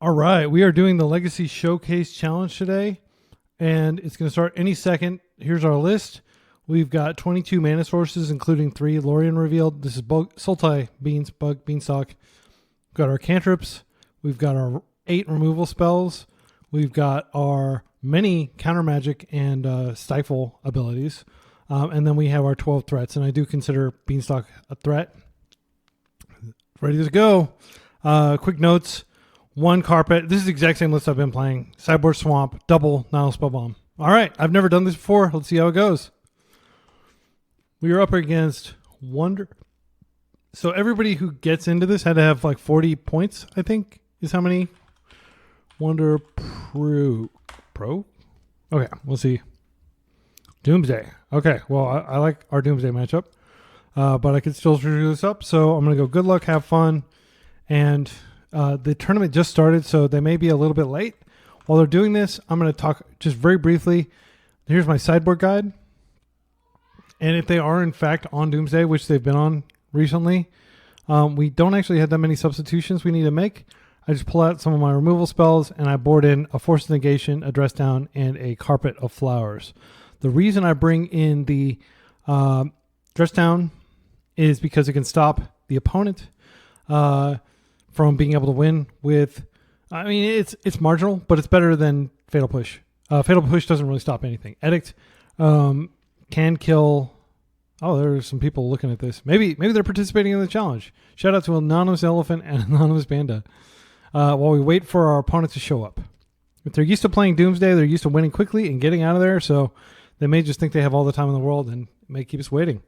All right, we are doing the Legacy Showcase Challenge today, and it's going to start any second. Here's our list. We've got 22 mana sources, including 3 Lorien revealed. This is Sultai, Beanstalk. We've got our cantrips. We've got our 8 removal spells. We've got our many counter magic and stifle abilities. And then we have our 12 threats, and I do consider Beanstalk a threat. Ready to go. Quick notes. 1 carpet. This is the exact same list I've been playing. Sideboard Swamp, double Nile Spellbomb. All right, I've never done this before. Let's see how it goes. We are up against Wonder. So everybody who gets into this had to have like 40 points, I think, is how many. Wonder Pro. Okay, we'll see. Doomsday. Okay, well, I like our Doomsday matchup, but I could still screw this up. So I'm going to go good luck, have fun, and the tournament just started, so they may be a little bit late. While they're doing this, I'm going to talk just very briefly. Here's my sideboard guide. And if they are, in fact, on Doomsday, which they've been on recently, we don't actually have that many substitutions we need to make. I just pull out some of my removal spells, and I board in a Force of Negation, a Dress Down, and a Carpet of Flowers. The reason I bring in the Dress Down is because it can stop the opponent from being able to win with, I mean, it's marginal, but it's better than Fatal Push. Fatal Push doesn't really stop anything. Edict can kill. Oh, there's some people looking at this. Maybe they're participating in the challenge. Shout out to Anonymous Elephant and Anonymous Panda. While we wait for our opponent to show up. If they're used to playing Doomsday, they're used to winning quickly and getting out of there, so they may just think they have all the time in the world and it may keep us waiting.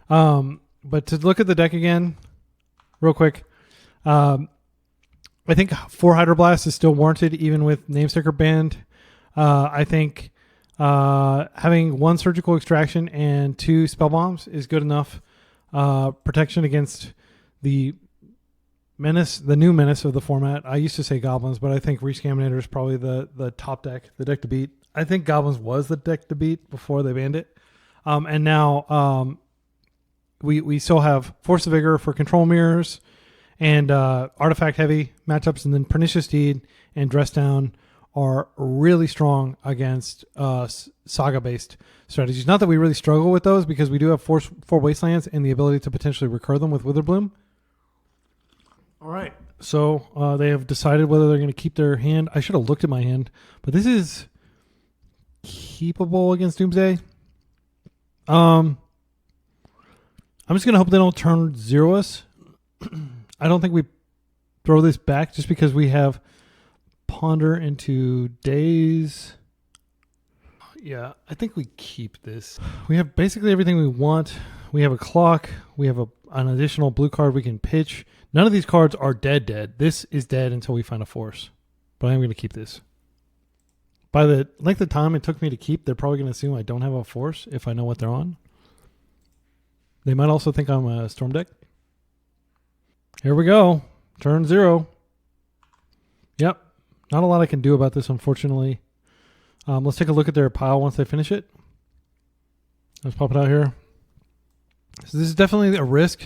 But to look at the deck again, real quick, I think 4 Hydroblast is still warranted even with Namesticker banned. I think having 1 Surgical Extraction and 2 Spell Bombs is good enough protection against the menace, the new menace of the format. I used to say Goblins, but I think Rescaminator is probably the top deck, the deck to beat. I think Goblins was the deck to beat before they banned it. And now we still have Force of Vigor for control mirrors and artifact heavy matchups, and then Pernicious Deed and Dress Down are really strong against saga-based strategies. Not that we really struggle with those because we do have 4 Wastelands and the ability to potentially recur them with Witherbloom. All right, so they have decided whether they're going to keep their hand. I should have looked at my hand, but this is keepable against Doomsday. I'm just going to hope they don't turn 0 us. I don't think we throw this back just because we have Ponder into Daze. Yeah, I think we keep this. We have basically everything we want. We have a clock. We have an additional blue card we can pitch. None of these cards are dead. This is dead until we find a force. But I'm going to keep this. By the length of time it took me to keep, they're probably going to assume I don't have a force if I know what they're on. They might also think I'm a Storm deck. Here we go. Turn 0. Yep. Not a lot I can do about this, unfortunately. Let's take a look at their pile once they finish it. Let's pop it out here. So this is definitely a risk.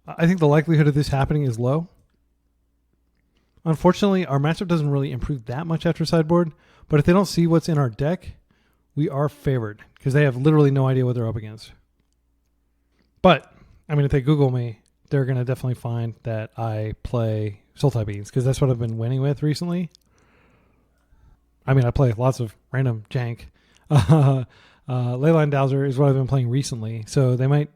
I think the likelihood of this happening is low. Unfortunately, our matchup doesn't really improve that much after sideboard, but if they don't see what's in our deck, we are favored because they have literally no idea what they're up against. But, I mean, if they Google me, they're going to definitely find that I play Sultai Beans because that's what I've been winning with recently. I mean, I play lots of random jank. Leyline Dowser is what I've been playing recently, so they might,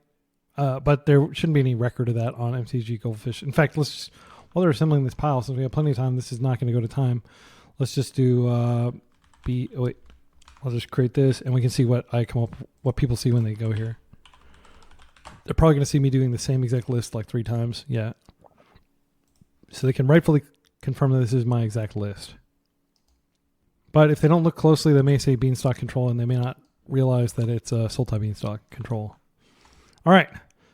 but there shouldn't be any record of that on MTG Goldfish. In fact, let's just, while they're assembling this pile, since we have plenty of time, this is not going to go to time. Let's just do I'll just create this, and we can see what I come up, what people see when they go here. They're probably going to see me doing the same exact list like 3 times. Yeah. So they can rightfully confirm that this is my exact list. But if they don't look closely, they may say Beanstalk control, and they may not realize that it's a Sultai Beanstalk control. All right.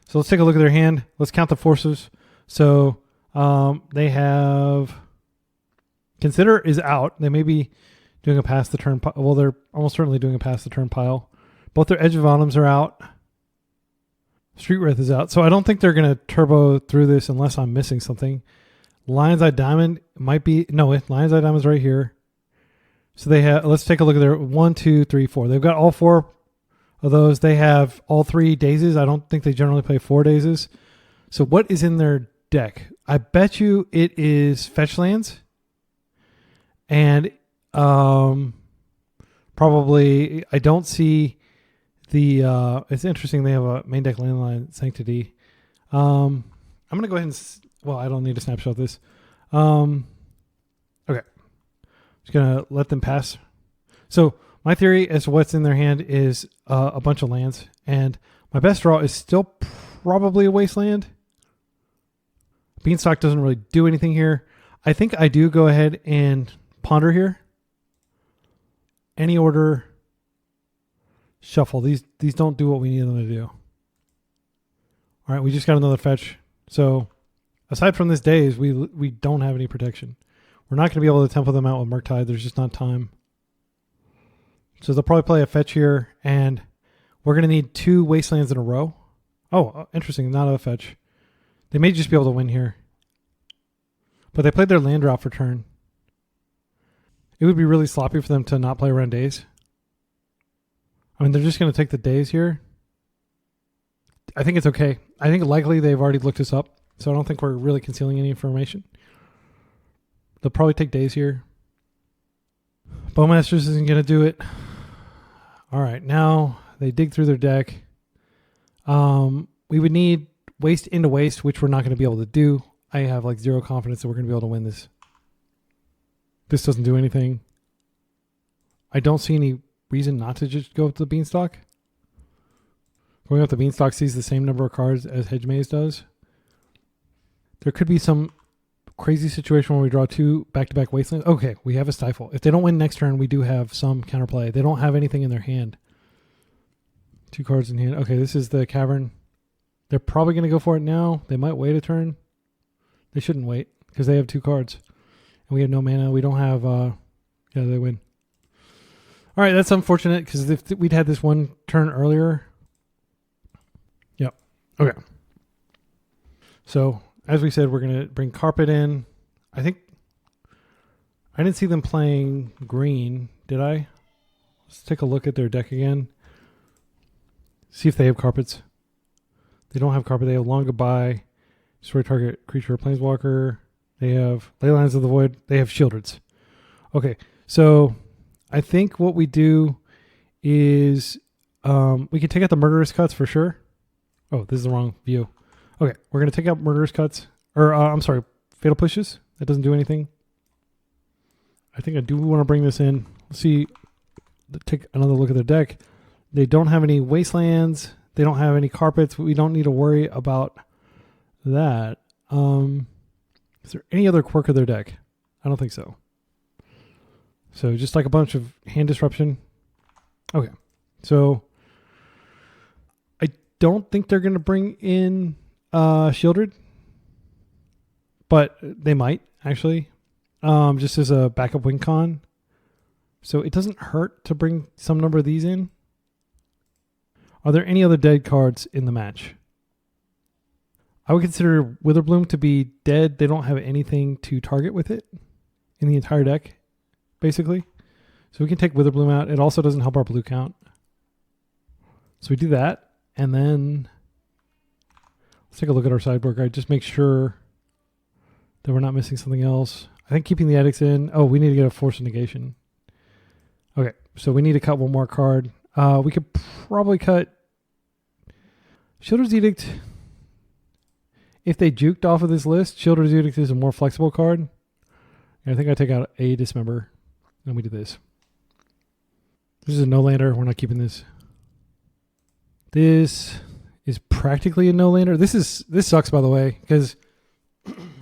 So let's take a look at their hand. Let's count the forces. So they have Consider is out. They may be doing a pass the turn. Well, they're almost certainly doing a pass the turn pile. Both their Edge of Autumns are out. Street Wraith is out. So I don't think they're going to turbo through this unless I'm missing something. Lion's Eye Diamond might be, no, Lion's Eye Diamond's right here. So they have, let's take a look at their 1, 2, 3, 4. They've got all 4 of those. They have all 3 dazes. I don't think they generally play 4 dazes. So what is in their deck? I bet you it is fetch lands. And probably, I don't see the, it's interesting they have a main deck landline Sanctity. I'm going to go ahead and, well, I don't need to snapshot this. Okay. Just going to let them pass. So my theory as to what's in their hand is a bunch of lands. And my best draw is still probably a Wasteland. Beanstalk doesn't really do anything here. I think I do go ahead and ponder here. Any order, shuffle. These don't do what we need them to do. All right, we just got another fetch. So aside from this daze, we don't have any protection. We're not going to be able to tempo them out with Murktide. There's just not time. So they'll probably play a fetch here, and we're going to need 2 Wastelands in a row. Oh, interesting. Not a fetch. They may just be able to win here. But they played their land drop for turn. It would be really sloppy for them to not play around daze. I mean, they're just going to take the daze here. I think it's okay. I think likely they've already looked us up, so I don't think we're really concealing any information. They'll probably take daze here. Bowmasters isn't going to do it. All right, now they dig through their deck. We would need waste into waste, which we're not going to be able to do. I have like 0 confidence that we're going to be able to win this. This doesn't do anything. I don't see any reason not to just go with the Beanstalk. Going with the Beanstalk sees the same number of cards as Hedge Maze does. There could be some crazy situation where we draw 2 back-to-back Wastelands. Okay, we have a Stifle. If they don't win next turn, we do have some counterplay. They don't have anything in their hand. 2 cards in hand. Okay, this is the Cavern. They're probably going to go for it now. They might wait a turn. They shouldn't wait because they have 2 cards. And we have no mana. We don't have... yeah, they win. All right, that's unfortunate because if we'd had this one turn earlier... Yep. Okay. So, as we said, we're going to bring Carpet in. I think... I didn't see them playing green, did I? Let's take a look at their deck again. See if they have carpets. They don't have carpet. They have Long Goodbye. Destroy target creature or planeswalker. They have Leylines of the Void. They have Shieldreds. Okay, so I think what we do is we can take out the Murderous Cuts for sure. Oh, this is the wrong view. Okay, we're going to take out Murderous Cuts. Or, I'm sorry, Fatal Pushes. That doesn't do anything. I think I do want to bring this in. Let's see. Take another look at their deck. They don't have any Wastelands. They don't have any carpets. We don't need to worry about that. Is there any other quirk of their deck? I don't think so. So just like a bunch of hand disruption. Okay. So I don't think they're going to bring in Shieldred. But they might, actually. Just as a backup win con. So it doesn't hurt to bring some number of these in. Are there any other dead cards in the match? I would consider Witherbloom to be dead. They don't have anything to target with it in the entire deck, basically. So we can take Witherbloom out. It also doesn't help our blue count. So we do that. And then let's take a look at our sideboard guide. Just make sure that we're not missing something else. I think keeping the edicts in. Oh, we need to get a Force of Negation. Okay, so we need to cut one more card. We could probably cut Shieldred's Edict. If they juked off of this list, Shieldred's Edict is a more flexible card. And I think I take out a Dismember. And we do this. This is a no-lander. We're not keeping this. This is practically a no-lander. This sucks, by the way, because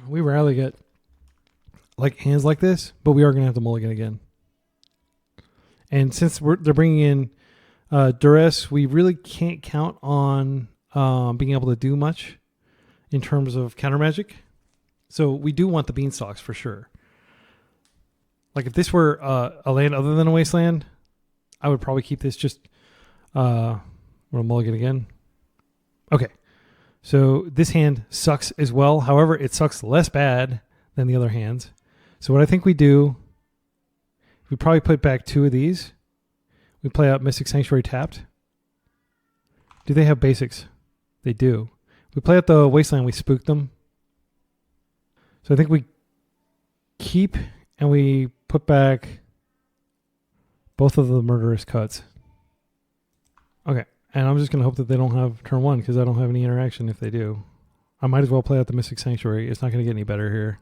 we rarely get like hands like this, but we are going to have to mulligan again. And since they're bringing in Duress, we really can't count on being able to do much in terms of counter magic. So we do want the Beanstalks for sure. Like if this were a land other than a Wasteland, I would probably keep this just... we're going to mulligan again. Okay. So this hand sucks as well. However, it sucks less bad than the other hands. So what I think we do, we probably put back 2 of these. We play out Mystic Sanctuary tapped. Do they have basics? They do. We play out the Wasteland, we spook them. So I think we keep and we put back both of the Murderous Cuts. Okay, and I'm just going to hope that they don't have turn 1 because I don't have any interaction if they do. I might as well play out the Mystic Sanctuary. It's not going to get any better here.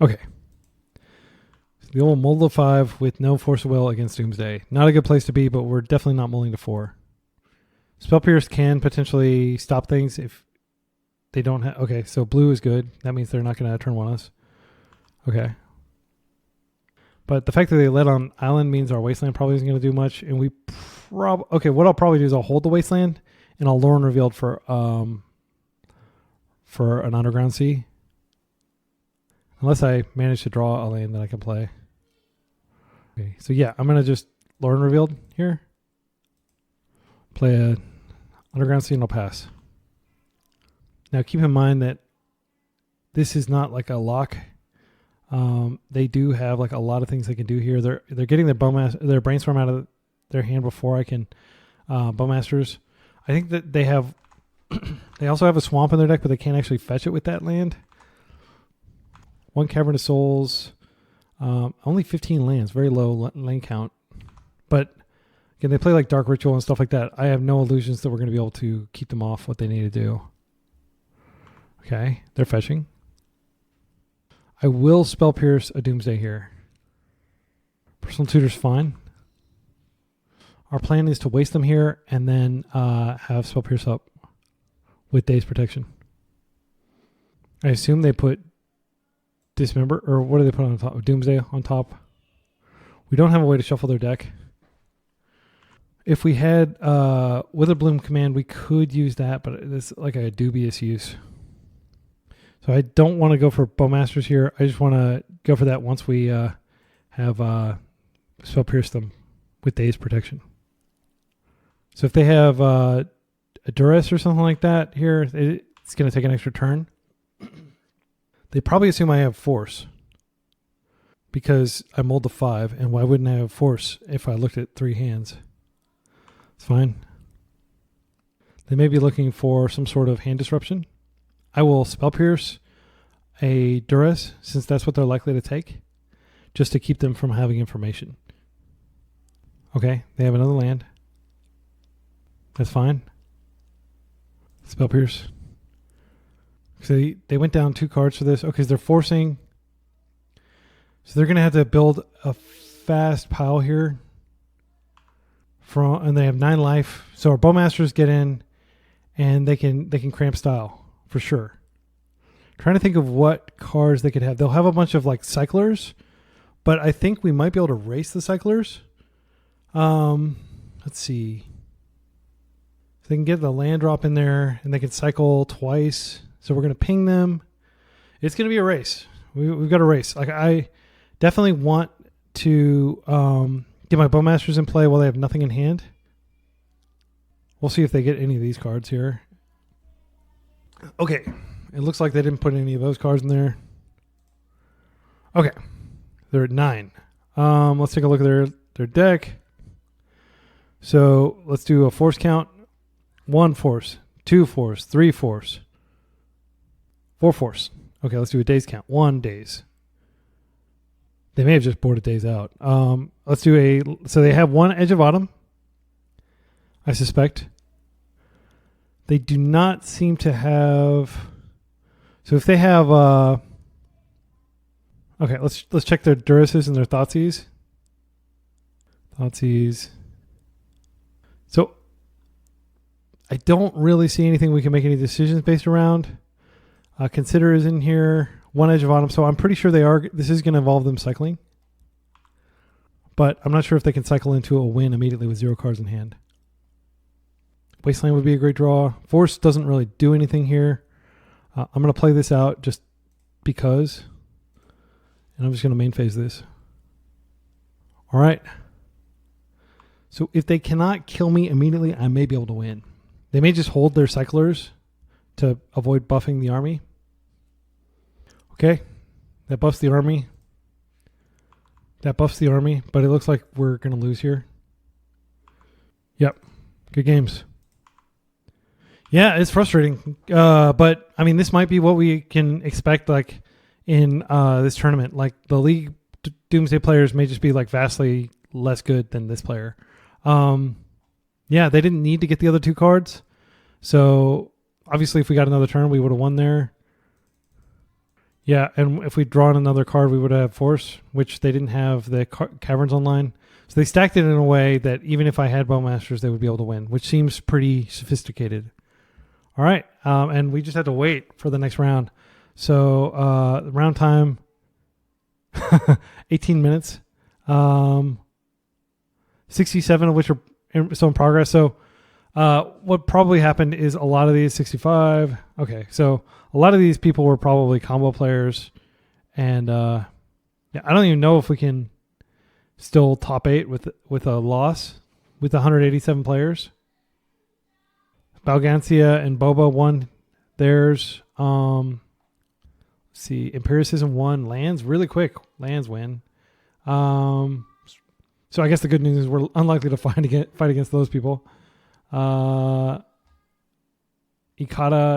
Okay. So the old mold of 5 with no Force of Will against Doomsday. Not a good place to be, but we're definitely not mulling to 4. Spell Pierce can potentially stop things if they don't have... Okay, so blue is good. That means they're not going to turn 1 us. Okay. But the fact that they let on Island means our Wasteland probably isn't going to do much. And we okay, what I'll probably do is I'll hold the Wasteland and I'll lure and revealed for an Underground Sea. Unless I manage to draw a land that I can play. Okay, so yeah, I'm going to just lure and revealed here. Play a Underground Sea and I'll pass. Now keep in mind that this is not like a lock. They do have like a lot of things they can do here. They're getting their Brainstorm out of their hand before I can Bowmasters. I think that they have they also have a swamp in their deck, but they can't actually fetch it with that land. 1 Cavern of Souls, only 15 lands, very low land count. But again, they play like Dark Ritual and stuff like that. I have no illusions that we're going to be able to keep them off what they need to do. Okay, they're fetching. I will Spell Pierce a Doomsday here. Personal Tutor's fine. Our plan is to waste them here and then have Spell Pierce up with Daze Protection. I assume they put Dismember, or what do they put on top? Doomsday on top. We don't have a way to shuffle their deck. If we had Witherbloom Command, we could use that, but it's like a dubious use. So I don't want to go for Bowmasters here. I just want to go for that once we have Spell Pierce them with Daze Protection. So if they have a Duress or something like that here, it's going to take an extra turn. They probably assume I have Force because I mulled the 5, and why wouldn't I have Force if I looked at 3 hands? It's fine. They may be looking for some sort of hand disruption. I will Spell Pierce a Duress, since that's what they're likely to take, just to keep them from having information. Okay, they have another land. That's fine. Spell Pierce. So they went down 2 cards for this. Okay, so they're forcing. So they're going to have to build a fast pile here. And they have 9 life. So our Bowmasters get in, and they can cramp style for sure. Trying to think of what cards they could have. They'll have a bunch of like cyclers, but I think we might be able to race the cyclers. Let's see. So they can get the land drop in there, and they can cycle twice. So we're going to ping them. It's going to be a race. We've got a race. Like I definitely want to get my Bowmasters in play while they have nothing in hand. We'll see if they get any of these cards here. Okay. It looks like they didn't put any of those cards in there. Okay. They're at 9. Let's take a look at their deck. So let's do a force count. 1 force, 2 force, 3 force, 4 force. Okay, let's do a days count. 1 days. They may have just boarded days out. Let's do so they have 1 Edge of Autumn, I suspect. They do not seem to have... So if they have... okay, let's check their Duresses and their Thoughtseize. Thoughtseize. So I don't really see anything we can make any decisions based around. Consider is in here. 1 Edge of Autumn. So I'm pretty sure they are. This is going to involve them cycling. But I'm not sure if they can cycle into a win immediately with 0 cards in hand. Wasteland would be a great draw. Force doesn't really do anything here. I'm going to play this out just because. And I'm just going to main phase this. All right. So if they cannot kill me immediately, I may be able to win. They may just hold their cyclers to avoid buffing the army. Okay. That buffs the army. But it looks like we're going to lose here. Yep. Good games. Yeah, it's frustrating. But, I mean, this might be what we can expect, like, in this tournament. Like, the League Doomsday players may just be, like, vastly less good than this player. Yeah, they didn't need to get the other 2 cards. So, obviously, if we got another turn, we would have won there. Yeah, and if we'd drawn another card, we would have Force, which they didn't have the Caverns online. So they stacked it in a way that even if I had Bowmasters, they would be able to win, which seems pretty sophisticated. All right, and we just had to wait for the next round. So round time, 18 minutes, 67 of which are still in progress. So what probably happened is a lot of these 65. Okay, so a lot of these people were probably combo players, and yeah, I don't even know if we can still top 8 with a loss with 187 players. Balgancia and Boba won theirs. Let's see, Empiricism won. Lands really quick. Lands win. So I guess the good news is we're unlikely to fight against those people. Ikata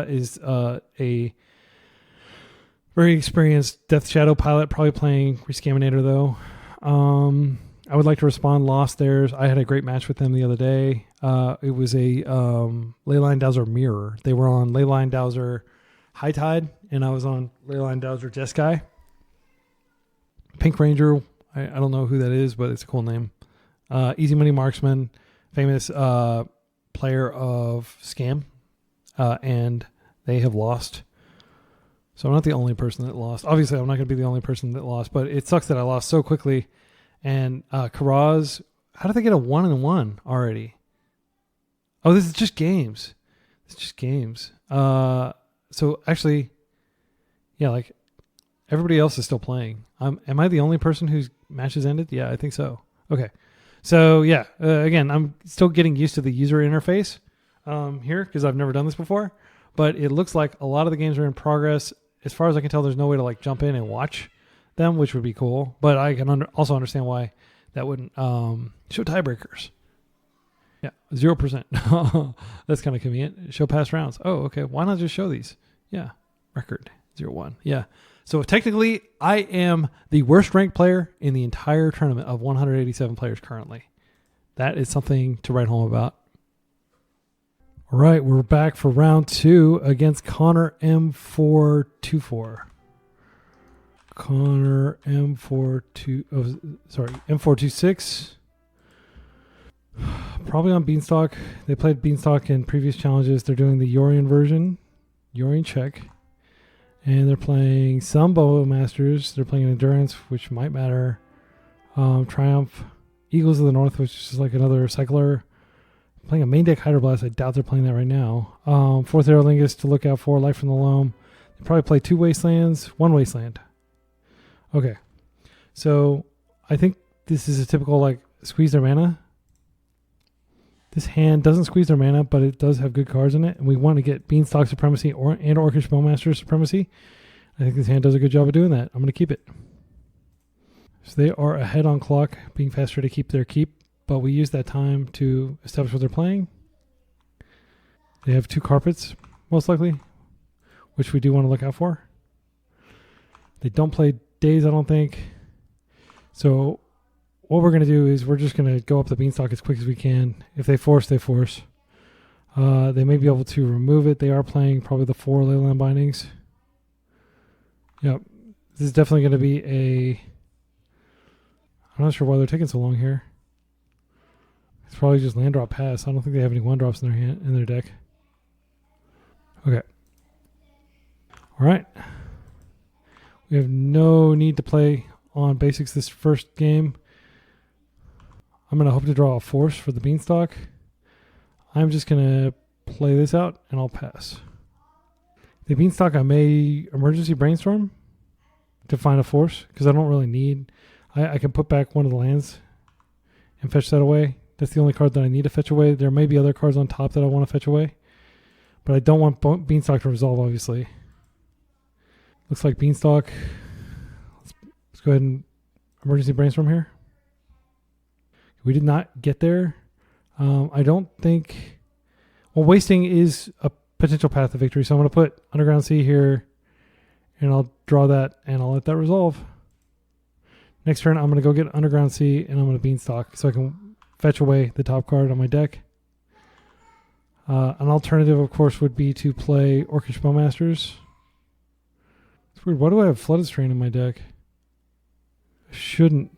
is a very experienced Death Shadow pilot, probably playing Rescaminator though. I would like to respond. Lost theirs. I had a great match with them the other day. It was a Leyline Dowser mirror. They were on Leyline Dowser High Tide, and I was on Leyline Dowser Jeskai. Pink Ranger. I don't know who that is, but it's a cool name. Easy Money Marksman, famous player of Scam. And they have lost. So I'm not the only person that lost. Obviously, I'm not going to be the only person that lost, but it sucks that I lost so quickly. And Karaz, how did they get a 1-1 already? Oh, this is just games. It's just games. So actually, yeah, like everybody else is still playing. Am I the only person whose matches ended? Yeah, I think so. Okay. So yeah, again, I'm still getting used to the user interface. Here because I've never done this before, but it looks like a lot of the games are in progress. As far as I can tell, there's no way to like jump in and watch them, which would be cool, but I can also understand why that wouldn't show tiebreakers. Yeah, 0%. That's kind of convenient. Show past rounds. Oh, okay. Why not just show these? Yeah, record 0-1. Yeah. So technically, I am the worst ranked player in the entire tournament of 187 players currently. That is something to write home about. All right, we're back for round 2 against Connor M424. Connor M426. Probably on Beanstalk. They played Beanstalk in previous challenges. They're doing the Yorian version. Yorian check. And they're playing some Bowmasters. They're playing Endurance, which might matter. Triumph. Eagles of the North, which is like another cycler. Playing a main deck Hydroblast. I doubt they're playing that right now. 4th Aerolingus to look out for. Life from the Loam. They probably play 2 Wastelands. 1 Wasteland. Okay. So I think this is a typical like squeeze their mana. This hand doesn't squeeze their mana, but it does have good cards in it. And we want to get Beanstalk Supremacy and Orcish Bowmaster Supremacy. I think this hand does a good job of doing that. I'm going to keep it. So they are ahead on clock, being faster to keep their keep. But we use that time to establish what they're playing. They have 2 carpets, most likely, which we do want to look out for. They don't play Days, I don't think. So what we're going to do is we're just going to go up the Beanstalk as quick as we can. If they force, they force. They may be able to remove it. They are playing probably the 4 Leyline Bindings. Yep. This is definitely going to be a... I'm not sure why they're taking so long here. It's probably just land drop pass. I don't think they have any 1-drops in their hand in their deck. Okay. All right. We have no need to play on basics this first game. I'm going to hope to draw a force for the Beanstalk. I'm just going to play this out and I'll pass. The Beanstalk, I may emergency brainstorm to find a force because I don't really need... I can put back one of the lands and fetch that away. That's the only card that I need to fetch away. There may be other cards on top that I want to fetch away. But I don't want Beanstalk to resolve, obviously. Looks like Beanstalk. Let's go ahead and emergency brainstorm here. We did not get there. I don't think... Well, wasting is a potential path to victory, so I'm going to put Underground Sea here, and I'll draw that, and I'll let that resolve. Next turn, I'm going to go get Underground Sea, and I'm going to Beanstalk, so I can fetch away the top card on my deck. An alternative, of course, would be to play Orcish Bowmasters. It's weird. Why do I have Flooded Strain in my deck? I shouldn't.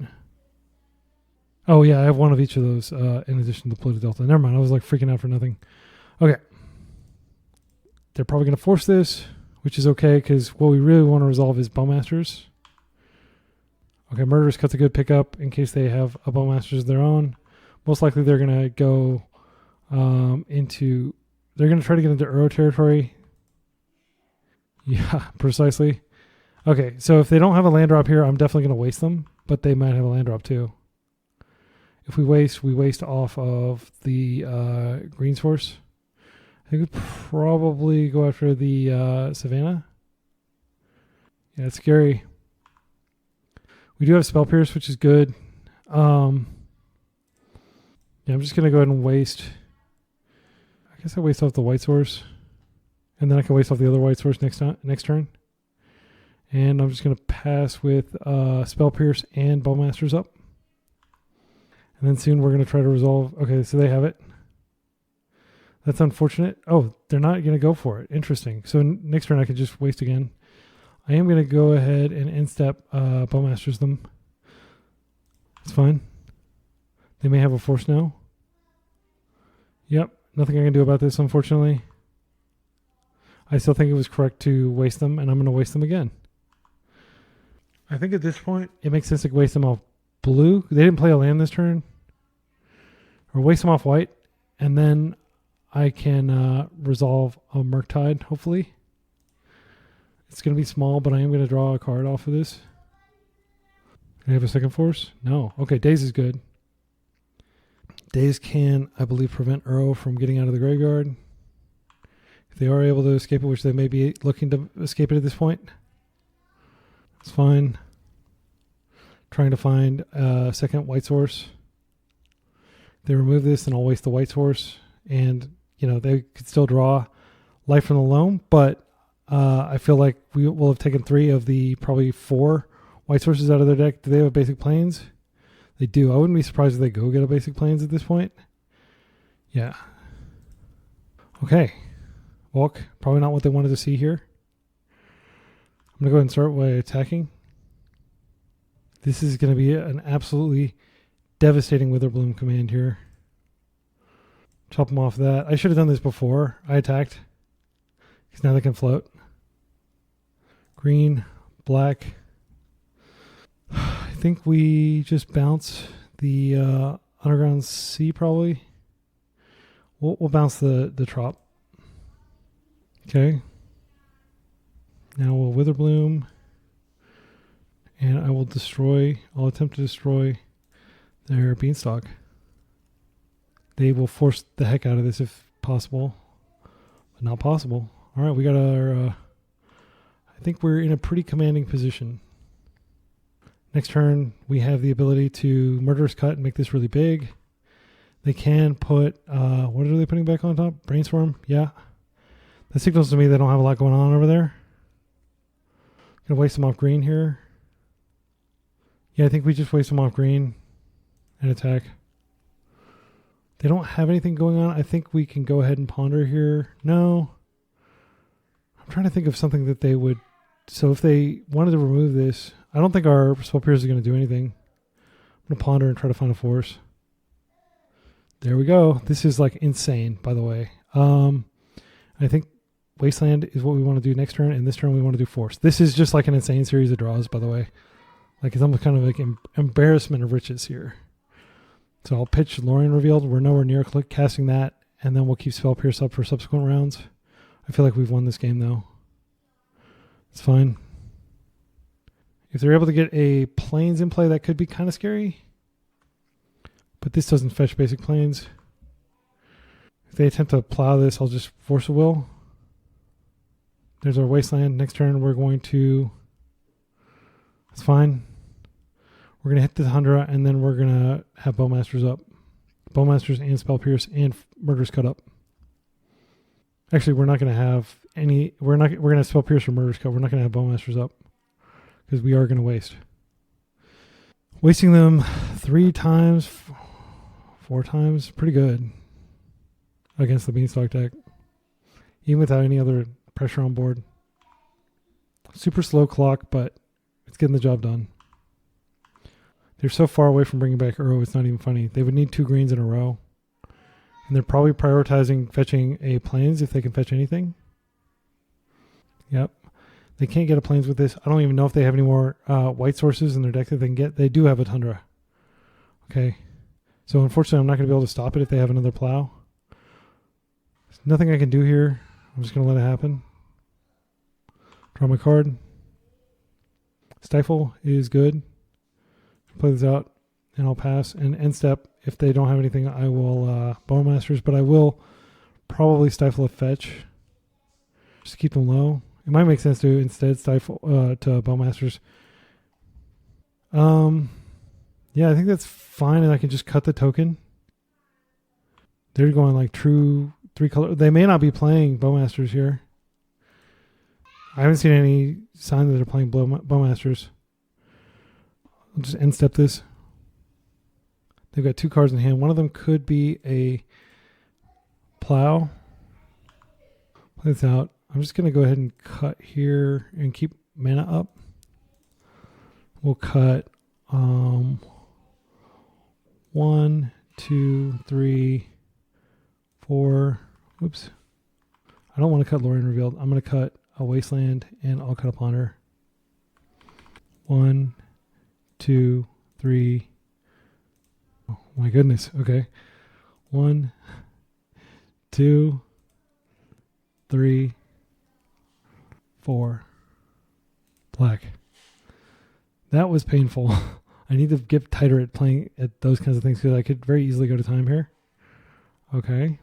Oh, yeah, I have one of each of those in addition to Polluted Delta. Never mind. I was like freaking out for nothing. Okay. They're probably going to force this, which is okay because what we really want to resolve is Bowmasters. Okay, Murderous Cut's a good pickup in case they have a Bowmasters of their own. Most likely they're going to go into... They're going to try to get into Uro territory. Yeah, precisely. Okay, so if they don't have a land drop here, I'm definitely going to waste them, but they might have a land drop too. If we waste off of the green source. I think we'd probably go after the Savannah. Yeah, it's scary. We do have Spell Pierce, which is good. Yeah, I'm just going to go ahead and waste. I guess I waste off the white source. And then I can waste off the other white source next turn. And I'm just going to pass with Spell Pierce and Bowmasters up. And then soon we're going to try to resolve. Okay, so they have it. That's unfortunate. Oh, they're not going to go for it. Interesting. So next turn I could just waste again. I am going to go ahead and end step Bowmasters them. It's fine. They may have a force now. Yep. Nothing I can do about this, unfortunately. I still think it was correct to waste them, and I'm going to waste them again. I think at this point, it makes sense to waste them off blue. They didn't play a land this turn. Or waste them off white, and then I can resolve a Murktide, hopefully. It's going to be small, but I am going to draw a card off of this. Do I have a second force? No. Okay, Daze is good. Daze can, I believe, prevent Uro from getting out of the graveyard. If they are able to escape it, which they may be looking to escape it at this point. It's fine. Trying to find a second white source. If they remove this, then I'll waste the white source. And, you know, they could still draw life from the loam, but I feel like we will have taken 3 of the probably 4 white sources out of their deck. Do they have basic planes? They do. I wouldn't be surprised if they go get a basic planes at this point. Yeah. Okay. Walk. Probably not what they wanted to see here. I'm going to go ahead and start by attacking. This is going to be an absolutely devastating Witherbloom command here. Chop them off that. I should have done this before I attacked. Because now they can float. Green, black. I think we just bounce the Underground Sea probably. We'll bounce the Trop. Okay. Now we'll Witherbloom. And I will I'll attempt to destroy their Beanstalk. They will force the heck out of this if possible. But not possible. Alright, we got our... I think we're in a pretty commanding position. Next turn, we have the ability to Murderous Cut and make this really big. They can put... what are they putting back on top? Brainstorm? Yeah. That signals to me they don't have a lot going on over there. Gonna waste them off green here. Yeah, I think we just waste them off green and attack. They don't have anything going on. I think we can go ahead and ponder here. No. I'm trying to think of something that they would... So if they wanted to remove this, I don't think our Spell Pierce is going to do anything. I'm going to ponder and try to find a force. There we go. This is like insane, by the way. I think Wasteland is what we want to do next turn, and this turn we want to do Force. This is just like an insane series of draws, by the way. Like it's almost kind of like embarrassment of riches here. So I'll pitch Lorien Revealed. We're nowhere near casting that, and then we'll keep Spell Pierce up for subsequent rounds. I feel like we've won this game, though. It's fine. If they're able to get a planes in play, that could be kind of scary. But this doesn't fetch basic planes. If they attempt to plow this, I'll just Force a Will. There's our Wasteland. Next turn, we're going to... That's fine. We're going to hit the Tundra, and then we're going to have Bowmasters up. Bowmasters and Spell Pierce and Murderous Cut up. Actually, we're not going to have any... We're going to have Spell Pierce or Murderous Cut. We're not going to have Bowmasters up because we are going to waste. Wasting them 3 times, 4 times, pretty good against the Beanstalk deck. Even without any other pressure on board. Super slow clock, but it's getting the job done. They're so far away from bringing back Uro, it's not even funny. They would need 2 greens in a row. And they're probably prioritizing fetching a plains if they can fetch anything. Yep. They can't get a plains with this. I don't even know if they have any more white sources in their deck that they can get. They do have a Tundra. Okay. So unfortunately, I'm not going to be able to stop it if they have another plow. There's nothing I can do here. I'm just going to let it happen. Draw my card. Stifle is good. Play this out, and I'll pass. And end step, if they don't have anything, I will Bowmasters, but I will probably Stifle a fetch. Just to keep them low. It might make sense to instead Stifle to Bowmasters. Yeah, I think that's fine, and I can just cut the token. They're going like true 3 color. They may not be playing Bowmasters here. I haven't seen any sign that they're playing Bowmasters. I'll just end step this. They've got 2 cards in hand. One of them could be a plow. Play this out. I'm just going to go ahead and cut here and keep mana up. We'll cut 1, 2, 3, 4. Oops. I don't want to cut Lorien Revealed. I'm going to cut a Wasteland, and I'll cut a Ponder. 1, 2, 3. Oh my goodness. Okay. 1, 2, 3, 4. Black. That was painful. I need to get tighter at playing at those kinds of things because I could very easily go to time here. Okay.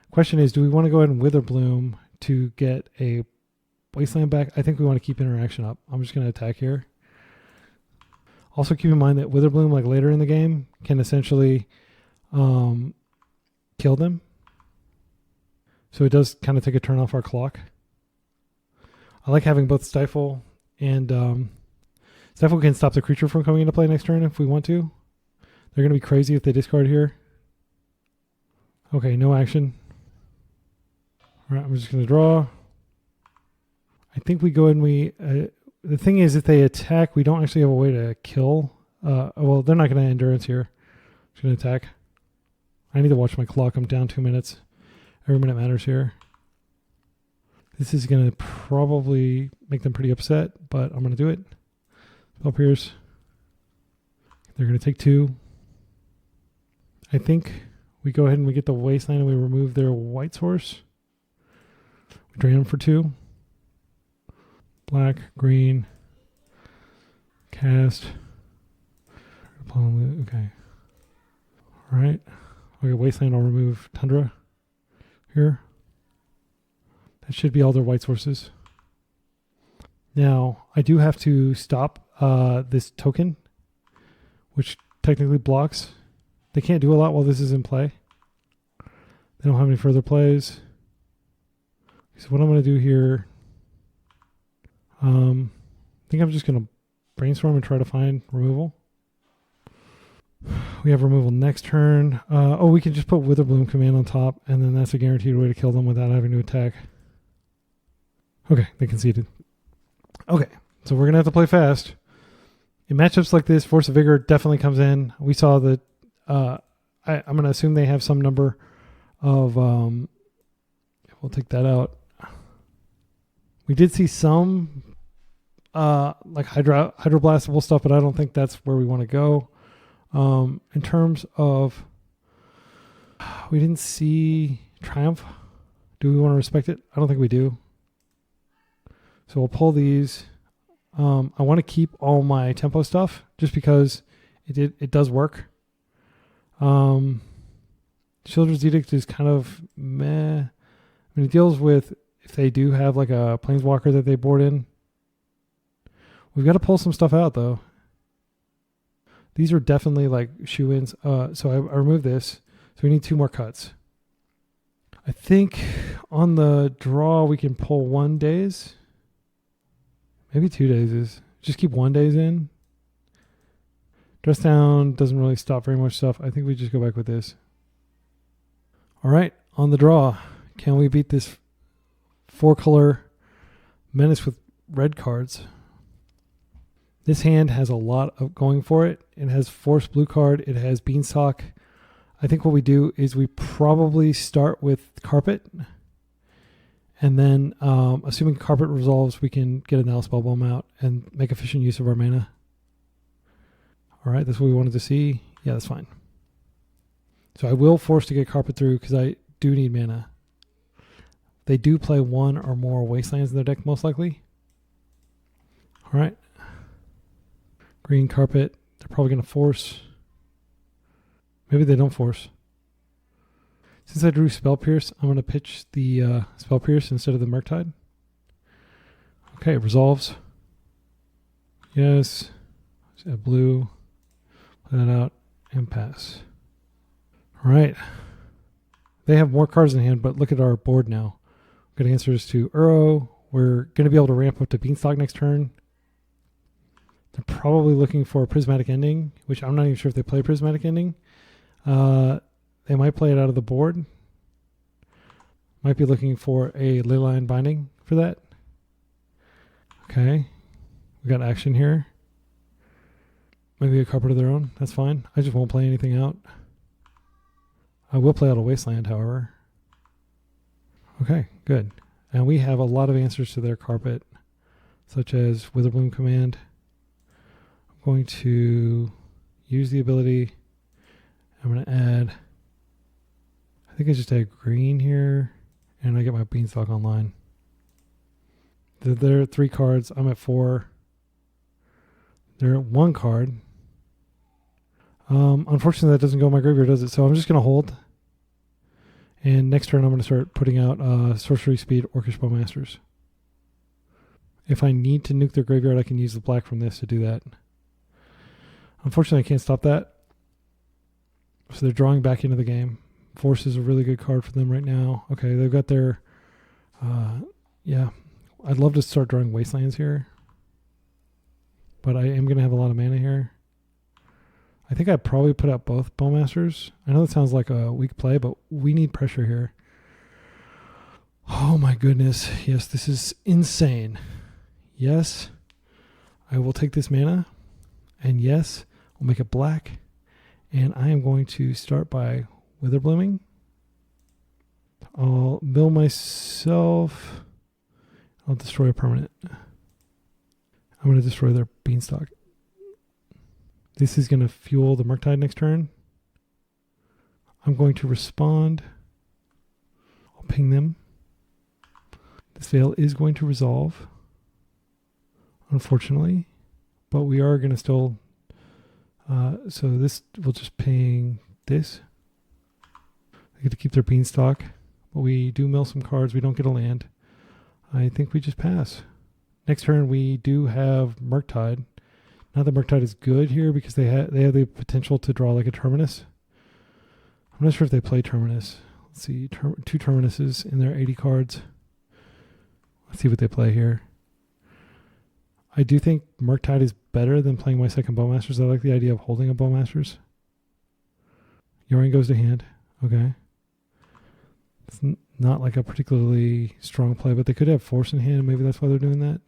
Question is, do we want to go ahead and Witherbloom to get a Wasteland back? I think we want to keep interaction up. I'm just going to attack here. Also keep in mind that Witherbloom, like later in the game, can essentially kill them. So it does kind of take a turn off our clock. I like having both Stifle and Stifle can stop the creature from coming into play next turn if we want to. They're going to be crazy if they discard here. Okay, no action. All right, I'm just going to draw. I think we go and we... the thing is, if they attack, we don't actually have a way to kill. Well, they're not going to endurance here. Just going to attack. I need to watch my clock. I'm down 2 minutes. Every minute matters here. This is going to probably make them pretty upset, but I'm going to do it. Spell Pierce. They're going to take 2. I think we go ahead and we get the Wasteland and we remove their white source. We drain them for 2. Black, green, cast. Okay. All right. Okay, Wasteland, I'll remove Tundra here. That should be all their white sources. Now, I do have to stop this token, which technically blocks. They can't do a lot while this is in play. They don't have any further plays. So what I'm going to do here, I think I'm just going to brainstorm and try to find removal. We have removal next turn. Oh, we can just put Witherbloom command on top, and then that's a guaranteed way to kill them without having to attack. Okay, they conceded. Okay, so we're going to have to play fast. In matchups like this, Force of Vigor definitely comes in. We saw that I'm going to assume they have some number of... we'll take that out. We did see some like hydroblastable stuff, but I don't think that's where we want to go. In terms of... We didn't see Triumph. Do we want to respect it? I don't think we do. So we'll pull these. I want to keep all my tempo stuff just because it does work. Children's Edict is kind of meh. I mean, it deals with if they do have like a planeswalker that they board in. We've got to pull some stuff out though. These are definitely like shoe-ins. So I removed this. So we need 2 more cuts. I think on the draw we can pull 1 days. Maybe 2 days is. Just keep 1 days in. Dress down doesn't really stop very much stuff. I think we just go back with this. All right, on the draw. Can we beat this 4-color menace with red cards? This hand has a lot of going for it. It has Force blue card. It has Beanstalk. I think what we do is we probably start with Carpet. And then, assuming Carpet resolves, we can get an Alice Spellbomb out and make efficient use of our mana. All right, that's what we wanted to see. Yeah, that's fine. So I will force to get Carpet through because I do need mana. They do play 1 or more Wastelands in their deck, most likely. All right. Green Carpet. They're probably going to force. Maybe they don't force. Since I drew Spell Pierce, I'm going to pitch the Spell Pierce instead of the Murktide. Okay, it resolves. Yes. Blue. Play that out and pass. All right. They have more cards in hand, but look at our board now. We've got answers to Uro. We're going to be able to ramp up to Beanstalk next turn. They're probably looking for a Prismatic Ending, which I'm not even sure if they play Prismatic Ending. They might play it out of the board. Might be looking for a Leyline Binding for that. Okay. We got action here. Maybe a Carpet of their own. That's fine. I just won't play anything out. I will play out a Wasteland, however. Okay, good. And we have a lot of answers to their Carpet, such as Witherbloom Command. I'm going to use the ability. I'm going to add, I think I just add green here, and I get my Beanstalk online. There are 3 cards. I'm at 4. They're at 1 card. Unfortunately, that doesn't go in my graveyard, does it? So I'm just going to hold. And next turn, I'm going to start putting out Sorcery Speed Orcish Bowmasters. If I need to nuke their graveyard, I can use the black from this to do that. Unfortunately, I can't stop that. So they're drawing back into the game. Force is a really good card for them right now. Okay, they've got their... yeah, I'd love to start drawing Wastelands here. But I am going to have a lot of mana here. I think I'd probably put out both Bowmasters. I know that sounds like a weak play, but we need pressure here. Oh my goodness. Yes, this is insane. Yes, I will take this mana. And yes, we'll make it black. And I am going to start by Witherblooming. I'll mill myself. I'll destroy a permanent. I'm going to destroy their Beanstalk. This is going to fuel the Murktide next turn. I'm going to respond. I'll ping them. This Veil is going to resolve, unfortunately, but we are going to still... so this will just ping this. They get to keep their Beanstalk, but we do mill some cards. We don't get a land. I think we just pass. Next turn we do have Murktide. Not that Murktide is good here because they have the potential to draw like a Terminus. I'm not sure if they play Terminus. Let's see, 2 Terminuses in their 80 cards. Let's see what they play here. I do think Murktide is better than playing my second Bowmasters. I like the idea of holding a Bowmasters. Yorion goes to hand. Okay. It's not like a particularly strong play, but they could have Force in hand. Maybe that's why they're doing that.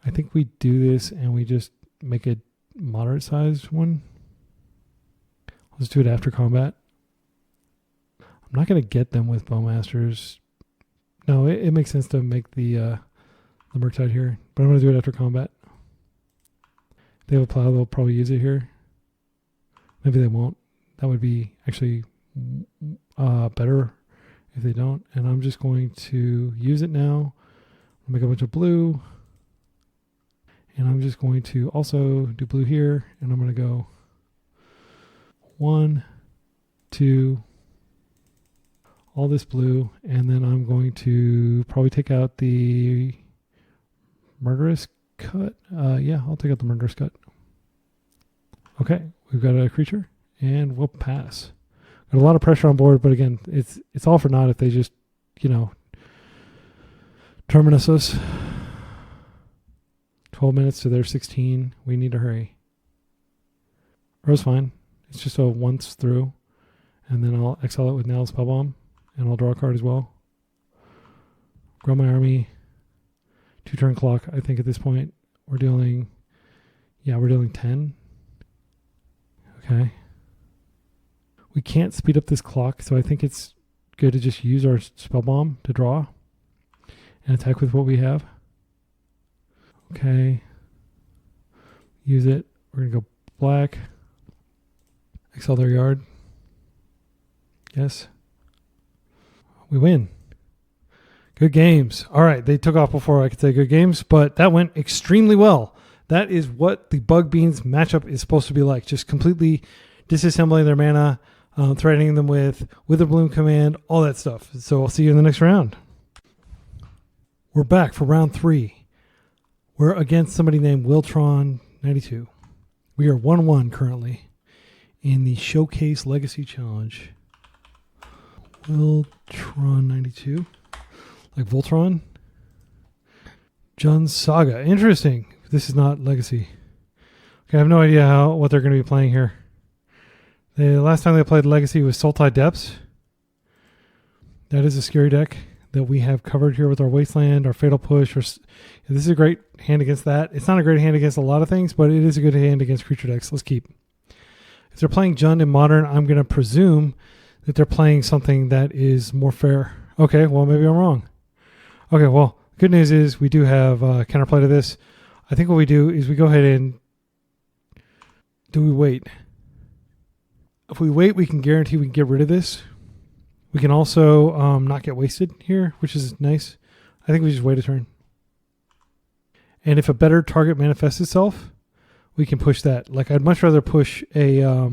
I think we do this and we just make a moderate sized one. I'll just do it after combat. I'm not going to get them with Bowmasters. No, it makes sense to make the Murktide here, but I'm going to do it after combat. If they have a plow, they'll probably use it here. Maybe they won't. That would be actually better if they don't. And I'm just going to use it now. I'll make a bunch of blue. And I'm just going to also do blue here. And I'm going to go 1, 2. all this blue, and then I'm going to probably take out the Murderous Cut. Yeah, I'll take out the Murderous Cut. Okay, we've got a creature, and we'll pass. Got a lot of pressure on board, but again, it's all for naught if they just, terminus us. 12 minutes to their 16. We need to hurry. Rose fine. It's just a once through, and then I'll exile it with Nal's Spellbomb, and I'll draw a card as well. Grow my army. 2-turn clock. I think at this point we're dealing 10. Okay. We can't speed up this clock, so I think it's good to just use our spell bomb to draw and attack with what we have. Okay. Use it. We're going to go black. Exile their yard. Yes. We win. Good games. All right. They took off before I could say good games, but that went extremely well. That is what the Bug Beans matchup is supposed to be like. Just completely disassembling their mana, threatening them with Witherbloom command, all that stuff. So I'll see you in the next round. We're back for round 3. We're against somebody named Wiltron92. We are 1-1 currently in the Showcase Legacy Challenge. Wiltron92. Like Voltron. Jund Saga. Interesting. This is not Legacy. Okay, I have no idea what they're going to be playing here. The last time they played Legacy was Sultai Depths. That is a scary deck that we have covered here with our Wasteland, our Fatal Push. This is a great hand against that. It's not a great hand against a lot of things, but it is a good hand against creature decks. Let's keep. If they're playing Jund in Modern, I'm going to presume that they're playing something that is more fair. Okay, well, maybe I'm wrong. Okay, well, good news is we do have counterplay to this. I think what we do is we go ahead and... Do we wait? If we wait, we can guarantee we can get rid of this. We can also not get wasted here, which is nice. I think we just wait a turn. And if a better target manifests itself, we can push that. Like, I'd much rather push a...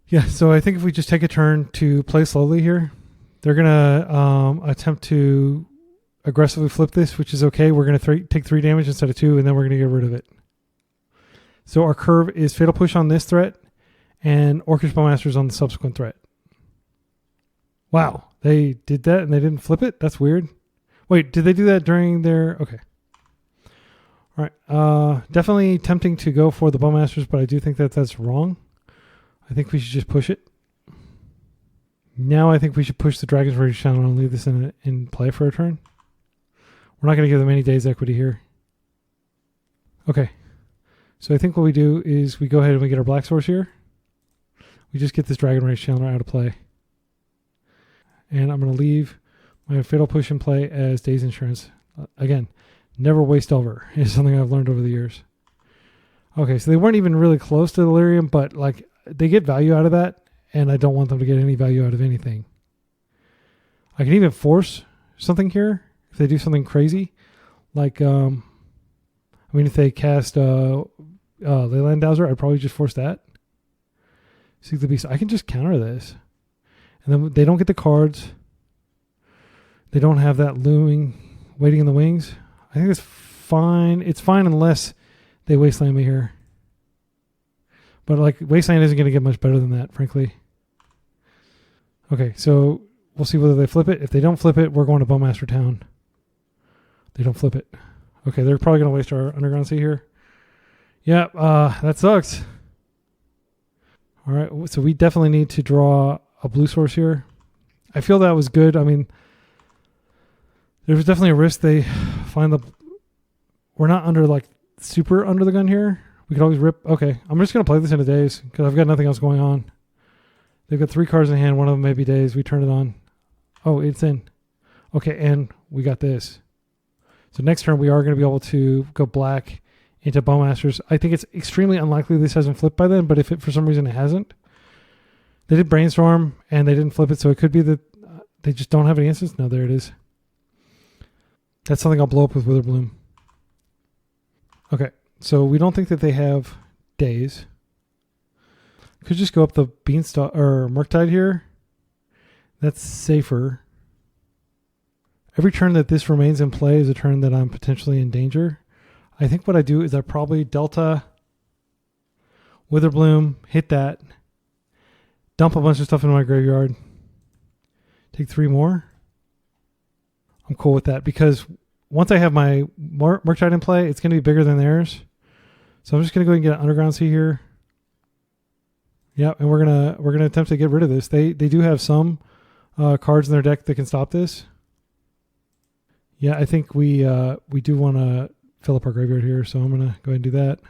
Yeah, so I think if we just take a turn to play slowly here, they're going to attempt to aggressively flip this, which is okay. We're going to take 3 damage instead of 2, and then we're going to get rid of it. So our curve is Fatal Push on this threat and Orcish Bowmasters on the subsequent threat. Wow, they did that and they didn't flip it? That's weird. Wait, did they do that during their... Okay. All right. Definitely tempting to go for the Bowmasters, but I do think that that's wrong. I think we should just push it. Now I think we should push the Dragon's Rage Channel and leave this in play for a turn. We're not going to give them any days equity here. Okay. So I think what we do is we go ahead and we get our Black Source here. We just get this Dragon Rage Channel out of play. And I'm going to leave my Fatal Push in play as Days Insurance. Again, never waste over is something I've learned over the years. Okay, so they weren't even really close to Delirium, but like they get value out of that, and I don't want them to get any value out of anything. I can even force something here if they do something crazy. Like, if they cast Leyline Dowser, I'd probably just force that. Seek the Beast. I can just counter this. And then they don't get the cards. They don't have that looming, waiting in the wings. I think it's fine. It's fine unless they Wasteland me here. But like Wasteland isn't going to get much better than that, frankly. Okay, so we'll see whether they flip it. If they don't flip it, we're going to Bowmaster Town. They don't flip it. Okay, they're probably going to waste our Underground Sea here. Yeah, that sucks. All right, so we definitely need to draw a blue source here. I feel that was good. I mean, there was definitely a risk they find the... We're not under, like, super under the gun here. We could always rip... Okay, I'm just going to play this in a Daze because I've got nothing else going on. They've got 3 cards in hand. One of them may be Daze. We turn it on. Oh, it's in. Okay, and we got this. So next turn, we are going to be able to go black into Bowmasters. I think it's extremely unlikely this hasn't flipped by then, but if it for some reason it hasn't, they did Brainstorm and they didn't flip it, so it could be that they just don't have any answers. No, there it is. That's something I'll blow up with Witherbloom. Okay, so we don't think that they have Daze. Could just go up the Beanstalk or Murktide here. That's safer. Every turn that this remains in play is a turn that I'm potentially in danger. I think what I do is I probably Delta, Witherbloom, hit that, dump a bunch of stuff into my graveyard, take 3 more. I'm cool with that because once I have my Murktide in play, it's going to be bigger than theirs. So I'm just going to go and get an Underground Sea here. Yeah, and we're gonna attempt to get rid of this. They do have some cards in their deck that can stop this. Yeah, I think we do want to fill up our graveyard here, so I'm gonna go ahead and do that.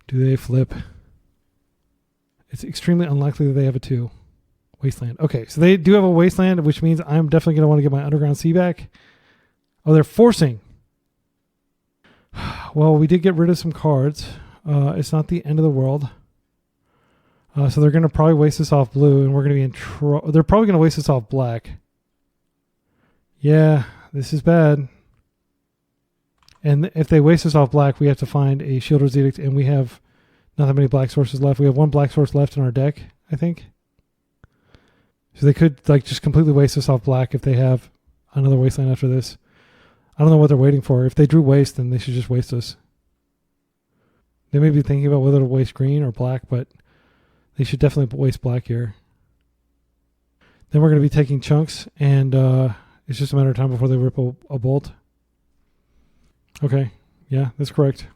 Do they flip? It's extremely unlikely that they have a 2. Wasteland. Okay, so they do have a Wasteland, which means I'm definitely gonna want to get my Underground Sea back. Oh, they're forcing. Well, we did get rid of some cards. It's not the end of the world. So they're going to probably waste us off blue, and we're going to be in trouble. They're probably going to waste us off black. Yeah, this is bad. And if they waste us off black, we have to find a Shielder's Edict, and we have not that many black sources left. We have 1 black source left in our deck, I think. So they could like just completely waste us off black if they have another Wasteland after this. I don't know what they're waiting for. If they drew waste, then they should just waste us. They may be thinking about whether to waste green or black, but they should definitely waste black here. Then we're going to be taking chunks, and it's just a matter of time before they rip a bolt. Okay, yeah, that's correct.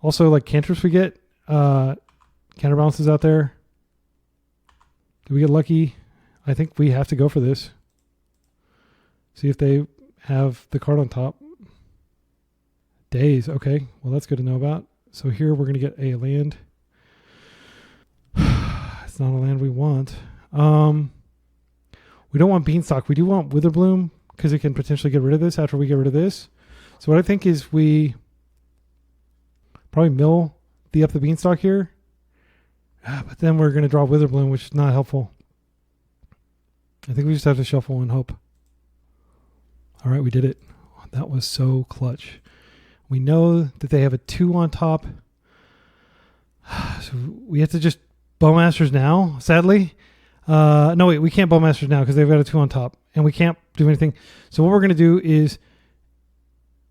Also, like cantrips we get, counterbalances out there. Do we get lucky? I think we have to go for this. See if they have the card on top. Days, okay. Well, that's good to know about. So here we're going to get a land. It's not a land we want. We don't want Beanstalk. We do want Witherbloom because it can potentially get rid of this after we get rid of this. So what I think is we probably mill up the Beanstalk here. But then we're going to draw Witherbloom, which is not helpful. I think we just have to shuffle and hope. All right, we did it. That was so clutch. We know that they have a 2 on top. So we have to just Bowmasters now, sadly. No, wait, we can't Bowmasters now because they've got a 2 on top. And we can't do anything. So what we're going to do is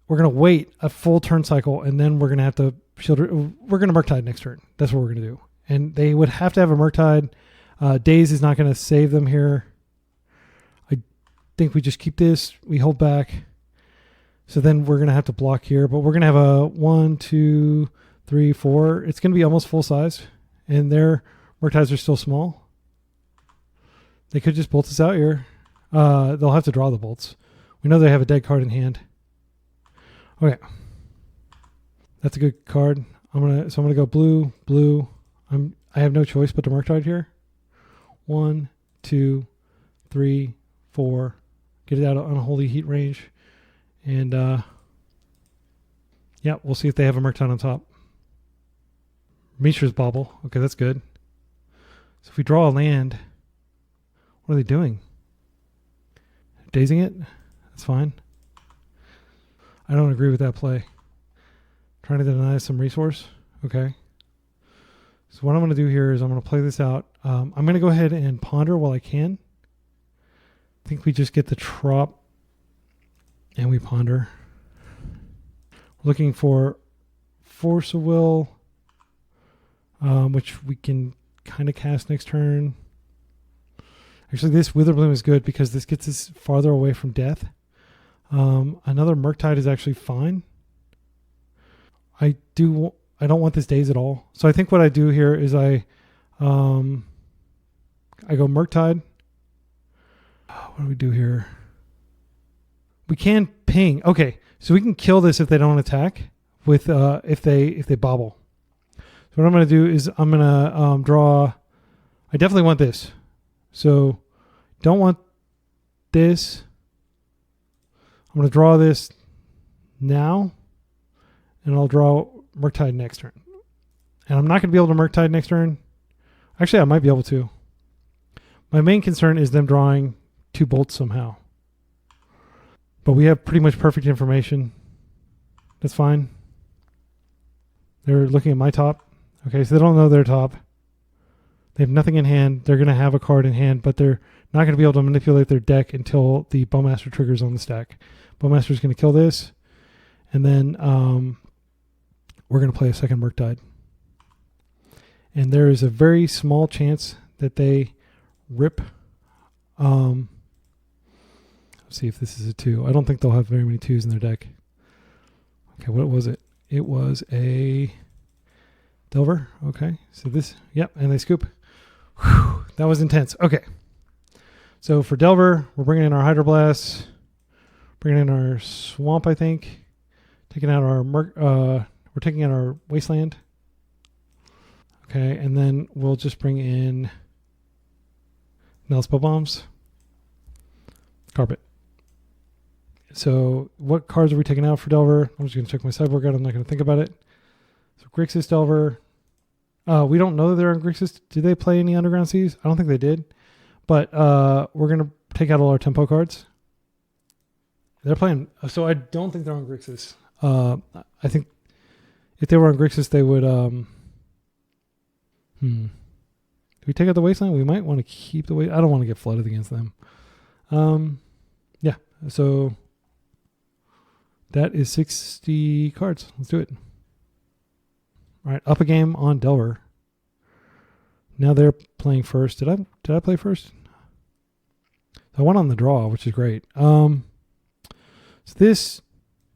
we're going to wait a full turn cycle, and then we're going to have to we're going to Murktide next turn. That's what we're going to do. And they would have to have a Murktide. Daze is not going to save them here. I think we just keep this. We hold back. So then we're going to have to block here. But we're going to have a 1, 2, 3, 4. It's going to be almost full size. And their Murktides are still small. They could just bolt us out here. They'll have to draw the bolts. We know they have a dead card in hand. Okay. That's a good card. So I'm gonna go blue, blue. I have no choice but to Murktide here. 1, 2, 3, 4. Get it out of Unholy Heat range. And yeah, we'll see if they have a Murktide on top. Mishra's Bauble. Okay, that's good. So if we draw a land, what are they doing? Dazing it? That's fine. I don't agree with that play. Trying to deny some resource. Okay. So what I'm going to do here is I'm going to play this out. I'm going to go ahead and ponder while I can. I think we just get the trop and we ponder. We're looking for Force of Will, which we can kind of cast next turn. Actually, this Witherbloom is good because this gets us farther away from death. Another Murktide is actually fine. I don't want this Daze at all. So I think what I do here is I go Murktide. What do we do here? We can ping. Okay, so we can kill this if they don't attack with if they bobble. So what I'm going to do is I'm going to draw. I definitely want this. So don't want this. I'm going to draw this now, and I'll draw Murktide next turn. And I'm not going to be able to Murktide next turn. Actually, I might be able to. My main concern is them drawing 2 bolts somehow. But we have pretty much perfect information. That's fine. They're looking at my top. Okay, so they don't know their top. They have nothing in hand. They're going to have a card in hand, but they're not going to be able to manipulate their deck until the Bowmaster triggers on the stack. Bowmaster is going to kill this, and then we're going to play a second Murktide. And there is a very small chance that they rip. Let's see if this is a 2. I don't think they'll have very many 2s in their deck. Okay, what was it? It was a Delver. Okay, so this, yep, and they scoop. Whew, that was intense. Okay, so for Delver, we're bringing in our Hydroblast, bringing in our Swamp, I think, taking out our we're taking out our Wasteland. Okay, and then we'll just bring in Null Spell Bombs, Carpet. So what cards are we taking out for Delver? I'm just going to check my sideboard out. I'm not going to think about it. So Grixis, Delver. We don't know that they're on Grixis. Did they play any Underground Seas? I don't think they did. But we're going to take out all our tempo cards. They're playing. So I don't think they're on Grixis. I think if they were on Grixis, they would... Do we take out the Wasteland? We might want to keep the Wasteland. I don't want to get flooded against them. Yeah. So... that is 60 cards. Let's do it. All right, up a game on Delver. Now they're playing first. Did I play first? I went on the draw, which is great. So this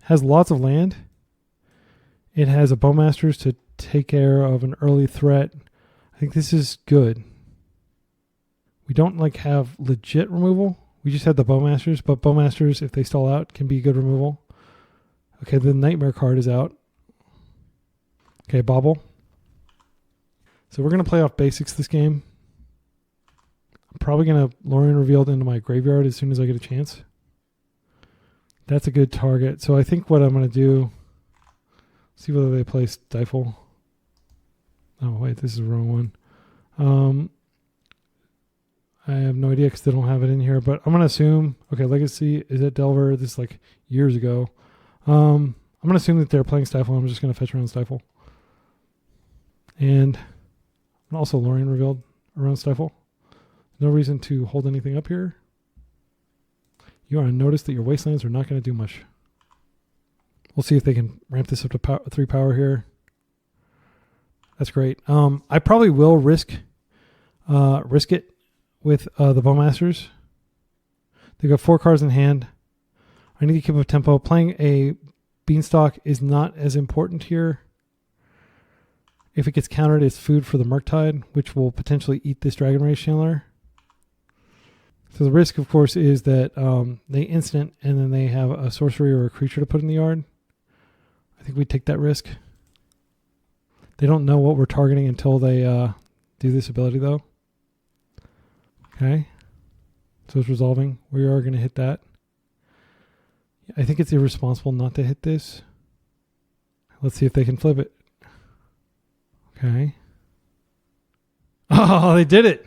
has lots of land. It has a Bowmasters to take care of an early threat. I think this is good. We don't have legit removal. We just have the Bowmasters, but Bowmasters, if they stall out, can be good removal. Okay, the Nightmare card is out. Okay, Bobble. So we're going to play off basics this game. I'm probably going to Lorien Revealed into my graveyard as soon as I get a chance. That's a good target. So I think what I'm going to do, see whether they play Stifle. Oh, wait, this is the wrong one. I have no idea because they don't have it in here, but I'm going to assume, okay, Legacy is at Delver. This is years ago. I'm going to assume that they're playing Stifle. I'm just going to fetch around Stifle. And also Lorien Revealed around Stifle. No reason to hold anything up here. You are on notice that your Wastelands are not going to do much. We'll see if they can ramp this up to 3 power here. That's great. I probably will risk it with the Bowmasters. They've got 4 cards in hand. I need to keep up tempo. Playing a Beanstalk is not as important here. If it gets countered, it's food for the Murktide, which will potentially eat this Dragon Rage Chandler. So the risk, of course, is that they instant and then they have a sorcery or a creature to put in the yard. I think we take that risk. They don't know what we're targeting until they do this ability, though. Okay. So it's resolving. We are going to hit that. I think it's irresponsible not to hit this. Let's see if they can flip it. Okay. Oh, they did it.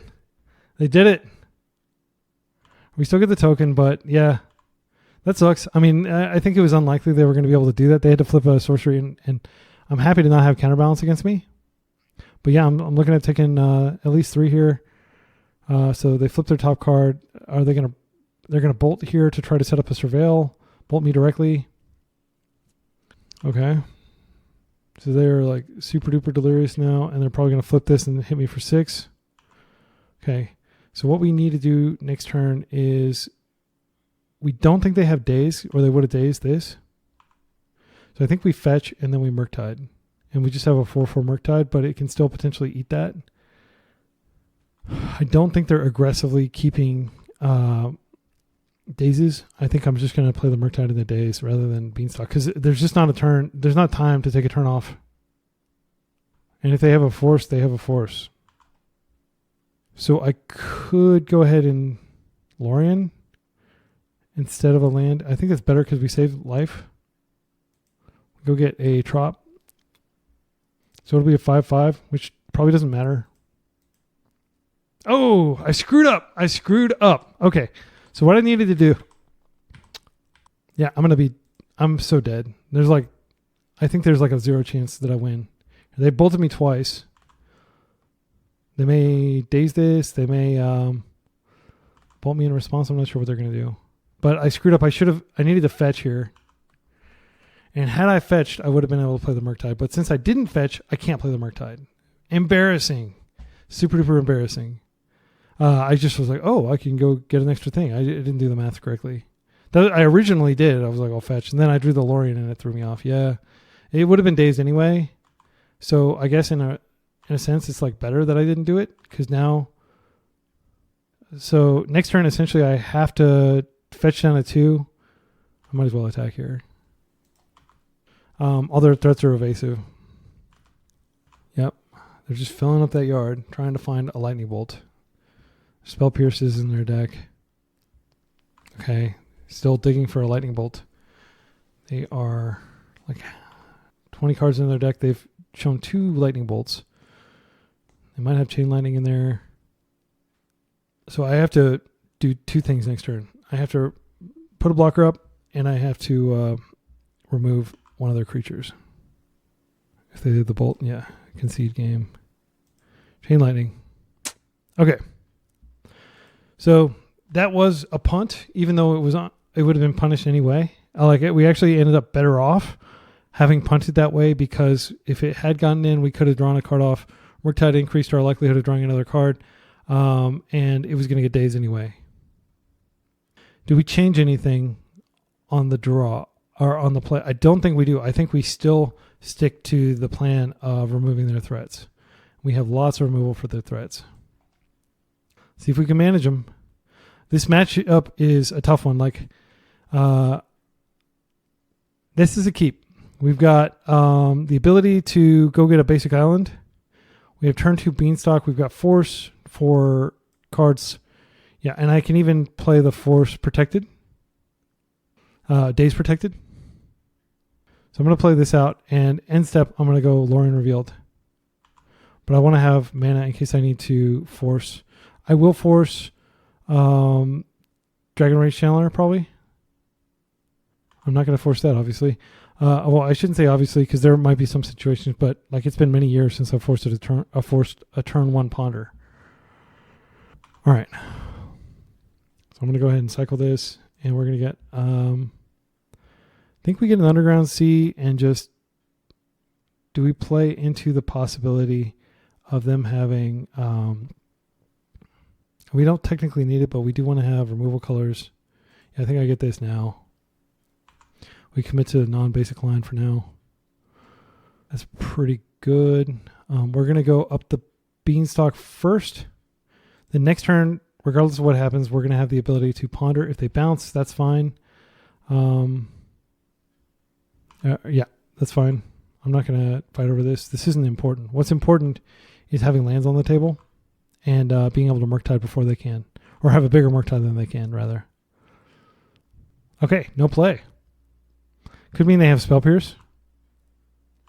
They did it. We still get the token, but yeah, that sucks. I mean, I think it was unlikely they were going to be able to do that. They had to flip a sorcery, and I'm happy to not have counterbalance against me. But yeah, I'm looking at taking at least 3 here. So they flip their top card. Are they going to? They're going to bolt here to try to set up a surveil. Bolt me directly. Okay. So they're super duper delirious now, and they're probably going to flip this and hit me for 6. Okay. So what we need to do next turn is, we don't think they have daze, or they would have dazed this. So I think we fetch and then we Murktide. And we just have a 4/4 Murktide, but it can still potentially eat that. I don't think they're aggressively keeping dazes. I think I'm just going to play the Murktide in the daze rather than Beanstalk, because there's just not a turn. There's not time to take a turn off. And if they have a force, they have a force. So I could go ahead and Lorien instead of a land. I think that's better because we save life. Go get a Trop. So it'll be a 5/5, which probably doesn't matter. Oh, I screwed up. Okay. So what I needed to do. Yeah, I'm so dead. I think there's a 0 chance that I win. They bolted me twice. They may daze this. They may bolt me in response. I'm not sure what they're going to do. But I screwed up. I needed to fetch here. And had I fetched, I would have been able to play the Murktide. But since I didn't fetch, I can't play the Murktide. Embarrassing. Super duper embarrassing. I just was like, oh, I can go get an extra thing. I didn't do the math correctly. I originally did. I was like, I'll fetch. And then I drew the Lorien and it threw me off. Yeah. It would have been dazed anyway. So I guess in a sense, it's like better that I didn't do it. Because now... So next turn, essentially, I have to fetch down a 2. I might as well attack here. All their threats are evasive. Yep. They're just filling up that yard, trying to find a lightning bolt. Spell Pierces in their deck. Okay. Still digging for a lightning bolt. They are like 20 cards in their deck. They've shown 2 lightning bolts. They might have chain lightning in there. So I have to do 2 things next turn. I have to put a blocker up, and I have to remove one of their creatures. If they did the bolt, yeah, concede game. Chain lightning. Okay. So that was a punt, even though it would have been punished anyway. I like it. We actually ended up better off having punted that way, because if it had gotten in, we could have drawn a card off. Murktide increased our likelihood of drawing another card, and it was going to get dazed anyway. Do we change anything on the draw or on the play? I don't think we do. I think we still stick to the plan of removing their threats. We have lots of removal for their threats. See if we can manage them. This matchup is a tough one. Like, this is a keep. We've got the ability to go get a basic island. We have turn 2 Beanstalk. We've got Force for cards. Yeah, and I can even play the Force Protected. Days Protected. So I'm going to play this out, and end step, I'm going to go Lorien Revealed. But I want to have mana in case I need to force. I will force Dragon Rage Channeler, probably. I'm not going to force that, obviously. Well, I shouldn't say obviously, because there might be some situations, but like it's been many years since I've forced a turn 1 Ponder. All right. So I'm going to go ahead and cycle this, and we're going to get... I think we get an Underground Sea, and just... Do we play into the possibility of them having... we don't technically need it, but we do want to have removal colors. Yeah, I think I get this now. We commit to the non-basic line for now. That's pretty good. We're going to go up the Beanstalk first. The next turn, regardless of what happens, we're going to have the ability to ponder. If they bounce, that's fine. Yeah, that's fine. I'm not going to fight over this. This isn't important. What's important is having lands on the table and being able to Murktide before they can. Or have a bigger Murktide than they can, rather. Okay, no play. Could mean they have Spell Pierce.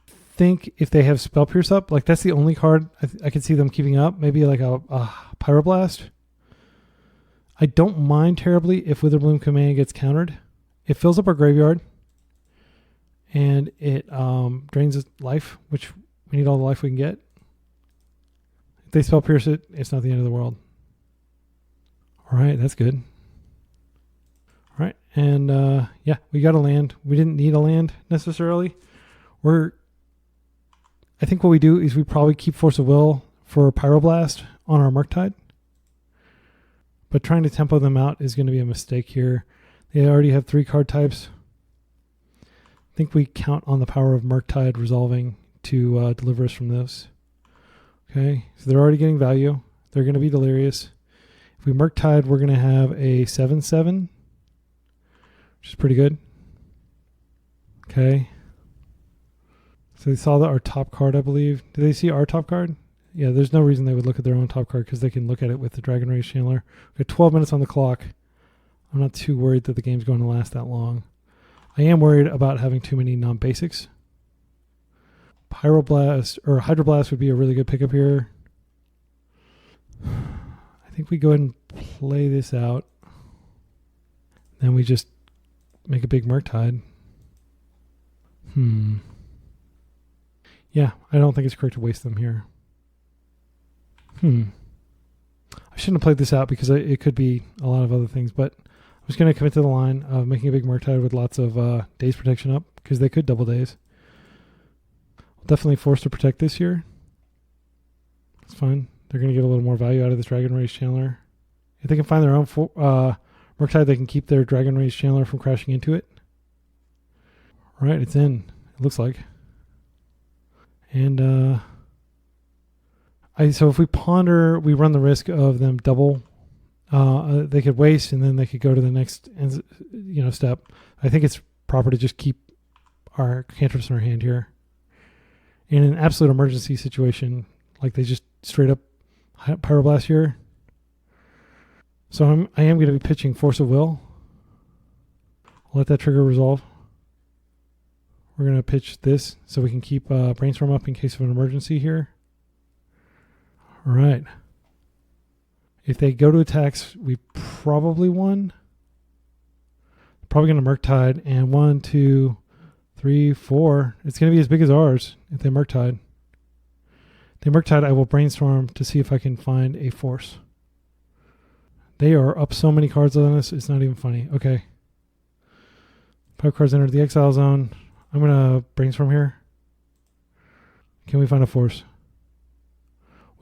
Think if they have Spell Pierce up, like that's the only card I could see them keeping up. Maybe like a Pyroblast. I don't mind terribly if Witherbloom Command gets countered. It fills up our graveyard. And it drains its life, which we need all the life we can get. If they Spell Pierce it, it's not the end of the world. All right, that's good. All right, and yeah, we got a land. We didn't need a land necessarily. I think what we do is we probably keep Force of Will for Pyroblast on our Murktide. But trying to tempo them out is going to be a mistake here. They already have 3 card types. I think we count on the power of Murktide resolving to deliver us from this. Okay, so they're already getting value. They're going to be delirious. If we Murktide, we're going to have a 7/7, which is pretty good. Okay. So they saw our top card, I believe. Did they see our top card? Yeah, there's no reason they would look at their own top card because they can look at it with the Dragon Rage Chandler. We got 12 minutes on the clock. I'm not too worried that the game's going to last that long. I am worried about having too many non-basics. Pyroblast or Hydroblast would be a really good pickup here. I think we go ahead and play this out. Then we just make a big Murktide. Yeah, I don't think it's correct to waste them here. I shouldn't have played this out because it could be a lot of other things, but I'm just going to commit to the line of making a big Murktide with lots of days protection up because they could double days. Definitely forced to protect this here. It's fine. They're going to get a little more value out of this Dragon Rage Chandler. If they can find their own Murktide, they can keep their Dragon Rage Chandler from crashing into it. All right, it's in. It looks like. And so if we ponder, we run the risk of them double. They could waste, and then they could go to the next, step. I think it's proper to just keep our cantrips in our hand here. In an absolute emergency situation, like they just straight up Pyroblast here. So I am going to be pitching Force of Will. I'll let that trigger resolve. We're going to pitch this so we can keep Brainstorm up in case of an emergency here. All right. If they go to attacks, we probably won. Probably going to Murktide, and 1, 2, 3, 4. It's going to be as big as ours if they Murktide. If they Murktide, I will Brainstorm to see if I can find a Force. They are up so many cards on us, it's not even funny. Okay. 5 cards entered the exile zone. I'm going to Brainstorm here. Can we find a Force?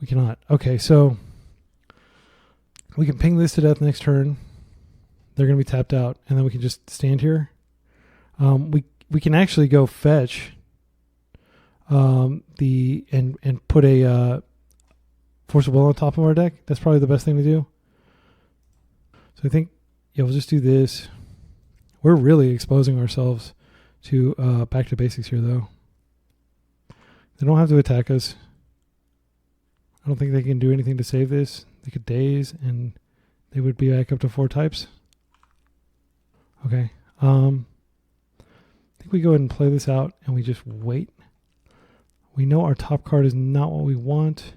We cannot. Okay, so we can ping this to death next turn. They're going to be tapped out, and then we can just stand here. We can actually go fetch and put a Force of Will on top of our deck. That's probably the best thing to do. So I think, yeah, we'll just do this. We're really exposing ourselves to back to basics here, though. They don't have to attack us. I don't think they can do anything to save this. They could daze, and they would be back up to 4 types. Okay. I think we go ahead and play this out, and we just wait. We know our top card is not what we want.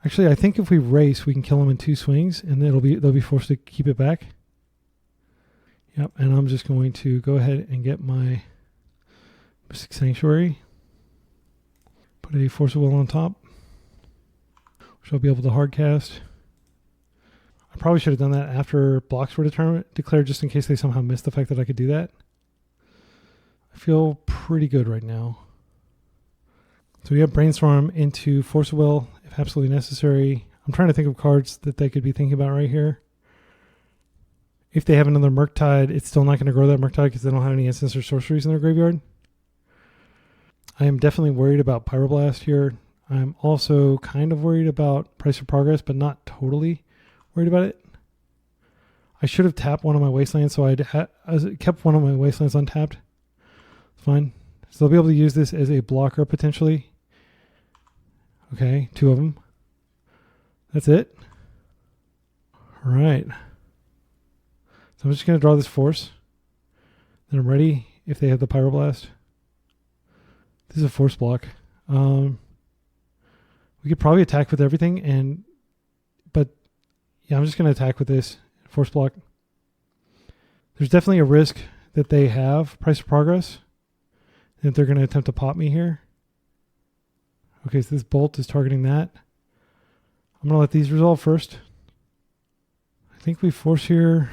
Actually, I think if we race, we can kill them in 2 swings, and they'll be forced to keep it back. Yep, and I'm just going to go ahead and get my Mystic Sanctuary. Put a Force of Will on top, which I'll be able to hardcast. I probably should have done that after blocks were declared, just in case they somehow missed the fact that I could do that. I feel pretty good right now. So we have Brainstorm into Force of Will if absolutely necessary. I'm trying to think of cards that they could be thinking about right here. If they have another Murktide, it's still not going to grow that Murktide because they don't have any instants or sorceries in their graveyard. I am definitely worried about Pyroblast here. I'm also kind of worried about Price of Progress, but not totally worried about it. I should have tapped one of my Wastelands, so I kept one of my Wastelands untapped. It's fine. So they'll be able to use this as a blocker potentially. Okay, 2 of them. That's it. All right. So I'm just going to draw this Force. Then I'm ready if they have the Pyroblast. This is a Force block. We could probably attack with everything, but yeah, I'm just going to attack with this Force block. There's definitely a risk that they have Price of Progress, and they're going to attempt to pop me here. Okay, so this Bolt is targeting that. I'm going to let these resolve first. I think we Force here.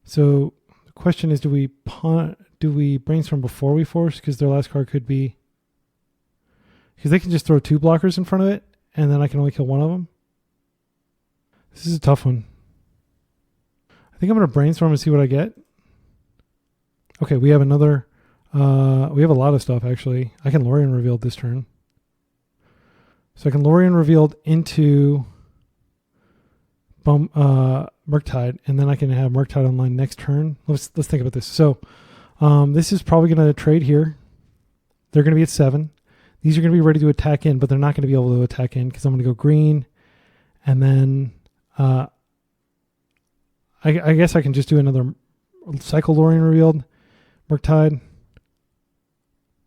So the question is, do we Brainstorm before we Force? Because their last card could be... Because they can just throw 2 blockers in front of it, and then I can only kill 1 of them. This is a tough one. I think I'm going to Brainstorm and see what I get. Okay, we have another... we have a lot of stuff, actually. I can Lorien Revealed this turn. So I can Lorien Revealed into Murktide, and then I can have Murktide online next turn. Let's think about this. So this is probably going to trade here. They're going to be at 7. These are going to be ready to attack in, but they're not going to be able to attack in because I'm going to go green, and then I guess I can just do another cycle Lorien Revealed, Murktide.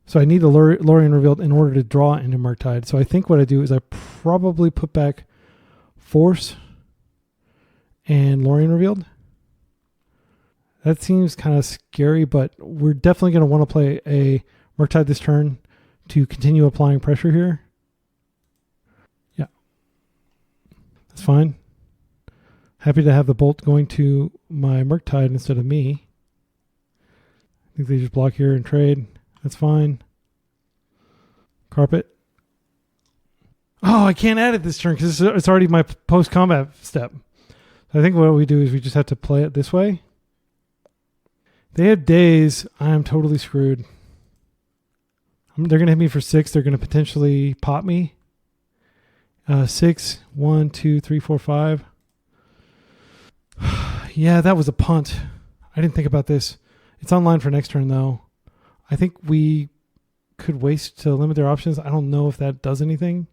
So I need the Lorien Revealed in order to draw into Murktide. So I think what I do is I probably put back Force and Lorien Revealed. That seems kind of scary, but we're definitely going to want to play a Murktide this turn to continue applying pressure here. That's fine. Happy to have the bolt going to my Murktide instead of me. I think they just block here and trade. That's fine. Carpet. Oh, I can't add it this turn because it's already my post-combat step. I think what we do is we just have to play it this way. They have days. I am totally screwed. They're going to hit me for 6. They're going to potentially pop me. 6, 1, 2, 3, 4, 5. Yeah, that was a punt. I didn't think about this. It's online for next turn, though. I think we could waste to limit their options. I don't know if that does anything.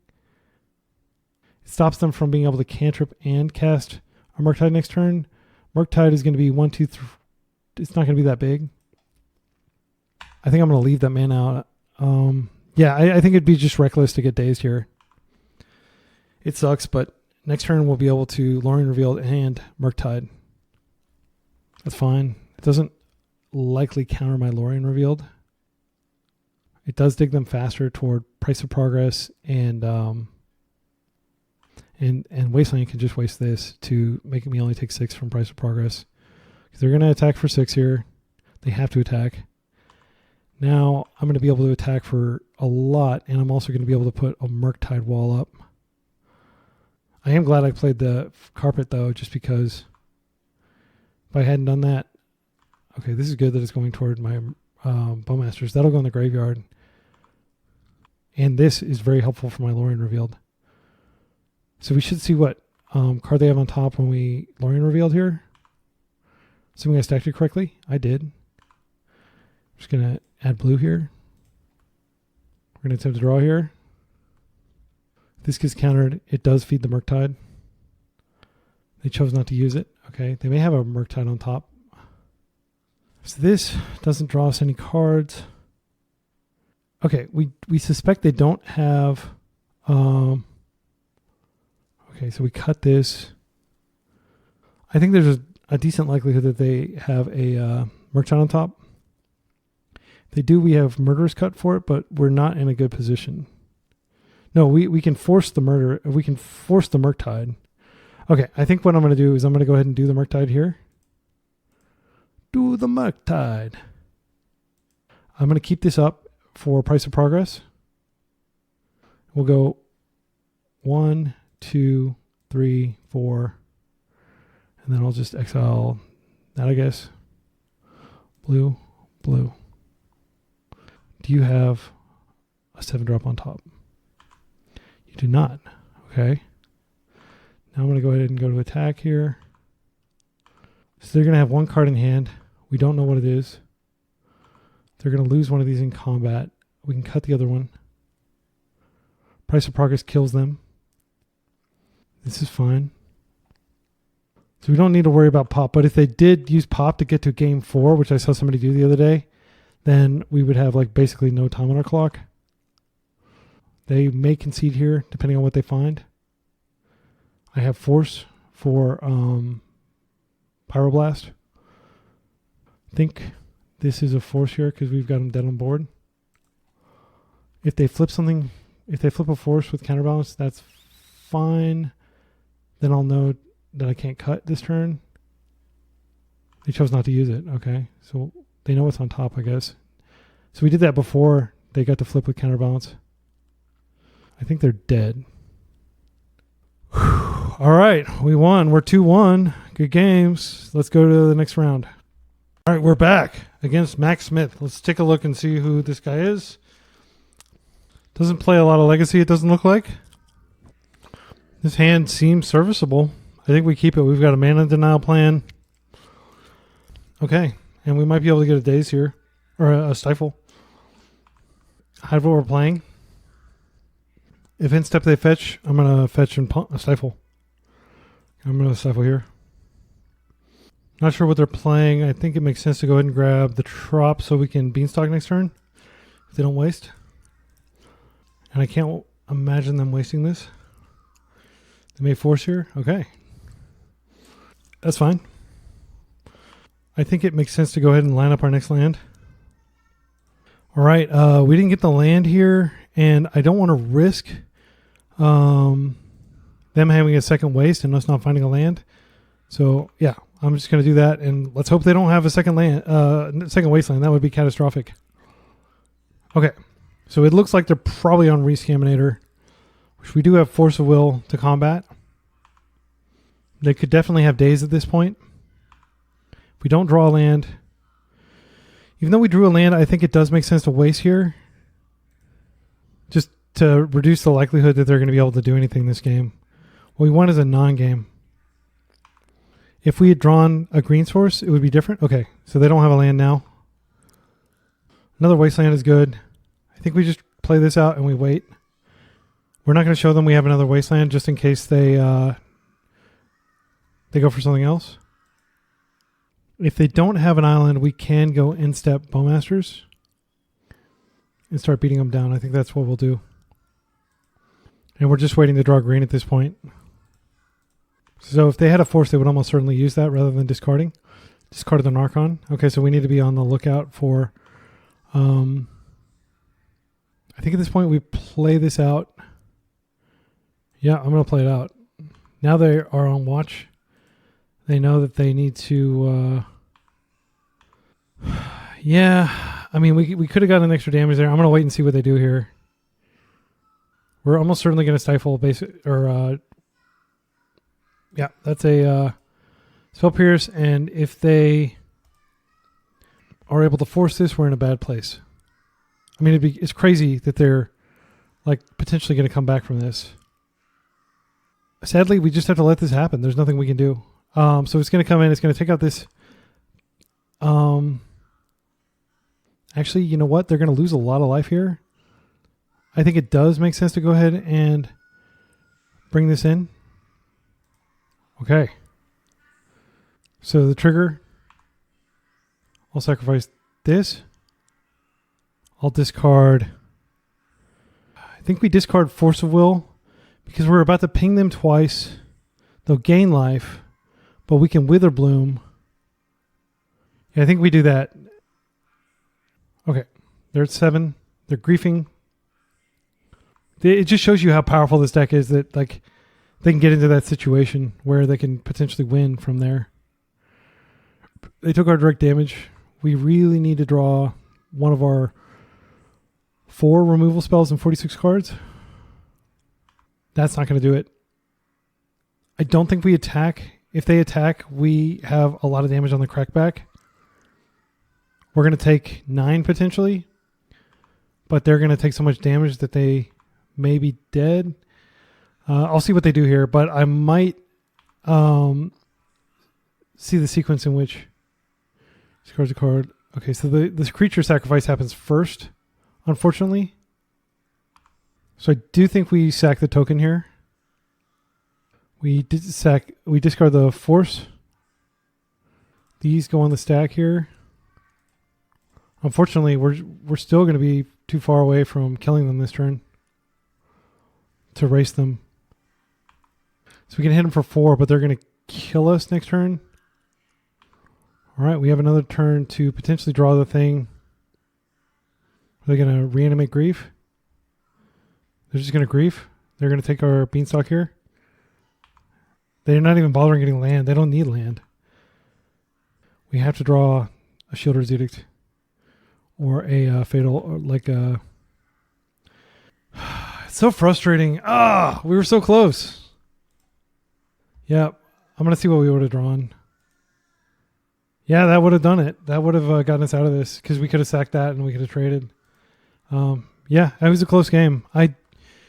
It stops them from being able to cantrip and cast a Murktide next turn. Murktide is going to be 1, 2, 3. It's not going to be that big. I think I'm going to leave that mana out. Yeah, I think it'd be just reckless to get dazed here. It sucks, but next turn we'll be able to Lorien Revealed and Murktide. That's fine. It doesn't likely counter my Lorien Revealed. It does dig them faster toward Price of Progress, and Wasteland can just waste this to make me only take 6 from Price of Progress. Because they're going to attack for 6 here. They have to attack. Now I'm going to be able to attack for a lot, and I'm also going to be able to put a Murktide wall up. I am glad I played the carpet, though, just because if I hadn't done that... Okay, this is good that it's going toward my Bowmasters. That'll go in the graveyard. And this is very helpful for my Lorien Revealed. So we should see what card they have on top when we Lorien Revealed here. Assuming I stacked it correctly. I did. I'm just going to add blue here. We're going to attempt to draw here. If this gets countered, it does feed the Murktide. They chose not to use it. Okay, they may have a Murktide on top. So this doesn't draw us any cards. Okay, we suspect they don't have... okay, so we cut this. I think there's a decent likelihood that they have a Murktide on top. If they do, we have Murderous Cut for it, but we're not in a good position. No, we can force the murder. We can force the Murktide. Okay, I think what I'm going to do is I'm going to go ahead and do the Murktide here. Do the Murktide. I'm going to keep this up for Price of Progress. We'll go 1, 2, 3, 4. And then I'll just exile that, I guess. Blue, blue. Do you have a 7-drop on top? You do not. Okay. Now I'm going to go ahead and go to attack here. So they're going to have one card in hand. We don't know what it is. They're going to lose one of these in combat. We can cut the other one. Price of Progress kills them. This is fine. So we don't need to worry about pop. But if they did use pop to get to game 4, which I saw somebody do the other day, then we would have like basically no time on our clock. They may concede here, depending on what they find. I have Force for Pyroblast. I think this is a Force here because we've got them dead on board. If they flip something, if they flip a Force with Counterbalance, that's fine. Then I'll know that I can't cut this turn. They chose not to use it. Okay, so they know what's on top, I guess. So we did that before they got to flip with Counterbalance. I think they're dead. Whew. All right, we won. We're 2-1. Good games. Let's go to the next round. All right, we're back against Max Smith. Let's take a look and see who this guy is. Doesn't play a lot of Legacy, it doesn't look like. This hand seems serviceable. I think we keep it. We've got a mana denial plan. Okay, and we might be able to get a daze here. Or a stifle. Hide what we're playing. If in step they fetch, I'm going to fetch and stifle. I'm going to stifle here. Not sure what they're playing. I think it makes sense to go ahead and grab the Trop so we can Beanstalk next turn. If they don't waste. And I can't imagine them wasting this. They may force here. Okay. That's fine. I think it makes sense to go ahead and line up our next land. All right. We didn't get the land here. And I don't want to risk them having a second waste and us not finding a land. So yeah, I'm just going to do that, and let's hope they don't have a second wasteland. That would be catastrophic. Okay, so it looks like they're probably on Rescaminator, which we do have Force of Will to combat. They could definitely have days at this point. If we don't draw a land, even though we drew a land, I think it does make sense to waste here, just to reduce the likelihood that they're going to be able to do anything this game. What we want is a non-game. If we had drawn a green source, it would be different. Okay, so they don't have a land now. Another wasteland is good. I think we just play this out and we wait. We're not going to show them we have another wasteland just in case they go for something else. If they don't have an island, we can go in-step Bowmasters and start beating them down. I think that's what we'll do. And we're just waiting to draw green at this point. So if they had a force, they would almost certainly use that rather than discarding. Discarded an Archon. Okay, so we need to be on the lookout for... I think at this point we play this out. Yeah, I'm going to play it out. Now they are on watch. They know that they need to... yeah, I mean, we could have gotten extra damage there. I'm going to wait and see what they do here. We're almost certainly going to stifle yeah, that's a Spell Pierce, and if they are able to force this, we're in a bad place. I mean, it's crazy that they're like potentially going to come back from this. Sadly, we just have to let this happen. There's nothing we can do. So it's going to come in. It's going to take out this. Actually, you know what? They're going to lose a lot of life here. I think it does make sense to go ahead and bring this in. Okay. So the trigger. I'll sacrifice this. I'll discard. I think we discard Force of Will because we're about to ping them twice. They'll gain life, but we can Wither Bloom. Yeah, I think we do that. Okay. They're at 7. They're griefing. It just shows you how powerful this deck is, that like they can get into that situation where they can potentially win from there. They took our direct damage. We really need to draw one of our 4 removal spells and 46 cards. That's not going to do it. I don't think we attack. If they attack, we have a lot of damage on the crackback. We're going to take 9 potentially, but they're going to take so much damage that they may be dead. I'll see what they do here, but I might see the sequence in which discards a card. Okay, so this creature sacrifice happens first, unfortunately. So I do think we sack the token here. We discard the force. These go on the stack here. Unfortunately, we're still going to be too far away from killing them this turn to race them. So we can hit them for 4, but they're going to kill us next turn. All right, we have another turn to potentially draw the thing. Are they going to reanimate Grief? They're just going to Grief. They're going to take our Beanstalk here. They're not even bothering getting land. They don't need land. We have to draw a Shielder's Edict or a Fatal, or like a... It's so frustrating. We were so close. Yeah, I'm going to see what we would have drawn. Yeah, that would have done it. That would have gotten us out of this because we could have sacked that and we could have traded. Yeah, it was a close game. I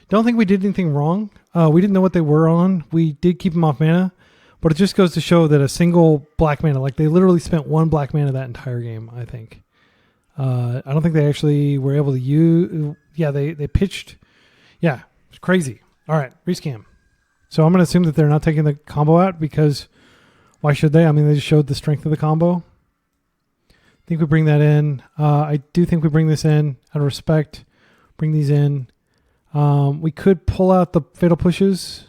don't think we did anything wrong. We didn't know what they were on. We did keep them off mana, but it just goes to show that a single black mana, like they literally spent 1 black mana that entire game, I think. I don't think they actually were able to use... Yeah, they pitched... Yeah, it's crazy. All right, rescam. So I'm going to assume that they're not taking the combo out because why should they? I mean, they just showed the strength of the combo. I think we bring that in. I do think we bring this in out of respect. Bring these in. We could pull out the Fatal Pushes.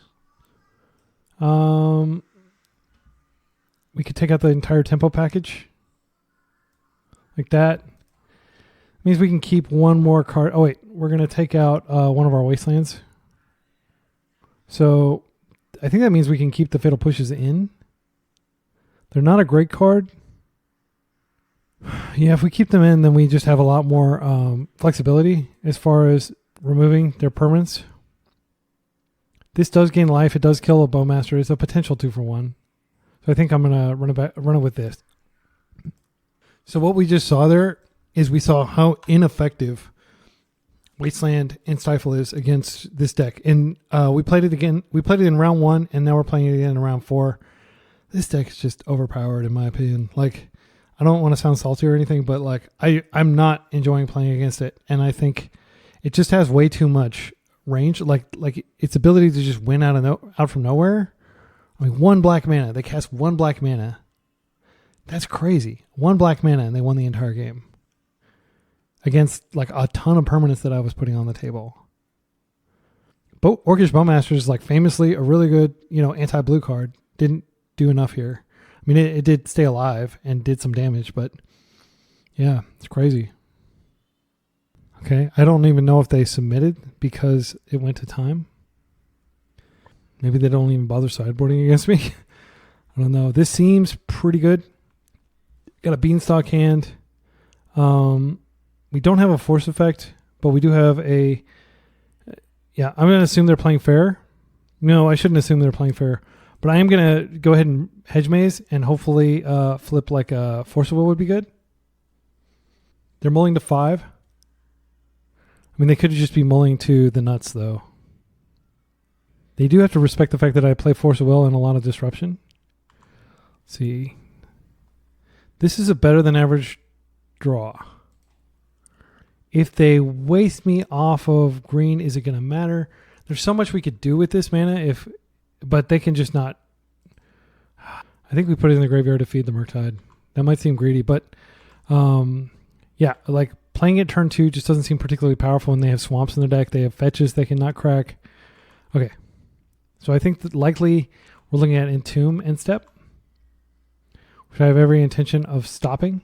We could take out the entire tempo package. Like that. Means we can keep 1 more card. Oh, wait. We're going to take out one of our Wastelands. So I think that means we can keep the Fatal Pushes in. They're not a great card. Yeah, if we keep them in, then we just have a lot more flexibility as far as removing their permanents. This does gain life. It does kill a Bowmaster. It's a potential 2-for-1. So I think I'm going to run it with this. So what we just saw there is we saw how ineffective Wasteland and Stifle is against this deck. And we played it again. We played it in round 1, and now we're playing it again in round 4. This deck is just overpowered, in my opinion. Like, I don't want to sound salty or anything, but like I'm not enjoying playing against it, and I think it just has way too much range. Like its ability to just win out from nowhere. I mean, 1 black mana. They cast 1 black mana. That's crazy. 1 black mana, and they won the entire game against like a ton of permanents that I was putting on the table. Orcish Bowmaster is like famously a really good, anti-blue card. Didn't do enough here. I mean, it did stay alive and did some damage, but yeah, it's crazy. Okay, I don't even know if they submitted because it went to time. Maybe they don't even bother sideboarding against me. I don't know. This seems pretty good. Got a Beanstalk hand. We don't have a force effect, but we do have a... Yeah, I'm going to assume they're playing fair. No, I shouldn't assume they're playing fair. But I am going to go ahead and hedge maze and hopefully flip like a Force of Will would be good. They're mulling to 5. I mean, they could just be mulling to the nuts, though. They do have to respect the fact that I play Force of Will and a lot of disruption. Let's see. This is a better than average draw. If they waste me off of green, is it going to matter? There's so much we could do with this mana but they can just not. I think we put it in the graveyard to feed the Murktide. That might seem greedy, but yeah, like playing it turn 2 just doesn't seem particularly powerful when they have swamps in their deck. They have fetches they cannot crack. Okay, so I think that likely we're looking at Entomb and Step, which I have every intention of stopping.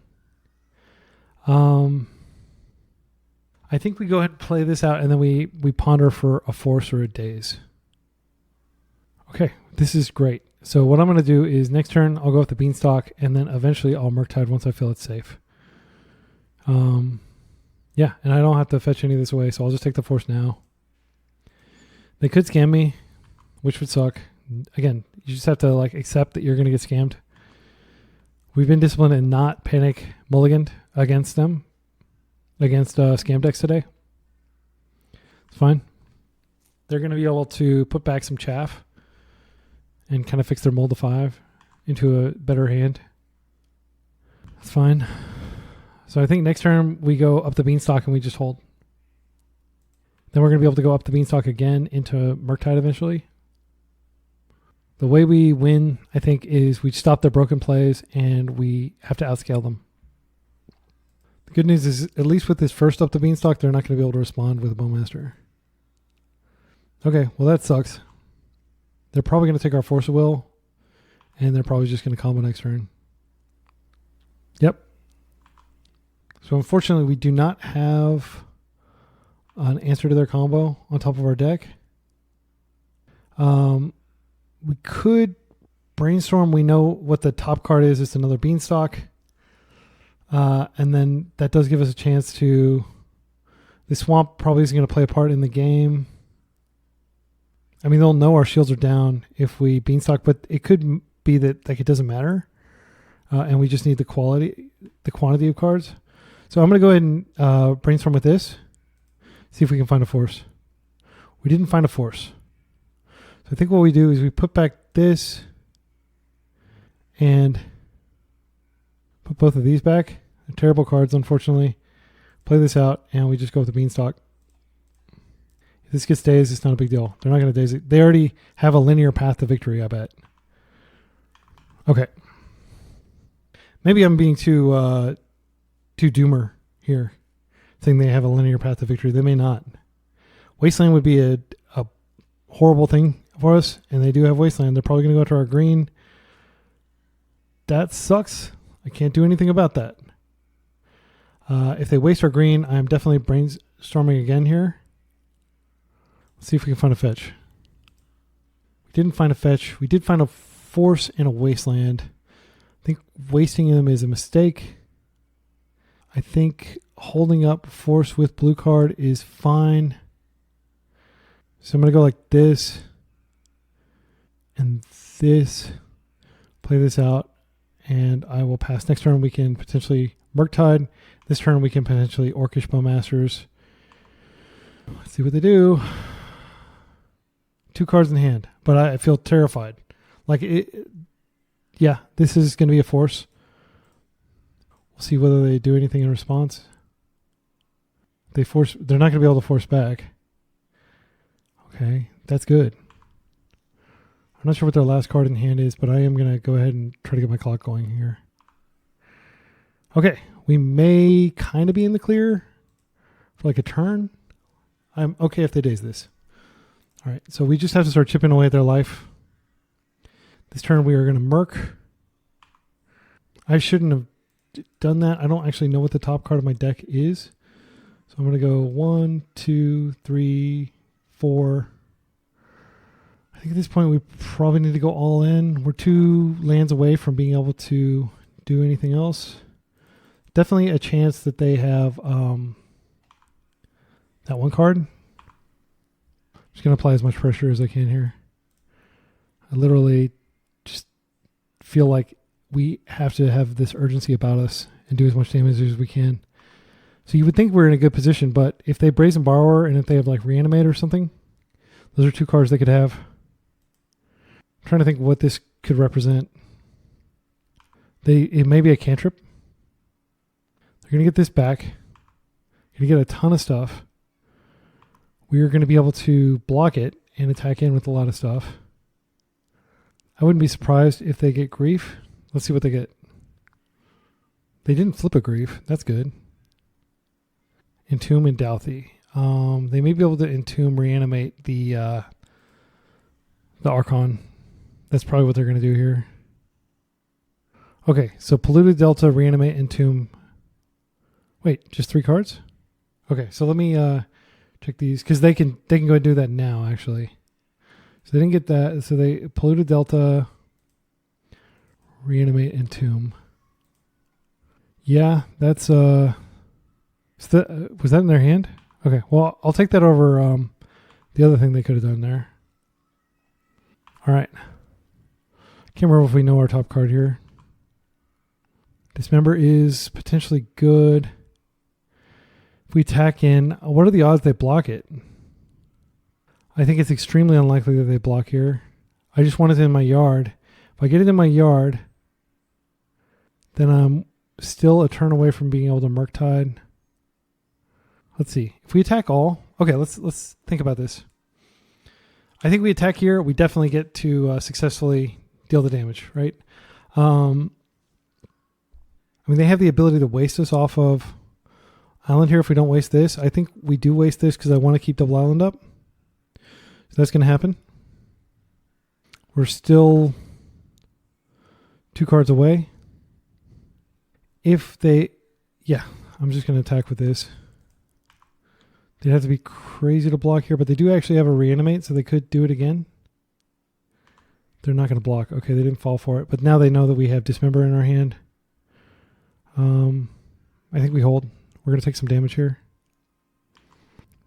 I think we go ahead and play this out, and then we ponder for a Force or a Daze. Okay, this is great. So what I'm going to do is next turn I'll go with the Beanstalk, and then eventually I'll Murktide once I feel it's safe. Yeah, and I don't have to fetch any of this away, so I'll just take the Force now. They could scam me, which would suck. Again, you just have to like accept that you're going to get scammed. We've been disciplined and not panic mulliganed against them, against scam decks today. It's fine. They're going to be able to put back some chaff and kind of fix their mold to 5 into a better hand. That's fine. So I think next turn we go up the Beanstalk and we just hold. Then we're going to be able to go up the Beanstalk again into Murktide eventually. The way we win, I think, is we stop their broken plays and we have to outscale them. The good news is, at least with this first up the Beanstalk, they're not going to be able to respond with a Bowmaster. Okay, well that sucks. They're probably going to take our Force of Will, and they're probably just going to combo next turn. Yep. So unfortunately, we do not have an answer to their combo on top of our deck. We could brainstorm. We know what the top card is. It's another Beanstalk. And then that does give us a chance to... The swamp probably isn't going to play a part in the game. I mean, they'll know our shields are down if we Beanstalk, but it could be that like it doesn't matter, and we just need the quantity of cards. So I'm going to go ahead and brainstorm with this, see if we can find a Force. We didn't find a Force. So I think what we do is we put back this and put both of these back. They're terrible cards, unfortunately. Play this out, and we just go with the Beanstalk. If this gets dazed, it's not a big deal. They're not going to daze it. They already have a linear path to victory, I bet. Okay. Maybe I'm being too doomer here, saying they have a linear path to victory. They may not. Wasteland would be a horrible thing for us, and they do have Wasteland. They're probably going to go to our green. That sucks. I can't do anything about that. If they waste our green, I'm definitely brainstorming again here. Let's see if we can find a fetch. Didn't find a fetch. We did find a force and a wasteland. I think wasting them is a mistake. I think holding up force with blue card is fine. So I'm going to go like this and this. Play this out, and I will pass. Next turn we can potentially Murktide. This turn we can potentially Orcish Bowmasters. Let's see what they do. 2 cards in hand, but I feel terrified. Like it, yeah, this is going to be a force. We'll see whether they do anything in response. They're not going to be able to force back. Okay, that's good. I'm not sure what their last card in hand is, but I am going to go ahead and try to get my clock going here. Okay, we may kind of be in the clear for like a turn. I'm okay if they daze this. All right, so we just have to start chipping away at their life. This turn we are going to Murk. I shouldn't have done that. I don't actually know what the top card of my deck is. So I'm going to go 1, 2, 3, 4. I think at this point we probably need to go all in. We're 2 lands away from being able to do anything else. Definitely a chance that they have that 1 card. I'm just going to apply as much pressure as I can here. I literally just feel like we have to have this urgency about us and do as much damage as we can. So you would think we're in a good position, but if they Brazen Borrower and if they have like Reanimator or something, those are 2 cards they could have. I'm trying to think what this could represent. It may be a cantrip. They're going to get this back. Going to get a ton of stuff. We are going to be able to block it and attack in with a lot of stuff. I wouldn't be surprised if they get Grief. Let's see what they get. They didn't flip a Grief. That's good. Entomb and Douthie. They may be able to Entomb, reanimate the Archon. That's probably what they're going to do here. Okay, so Polluted Delta, reanimate, Entomb. Wait, just 3 cards? Okay, so let me check these because they can go ahead and do that now. Actually, so they didn't get that. So they Polluted Delta, reanimate, Entomb. Yeah, that's was that in their hand? Okay, well I'll take that over the other thing they could have done there. All right. Can't remember if we know our top card here. Dismember is potentially good. If we attack in, what are the odds they block it? I think it's extremely unlikely that they block here. I just want it in my yard. If I get it in my yard, then I'm still a turn away from being able to Murktide. Let's see. If we attack all, okay, let's think about this. I think we attack here. We definitely get to successfully deal the damage, right? I mean, they have the ability to waste us off of Island here if we don't waste this. I think we do waste this because I want to keep Double Island up. So that's going to happen. We're still 2 cards away. If they... Yeah, I'm just going to attack with this. They'd have to be crazy to block here, but they do actually have a reanimate, so they could do it again. They're not going to block. Okay, they didn't fall for it, but now they know that we have Dismember in our hand. I think we hold. We're going to take some damage here.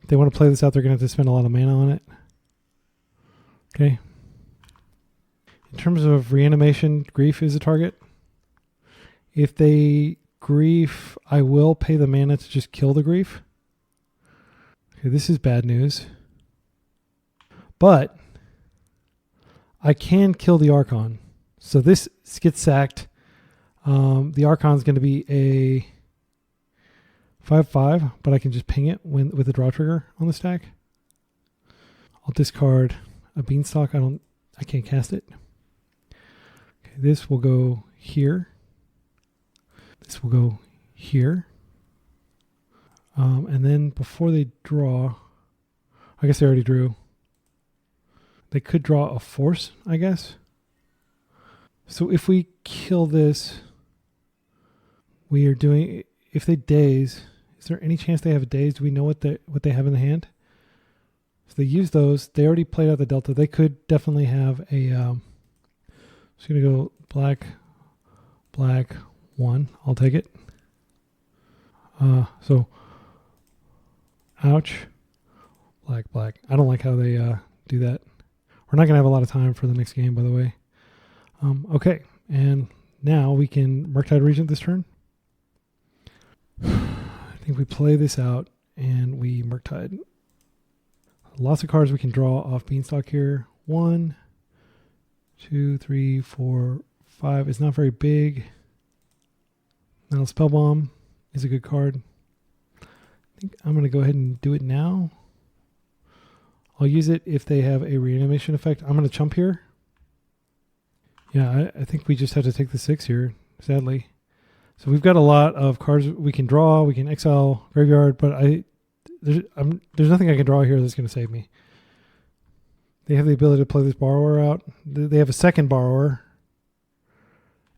If they want to play this out, they're going to have to spend a lot of mana on it. Okay. In terms of reanimation, Grief is a target. If they Grief, I will pay the mana to just kill the Grief. Okay, this is bad news. But I can kill the Archon. So this gets sacked. The Archon's going to be a 5/5, but I can just ping it with a draw trigger on the stack. I'll discard a Beanstalk. I can't cast it. Okay, this will go here. This will go here. And then before they draw, I guess they already drew. They could draw a force, I guess. So if we kill this, we are doing, if they daze, is there any chance they have a daze? Do we know what they have in the hand? So they use those. They already played out the Delta. They could definitely have a... just going to go black, black, 1. I'll take it. So, ouch. Black, black. I don't like how they do that. We're not going to have a lot of time for the next game, by the way. Okay, and now we can Murktide Regent this turn. I think we play this out and we Murktide. Lots of cards we can draw off Beanstalk here. 1, 2, 3, 4, 5. It's not very big. Now Spellbomb is a good card. I think I'm going to go ahead and do it now. I'll use it if they have a reanimation effect. I'm going to chump here. Yeah, I think we just have to take the 6 here, sadly. So we've got a lot of cards we can draw. We can exile graveyard, but there's nothing I can draw here that's going to save me. They have the ability to play this borrower out. They have a second borrower.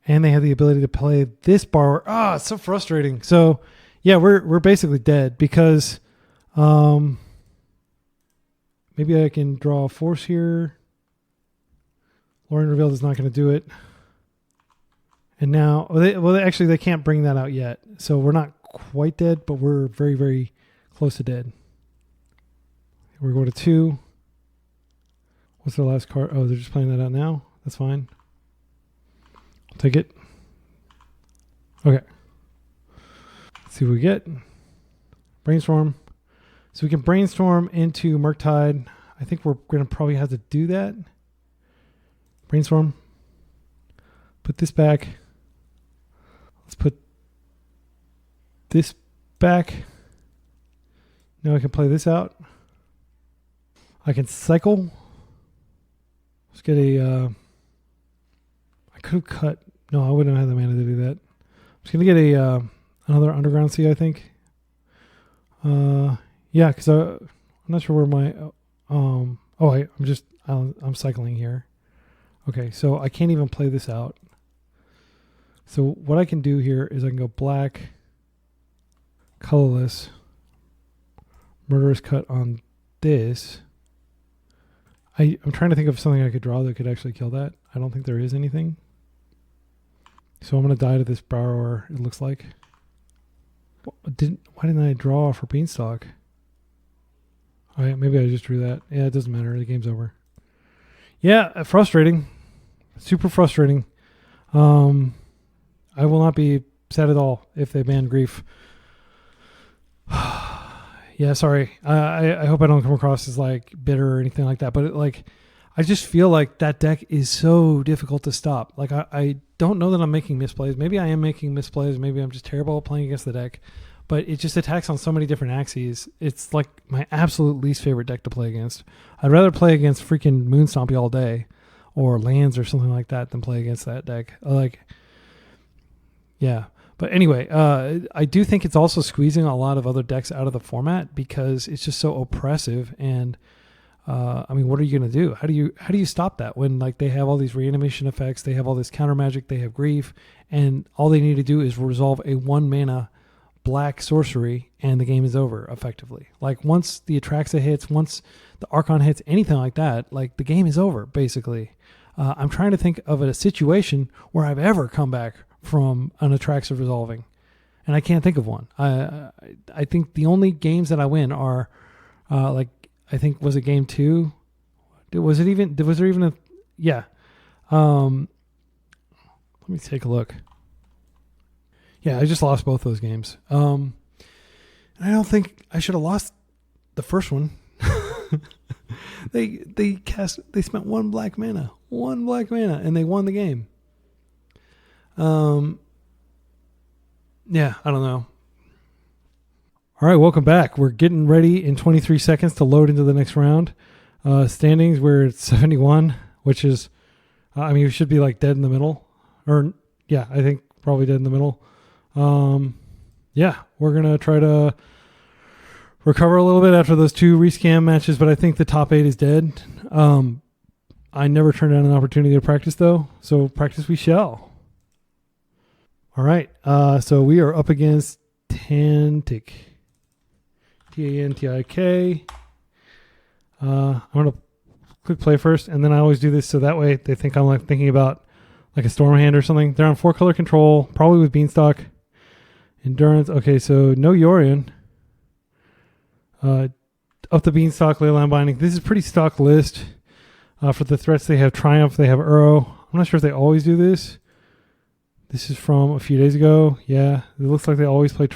And they have the ability to play this borrower. Ah, it's so frustrating. So, yeah, we're basically dead because maybe I can draw a force here. Lorien Revealed is not going to do it. And now, actually, they can't bring that out yet. So we're not quite dead, but we're very, very close to dead. We're going to 2. What's their last card? Oh, they're just playing that out now. That's fine. I'll take it. Okay. Let's see what we get. Brainstorm. So we can brainstorm into Murktide. I think we're going to probably have to do that. Brainstorm. Put this back. Let's put this back. Now I can play this out. I can cycle. Let's get a... I could have cut... No, I wouldn't have had the mana to do that. I'm just going to get a another Underground Sea, I think. Yeah, because I'm not sure where my... I'm cycling here. Okay, so I can't even play this out. So what I can do here is I can go black, colorless, Murderous Cut on this. I'm trying to think of something I could draw that could actually kill that. I don't think there is anything. So I'm going to die to this Borrower, it looks like. Why didn't I draw for Beanstalk? All right, maybe I just drew that. Yeah, it doesn't matter. The game's over. Yeah, frustrating. Super frustrating. I will not be sad at all if they ban Grief. Yeah, sorry. I hope I don't come across as like bitter or anything like that. But I just feel like that deck is so difficult to stop. Like I don't know that I'm making misplays. Maybe I am making misplays. Maybe I'm just terrible at playing against the deck. But it just attacks on so many different axes. It's like my absolute least favorite deck to play against. I'd rather play against freaking Moonstompy all day, or lands or something like that, than play against that deck. Yeah. But anyway, I do think it's also squeezing a lot of other decks out of the format because it's just so oppressive. And I mean, what are you going to do? How do you stop that when like they have all these reanimation effects, they have all this counter magic, they have Grief, and all they need to do is resolve a 1 mana black sorcery, and the game is over effectively. Like once the Atraxa hits, once the Archon hits, anything like that, like the game is over basically. I'm trying to think of a situation where I've ever come back from an Atraxa resolving, and I can't think of one. I think the only games that I win are I think was it game 2? Was there even a yeah? Let me take a look. Yeah, I just lost both those games. I don't think I should have lost the first one. They spent 1 black mana, and they won the game. Yeah, I don't know. All right, welcome back. We're getting ready in 23 seconds to load into the next round. Standings, we're at 71, which is, we should be like dead in the middle. Or, yeah, I think probably dead in the middle. Yeah, we're going to try to recover a little bit after those 2 rescam matches, but I think the top 8 is dead. I never turned down an opportunity to practice, though, so practice we shall. All right, so we are up against Tantik. Tantik. I'm going to click play first, and then I always do this so that way they think I'm like thinking about like a storm hand or something. They're on 4-color control, probably with Beanstalk. Endurance. Okay, so no Yorion. Up the Beanstalk, Leyline Binding. This is a pretty stock list. For the threats, they have Triumph, they have Uro. I'm not sure if they always do this. This is from a few days ago. Yeah, it looks like they always play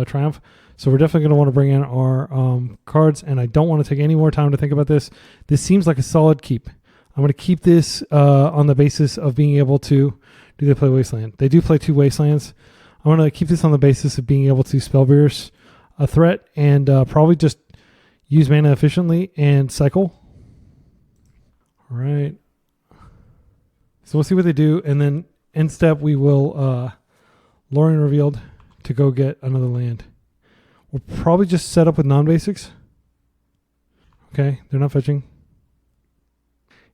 Triumph. So we're definitely going to want to bring in our cards, and I don't want to take any more time to think about this. This seems like a solid keep. I'm going to keep this on the basis of being able to... Do they play Wasteland? They do play 2 Wastelands. I'm going to keep this on the basis of being able to Spell Pierce a threat and probably just use mana efficiently and cycle. All right. So we'll see what they do, and then end step we will Lorien Revealed to go get another land. We'll probably just set up with non-basics. Okay, they're not fetching.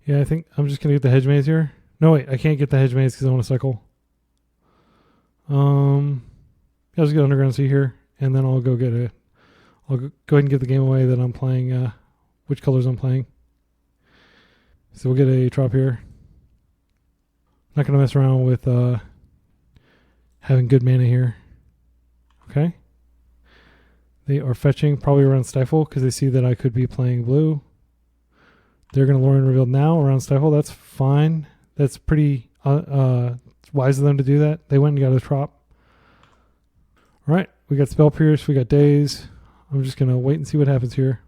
Yeah, I think I'm just going to get the Hedge Maze here. No, wait, I can't get the Hedge Maze because I want to cycle. I'll just get Underground Sea here, and then I'll go get a... I'll go ahead and give the game away that I'm playing, which colors I'm playing. So we'll get a drop here. Not going to mess around with having good mana here. Okay. They are fetching probably around Stifle because they see that I could be playing blue. They're going to Lorien Revealed now around Stifle. That's fine. That's pretty wise of them to do that. They went and got a drop. All right. We got Spell Pierce. We got Daze. I'm just going to wait and see what happens here.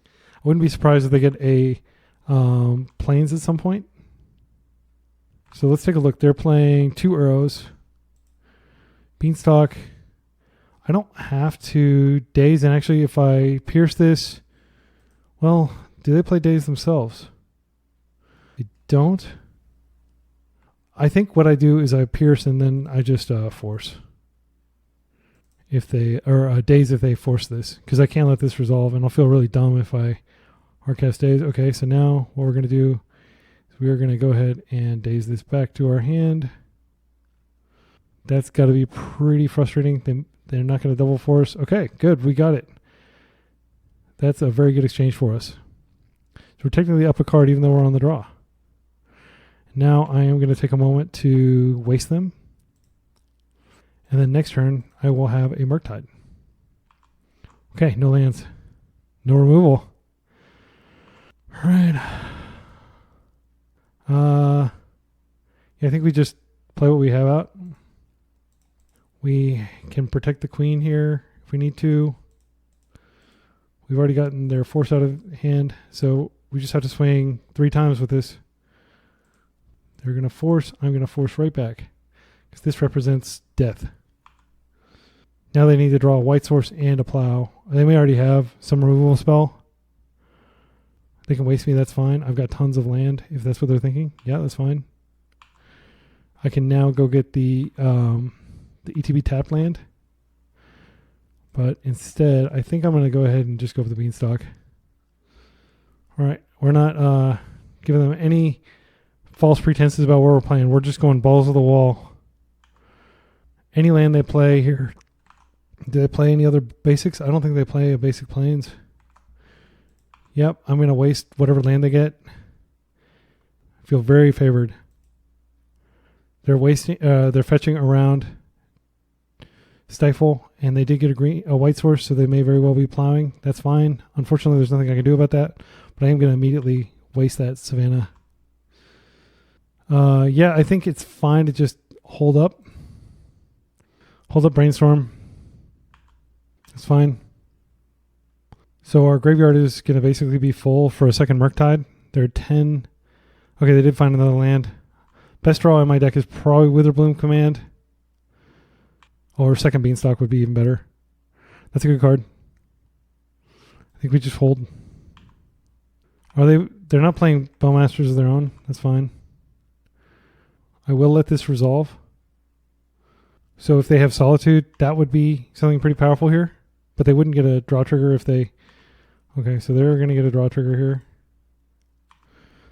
I wouldn't be surprised if they get a Plains at some point. So let's take a look. They're playing 2 Uros. Beanstalk. I don't have to Daze, and actually if I pierce this, well, do they play Daze themselves? They don't. I think what I do is I pierce and then I just force. If they, or Daze if they force this, because I can't let this resolve, and I'll feel really dumb if I hardcast Daze. Okay, so now what we're going to do is we are going to go ahead and Daze this back to our hand. That's got to be pretty frustrating. They're not going to double force. Okay, good. We got it. That's a very good exchange for us. So we're technically up a card even though we're on the draw. Now I am going to take a moment to waste them. And then next turn, I will have a Murktide. Okay, no lands. No removal. All right. Yeah, I think we just play what we have out. We can protect the queen here if we need to. We've already gotten their force out of hand, so we just have to swing 3 times with this. They're going to force. I'm going to force right back because this represents death. Now they need to draw a white source and a plow. They may already have some removal spell. They can waste me, that's fine. I've got tons of land if that's what they're thinking. Yeah, that's fine. I can now go get the ETB tap land. But instead, I think I'm going to go ahead and just go for the Beanstalk. All right, we're not giving them any false pretenses about where we're playing. We're just going balls to the wall. Any land they play here. Do they play any other basics? I don't think they play a basic Plains. Yep, I'm going to waste whatever land they get. I feel very favored. They're wasting. They're fetching around Stifle, and they did get a white source, so they may very well be plowing. That's fine. Unfortunately, there's nothing I can do about that, but I am going to immediately waste that Savannah. Yeah, I think it's fine to just hold up. Hold up Brainstorm. It's fine. So our graveyard is going to basically be full for a second Murktide. They're 10. Okay, they did find another land. Best draw in my deck is probably Witherbloom Command. Or second Beanstalk would be even better. That's a good card. I think we just hold. They're not playing Bowmasters of their own. That's fine. I will let this resolve. So if they have Solitude, that would be something pretty powerful here. But they wouldn't get a draw trigger if they... Okay, so they're going to get a draw trigger here.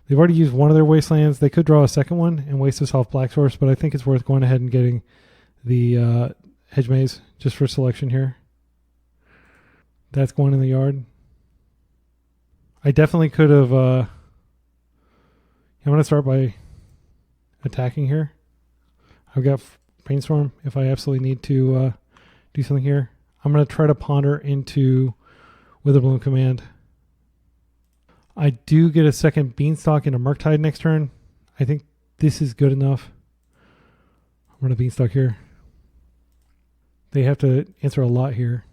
They've already used one of their Wastelands. They could draw a second one and waste this off Black Source, but I think it's worth going ahead and getting the Hedge Maze just for selection here. That's going in the yard. I definitely could have... I'm going to start by attacking here. I've got Brainstorm if I absolutely need to do something here. I'm going to try to ponder into Witherbloom Command. I do get a second Beanstalk into Murktide next turn. I think this is good enough. I'm going to Beanstalk here. They have to answer a lot here.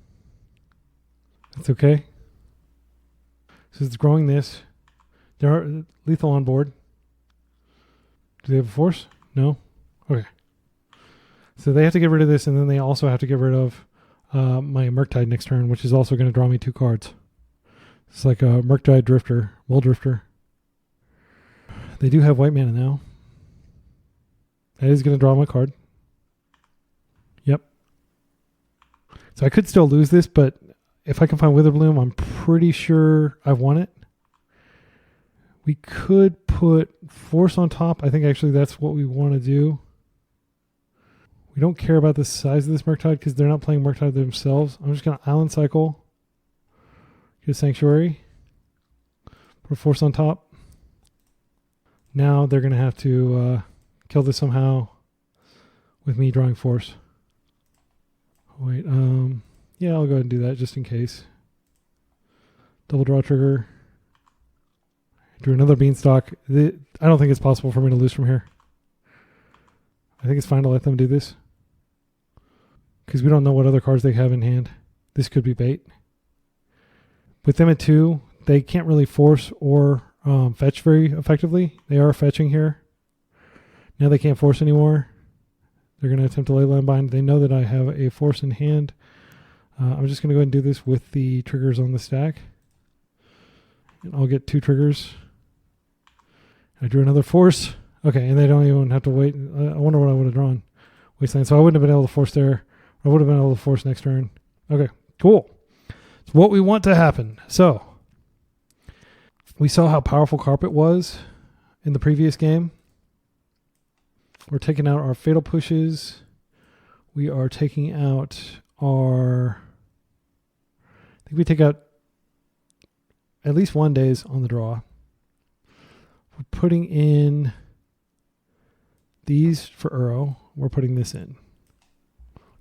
That's okay. So it's growing this. There are lethal on board. Do they have a force? No? Okay. So they have to get rid of this, and then they also have to get rid of my Murktide next turn, which is also going to draw me 2 cards. It's like a Murktide Drifter, Will Drifter. They do have white mana now. That is going to draw my card. Yep. So I could still lose this, but if I can find Witherbloom, I'm pretty sure I won it. We could put Force on top. I think actually that's what we want to do. We don't care about the size of this Murktide because they're not playing Murktide themselves. I'm just going to Island Cycle. Get a Sanctuary. Put a Force on top. Now they're going to have to kill this somehow with me drawing Force. Wait, yeah, I'll go ahead and do that just in case. Double draw trigger. Drew another Beanstalk. I don't think it's possible for me to lose from here. I think it's fine to let them do this. Because we don't know what other cards they have in hand. This could be bait. With them at 2, they can't really force or fetch very effectively. They are fetching here. Now they can't force anymore. They're going to attempt to Leyline bind. They know that I have a force in hand. I'm just going to go ahead and do this with the triggers on the stack. And I'll get 2 triggers. I drew another force. Okay, and they don't even have to wait. I wonder what I would have drawn. Wasteland. So I wouldn't have been able to force there. I would have been able to force next turn. Okay, cool. It's what we want to happen. So we saw how powerful Carpet was in the previous game. We're taking out our Fatal Pushes. We are taking out our... I think we take out at least 1 days on the draw. We're putting in these for Uro. We're putting this in.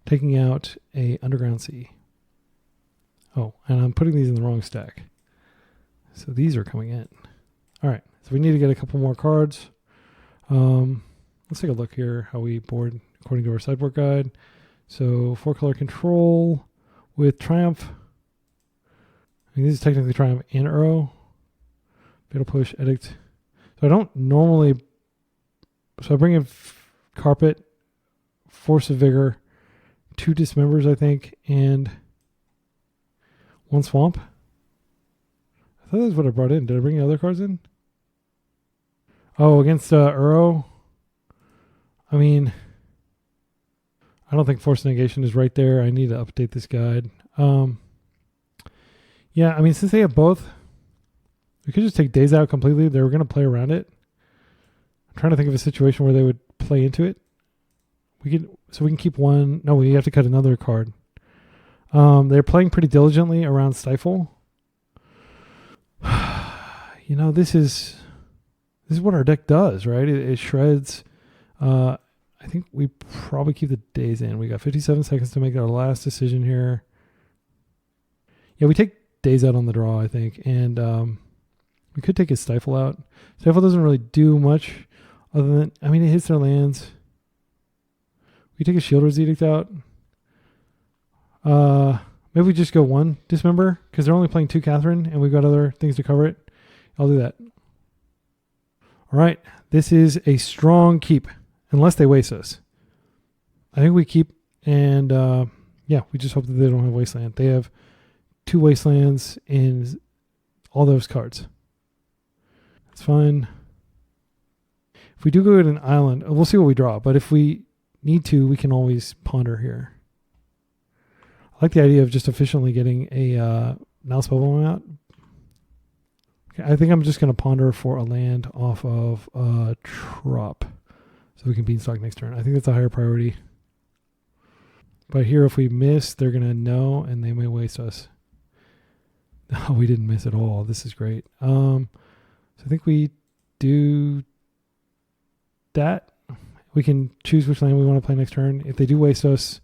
Taking out a Underground Sea. Oh, and I'm putting these in the wrong stack. So these are coming in. All right, so we need to get a couple more cards. Let's take a look here how we board according to our sideboard guide. So 4-color control with Triumph. I mean, this is technically Triumph and Uro. Fatal Push, Edict. So I don't normally... So I bring in Carpet, Force of Vigor, 2 Dismembers, I think, and 1 Swamp. I thought that's what I brought in. Did I bring any other cards in? Oh, against Uro? I mean, I don't think Force Negation is right there. I need to update this guide. Yeah, I mean, since they have both, we could just take Days Out completely. They were going to play around it. I'm trying to think of a situation where they would play into it. We can keep 1. No, we have to cut another card. They're playing pretty diligently around Stifle. You know, this is what our deck does, right? It shreds. I think we probably keep the Days in. We got 57 seconds to make our last decision here. Yeah, we take Days Out on the draw, I think, and we could take his Stifle out. Stifle doesn't really do much other than, I mean, it hits their lands. We take a Shielder's Edict out. Maybe we just go 1 Dismember because they're only playing 2 Catherine and we've got other things to cover it. I'll do that. All right, this is a strong keep unless they waste us. I think we keep, and yeah, we just hope that they don't have Wasteland. They have 2 Wastelands in all those cards. That's fine. If we do go to an island, we'll see what we draw. But if we need to, we can always ponder here. I like the idea of just efficiently getting a Now Spellbomb out. Okay, I think I'm just going to ponder for a land off of Trop. So we can Beanstalk next turn. I think that's a higher priority. But here, if we miss, they're going to know, and they may waste us. Oh, we didn't miss at all. This is great. So I think we do that. We can choose which land we want to play next turn. If they do waste us,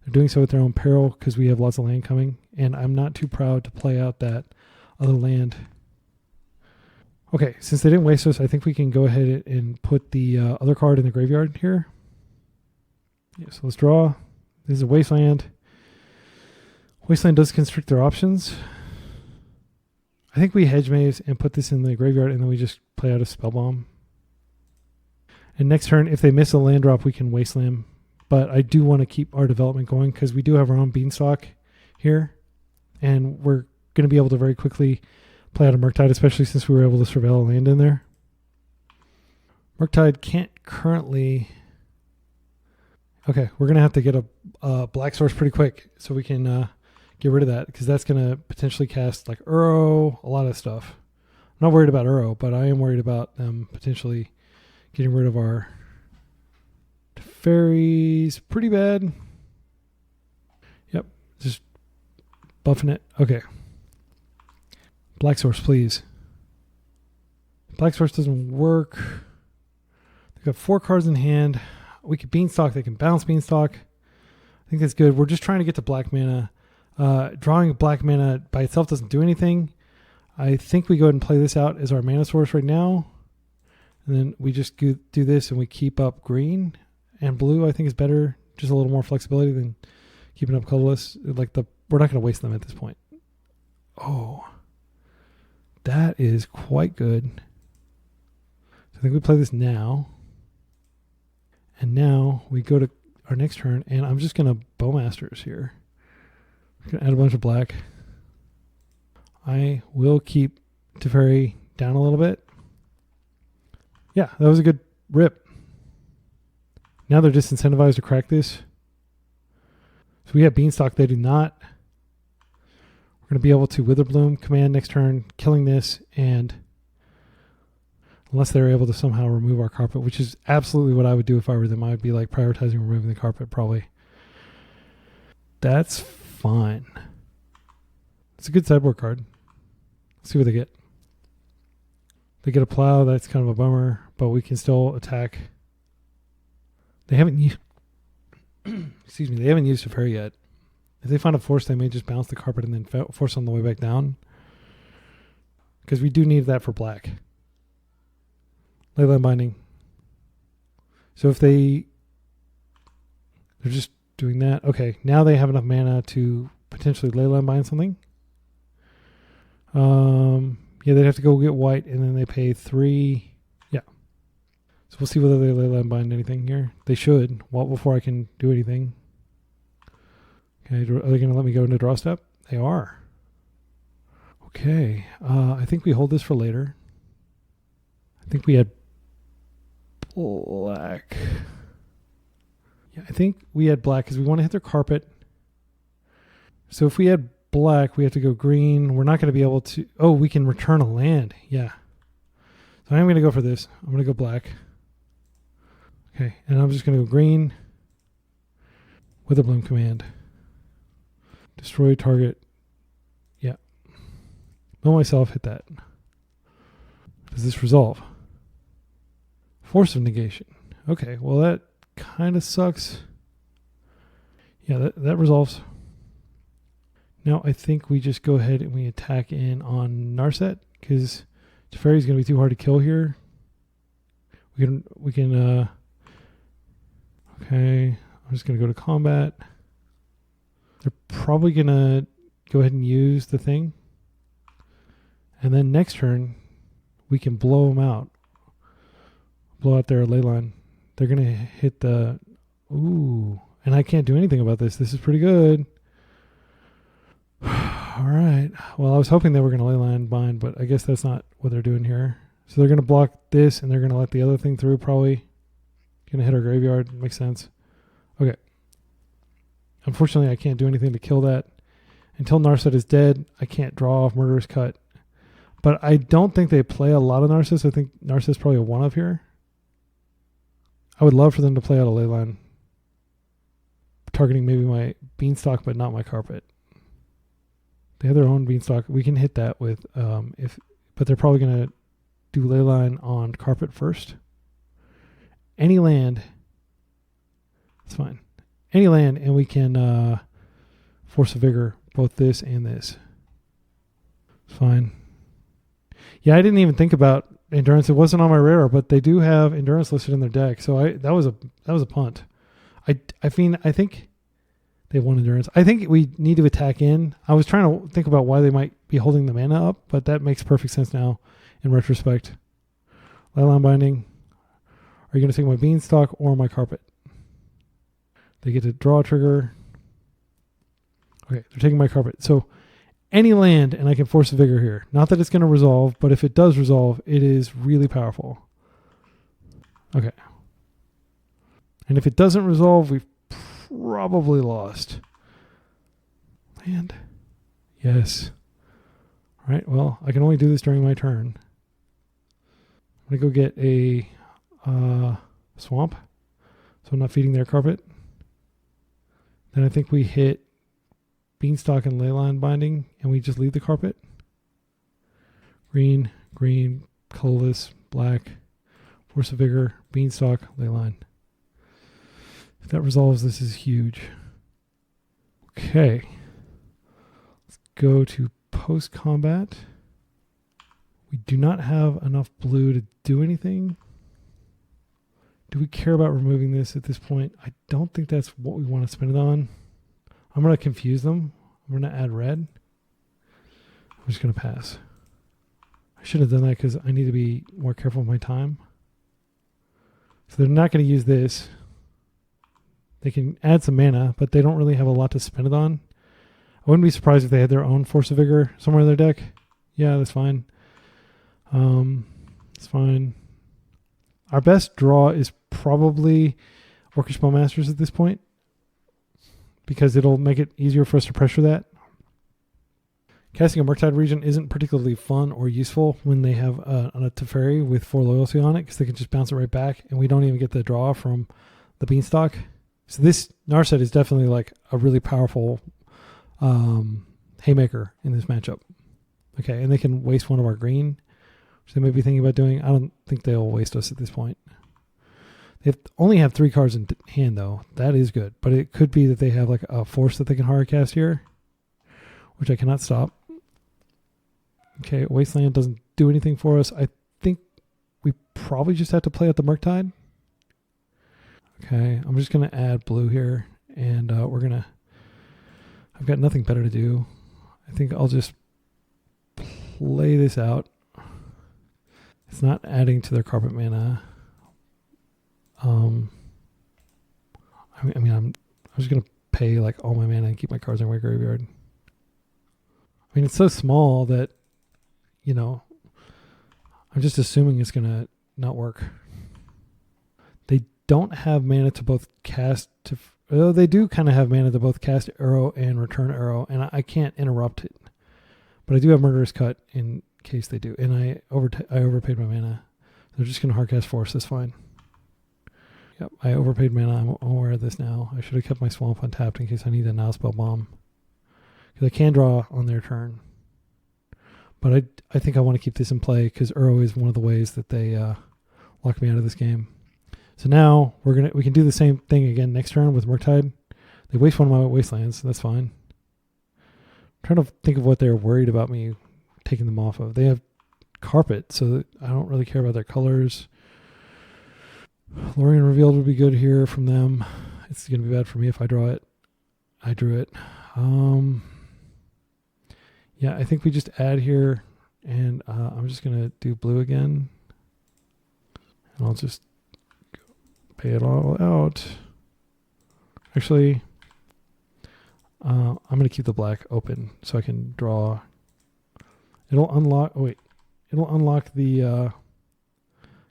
they're doing so at their own peril because we have lots of land coming. And I'm not too proud to play out that other land. Okay, since they didn't waste us, I think we can go ahead and put the other card in the graveyard here. Yeah, so let's draw. This is a Wasteland. Wasteland does constrict their options. I think we hedge maze and put this in the graveyard, and then we just play out a spell bomb. And next turn, if they miss a land drop, we can Wasteland. But I do want to keep our development going because we do have our own Beanstalk here. And we're going to be able to very quickly play out a Murktide, especially since we were able to surveil a land in there. Murktide can't currently... Okay, we're going to have to get a black source pretty quick so we can get rid of that because that's going to potentially cast like Uro, a lot of stuff. I'm not worried about Uro, but I am worried about them potentially getting rid of our fairies pretty bad. Yep, just buffing it. Okay. Black source, please. Black source doesn't work. They've got 4 cards in hand. We could Beanstalk. They can bounce Beanstalk. I think that's good. We're just trying to get to black mana. Drawing black mana by itself doesn't do anything. I think we go ahead and play this out as our mana source right now. And then we just do this and we keep up green. And blue, I think, is better. Just a little more flexibility than keeping up colorless. We're not going to waste them at this point. Oh. That is quite good. So I think we play this now. And now we go to our next turn, and I'm just going to Bowmasters here. I'm going to add a bunch of black. I will keep Teferi down a little bit. Yeah, that was a good rip. Now they're just incentivized to crack this. So we have Beanstalk, they do not. We're going to be able to Witherbloom command next turn, killing this, and unless they're able to somehow remove our carpet, which is absolutely what I would do if I were them. I would be like prioritizing removing the carpet probably. That's fine. It's a good sideboard card. Let's see what they get. They get a plow. That's kind of a bummer, but we can still attack. They haven't used excuse me, they haven't used a fairy yet. If they find a force, they may just bounce the carpet and then force on the way back down. Because we do need that for black. Leyline binding. So if they're just doing that. Okay, now they have enough mana to potentially Leyline bind something. Yeah, they'd have to go get white and then they pay 3. Yeah. So we'll see whether they Leyline bind anything here. They should. Well, before I can do anything. Okay, are they going to let me go into draw step? They are. Okay. I think we hold this for later. I think we had black. Yeah, I think we had black because we want to hit their carpet. So if we had black, we have to go green. We're not going to be able to... Oh, we can return a land. Yeah. So I'm going to go for this. I'm going to go black. Okay, and I'm just going to go green with a bloom command. Destroy target. Yeah. Know myself, hit that. Does this resolve? Force of negation. Okay, well that kind of sucks. Yeah, that resolves. Now I think we just go ahead and we attack in on Narset because Teferi's going to be too hard to kill here. We can okay, I'm just going to go to combat. They're probably going to go ahead and use the thing. And then next turn, we can blow them out. Blow out their Leyline. They're going to hit the... Ooh. And I can't do anything about this. This is pretty good. All right. Well, I was hoping they were going to Leyline bind, but I guess that's not what they're doing here. So they're going to block this, and they're going to let the other thing through, probably. Going to hit our graveyard. Makes sense. Okay. Unfortunately, I can't do anything to kill that. Until Narset is dead, I can't draw off Murderous Cut. But I don't think they play a lot of Narcissus. I think Narcissus is probably a one-of here. I would love for them to play out a Leyline. Targeting maybe my Beanstalk, but not my carpet. They have their own Beanstalk. We can hit that with but they're probably gonna do Leyline on carpet first. Any land, it's fine. Any land, and we can Force of Vigor both this and this. It's fine. Yeah, I didn't even think about Endurance. It wasn't on my radar, but they do have Endurance listed in their deck, so that was a punt. I think they won Endurance. I think we need to attack in. I was trying to think about why they might be holding the mana up, but that makes perfect sense now in retrospect. Leyline Binding. Are you going to take my Beanstalk or my carpet? They get to draw a trigger. Okay, they're taking my carpet. So any land, and I can Force a Vigor here. Not that it's going to resolve, but if it does resolve, it is really powerful. Okay. And if it doesn't resolve, we've probably lost. Land. Yes. All right, well, I can only do this during my turn. I'm going to go get a swamp, so I'm not feeding their carpet. Then I think we hit Beanstalk and Leyline Binding, and we just leave the carpet. Green, green, colorless, black, Force of Vigor, Beanstalk, Leyline. If that resolves, this is huge. Okay. Let's go to post-combat. We do not have enough blue to do anything. Do we care about removing this at this point? I don't think that's what we want to spend it on. I'm going to confuse them. I'm going to add red. I'm just going to pass. I should have done that because I need to be more careful with my time. So they're not going to use this. They can add some mana, but they don't really have a lot to spend it on. I wouldn't be surprised if they had their own Force of Vigor somewhere in their deck. Yeah, that's fine. It's fine. Our best draw is probably Orcish Bowmasters at this point, because it'll make it easier for us to pressure that. Casting a Murktide Regent isn't particularly fun or useful when they have a Teferi with 4 loyalty on it, because they can just bounce it right back, and we don't even get the draw from the Beanstalk. So this Narset is definitely like a really powerful haymaker in this matchup. Okay, and they can waste one of our green, which they may be thinking about doing. I don't think they'll waste us at this point. They only have 3 cards in hand, though. That is good. But it could be that they have like a force that they can hard cast here, which I cannot stop. Okay, Wasteland doesn't do anything for us. I think we probably just have to play out the Murktide. Okay, I'm just going to add blue here, and we're going to... I've got nothing better to do. I think I'll just play this out. It's not adding to their carpet mana. I'm just going to pay like all my mana and keep my cards in my graveyard. I mean, it's so small that, you know, I'm just assuming it's going to not work. They don't have mana to both cast to... Although they do kind of have mana to both cast arrow and return arrow, and I can't interrupt it. But I do have Murderous Cut in case they do. And I overpaid my mana. They're just going to hardcast Force. That's fine. Yep, I overpaid mana. I'm aware of this now. I should have kept my Swamp untapped in case I need a Now Spell Bomb. Because I can draw on their turn. But I think I want to keep this in play because Uro is one of the ways that they lock me out of this game. So now we can do the same thing again next turn with Murktide. They waste one of my Wastelands, so that's fine. I'm trying to think of what they're worried about me taking them off of. They have Carpet, so I don't really care about their colors. Lorien Revealed would be good here from them. It's going to be bad for me if I draw it. I drew it. Yeah, I think we just add here, and I'm just going to do blue again. And I'll just pay it all out. Actually, I'm going to keep the black open so I can draw. It'll unlock... Oh, wait. It'll unlock the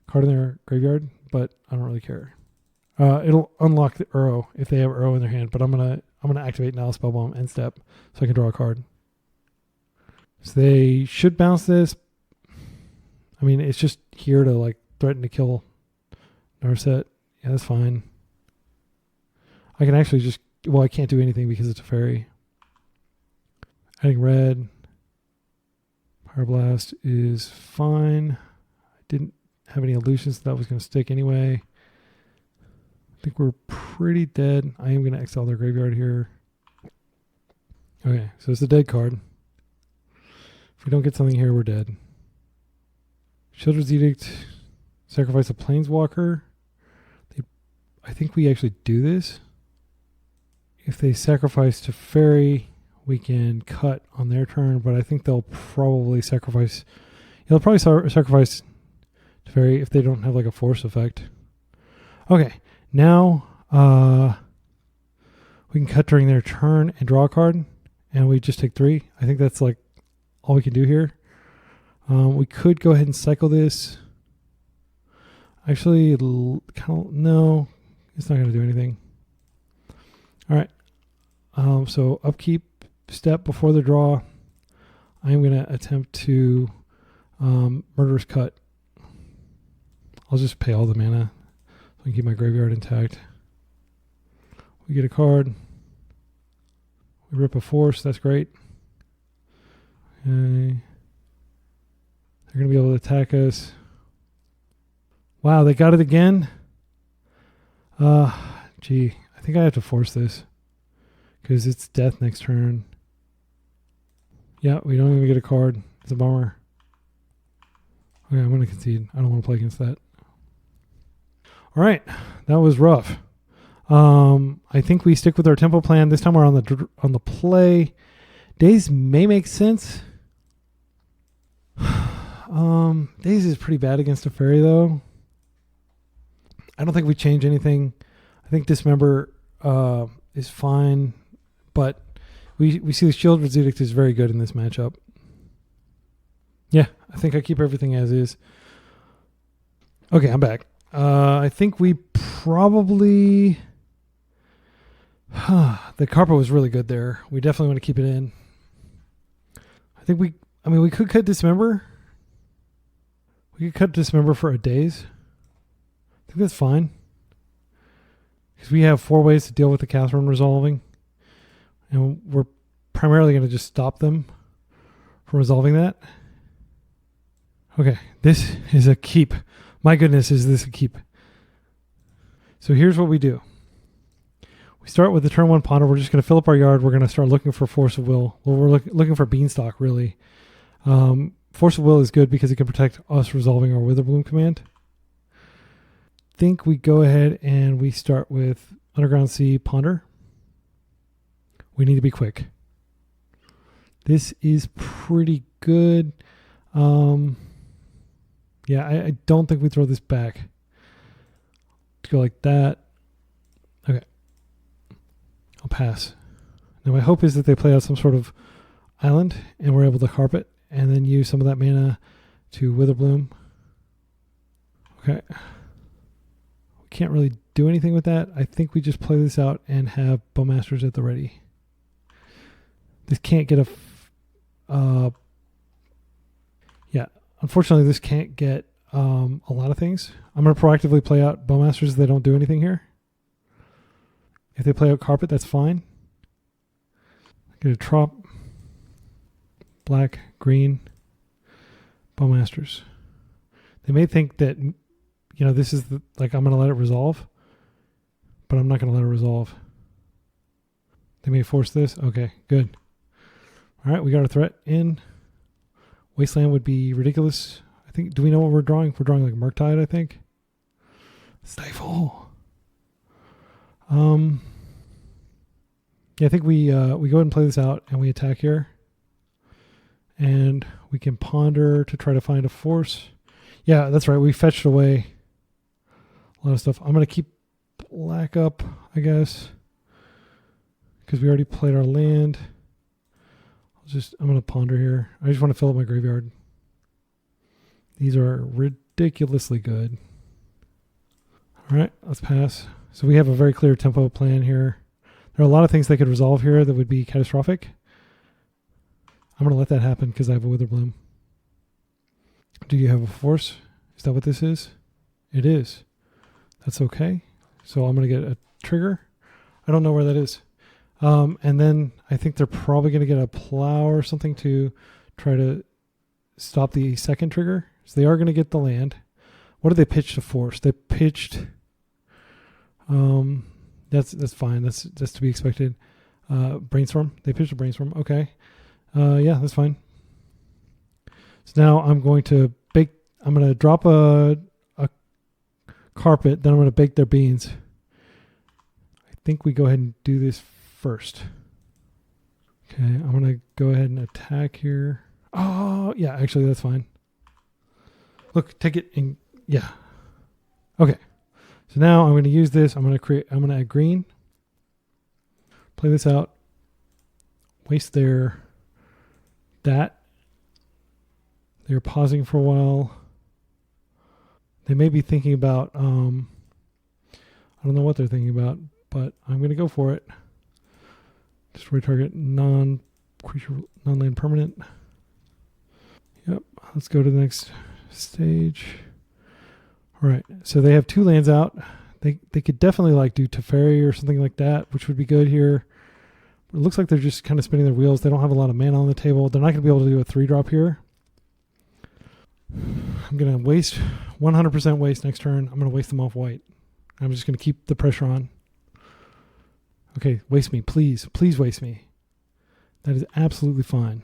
card in their graveyard, but I don't really care. It'll unlock the Uro if they have Uro in their hand, but I'm gonna activate Now Spellbomb end step so I can draw a card. So they should bounce this. I mean, it's just here to like threaten to kill Narset. Yeah, that's fine. I can actually just... Well, I can't do anything because it's a fairy. Adding red. Pyroblast is fine. I didn't have any illusions that was going to stick anyway. I think we're pretty dead. I am going to exile their graveyard here. Okay, so it's a dead card. If we don't get something here, we're dead. Children's Edict. Sacrifice a Planeswalker. I think we actually do this. If they sacrifice to Fairy, we can cut on their turn, but I think they'll probably sacrifice. They'll probably sacrifice to Fairy if they don't have like a force effect. Okay, now we can cut during their turn and draw a card, and we just take 3. I think that's like all we can do here. We could go ahead and cycle this. Actually, no, it's not going to do anything. All right. So upkeep step before the draw. I am going to attempt to Murderous Cut. I'll just pay all the mana so I can keep my graveyard intact. We get a card. We rip a force. That's great. Okay. They're going to be able to attack us. Wow, they got it again? Gee, I think I have to force this. Because it's death next turn. Yeah, we don't even get a card. It's a bummer. Okay, I'm going to concede. I don't want to play against that. All right, that was rough. I think we stick with our tempo plan. This time we're on the play. Daze may make sense. Daze is pretty bad against a Fairy, though. I don't think we change anything. I think Dismember is fine, but we see the Children's Edict is very good in this matchup. Yeah, I think I keep everything as is. Okay, I'm back. I think we probably... the carpet was really good there. We definitely want to keep it in. I think we could cut Dismember. We could cut Dismember for a Daze. I think that's fine. Because we have 4 ways to deal with the Catherine resolving. And we're primarily going to just stop them from resolving that. Okay, this is a keep. My goodness, is this a keep. So here's what we do. We start with the turn 1 Ponder. We're just going to fill up our yard. We're going to start looking for Force of Will. Well, we're looking for Beanstalk, really. Force of Will is good because it can protect us resolving our Witherbloom command. Think we go ahead and we start with Underground Sea Ponder. We need to be quick. This is pretty good. Yeah, I don't think we throw this back. Let's go like that. Okay. I'll pass. Now my hope is that they play out some sort of island and we're able to carpet and then use some of that mana to Witherbloom. Okay. We can't really do anything with that. I think we just play this out and have Bowmasters at the ready. This can't get yeah, unfortunately this can't get a lot of things. I'm going to proactively play out Bowmasters if they don't do anything here. If they play out Carpet, that's fine. Get a Trop, black, green, Bowmasters. They may think that, you know, this is like I'm going to let it resolve, but I'm not going to let it resolve. They may force this. Okay, good. All right, we got a threat in. Wasteland would be ridiculous. I think, do we know what we're drawing? We're drawing like Murktide, I think. Stifle. Yeah, I think we go ahead and play this out and we attack here. And we can ponder to try to find a force. Yeah, that's right. We fetched away a lot of stuff. I'm going to keep black up, I guess, because we already played our land. I'm going to ponder here. I just want to fill up my graveyard. These are ridiculously good. All right, let's pass. So we have a very clear tempo plan here. There are a lot of things they could resolve here that would be catastrophic. I'm going to let that happen because I have a Witherbloom. Do you have a force? Is that what this is? It is. That's okay. So I'm going to get a trigger. I don't know where that is. And then I think they're probably going to get a plow or something to try to stop the second trigger. So they are going to get the land. What did they pitch to force? They pitched... that's fine. That's to be expected. Brainstorm. They pitched a brainstorm. Okay. Yeah, that's fine. So now I'm going to bake. I'm going to drop a carpet. Then I'm going to bake their beans. I think we go ahead and do this first. Okay. I'm going to go ahead and attack here. Oh, yeah. Actually, that's fine. Look, take it in. Yeah. Okay. So now I'm going to use this. I'm going to add green. Play this out. Waste that. They're pausing for a while. They may be thinking about, I don't know what they're thinking about, but I'm going to go for it. Destroy target non-creature, non-land permanent. Yep. Let's go to the next stage. All right. So they have 2 lands out. They could definitely like do Teferi or something like that, which would be good here. It looks like they're just kind of spinning their wheels. They don't have a lot of mana on the table. They're not going to be able to do a 3-drop here. I'm going to waste 100% waste next turn. I'm going to waste them off white. I'm just going to keep the pressure on. Okay, waste me, please. Please waste me. That is absolutely fine.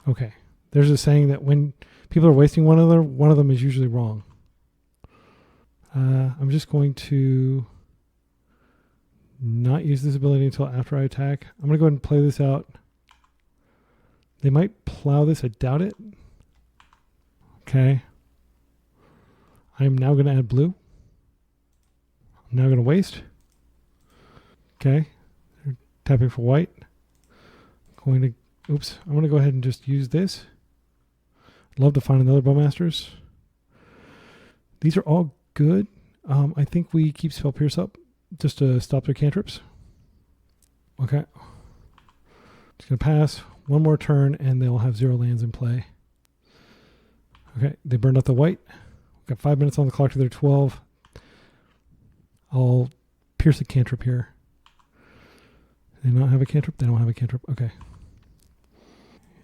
Okay. There's a saying that when people are wasting one of them is usually wrong. I'm just going to not use this ability until after I attack. I'm going to go ahead and play this out. They might plow this. I doubt it. Okay. I'm now going to add blue. I'm now going to waste. Okay. They're tapping for white. I'm going to go ahead and just use this. I'd love to find another Bowmasters. These are all good. I think we keep Spell Pierce up just to stop their cantrips. Okay. Just going to pass one more turn and they'll have 0 lands in play. Okay, they burned out the white. We've got 5 minutes on the clock to their 12. I'll pierce a cantrip here. Do they not have a cantrip? They don't have a cantrip. Okay.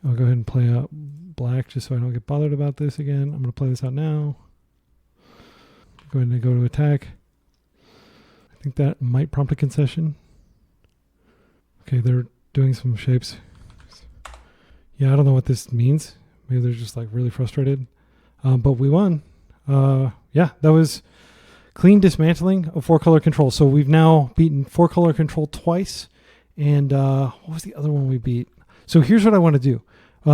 I'll go ahead and play out black just so I don't get bothered about this again. I'm going to play this out now. Go ahead and go to attack. I think that might prompt a concession. Okay, they're doing some shapes. Yeah, I don't know what this means. Maybe they're just like really frustrated. But we won. Yeah, that was clean dismantling of 4-color control. So we've now beaten 4-color control twice. And what was the other one we beat? So here's what I want to do.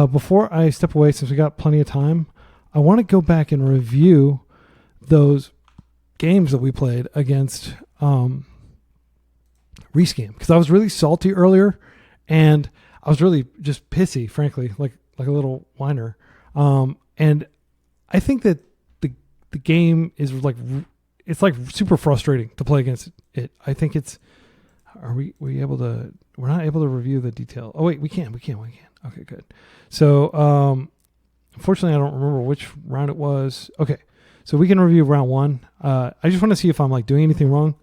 Before I step away, since we got plenty of time, I want to go back and review those games that we played against Rescam. Because I was really salty earlier. And I was really just pissy, frankly, like a little whiner. And I think that the game is like, it's like super frustrating to play against it. I think it's, we're not able to review the detail. Oh wait, we can. Okay, good. So, unfortunately I don't remember which round it was. Okay. So we can review round 1. I just want to see if I'm like doing anything wrong.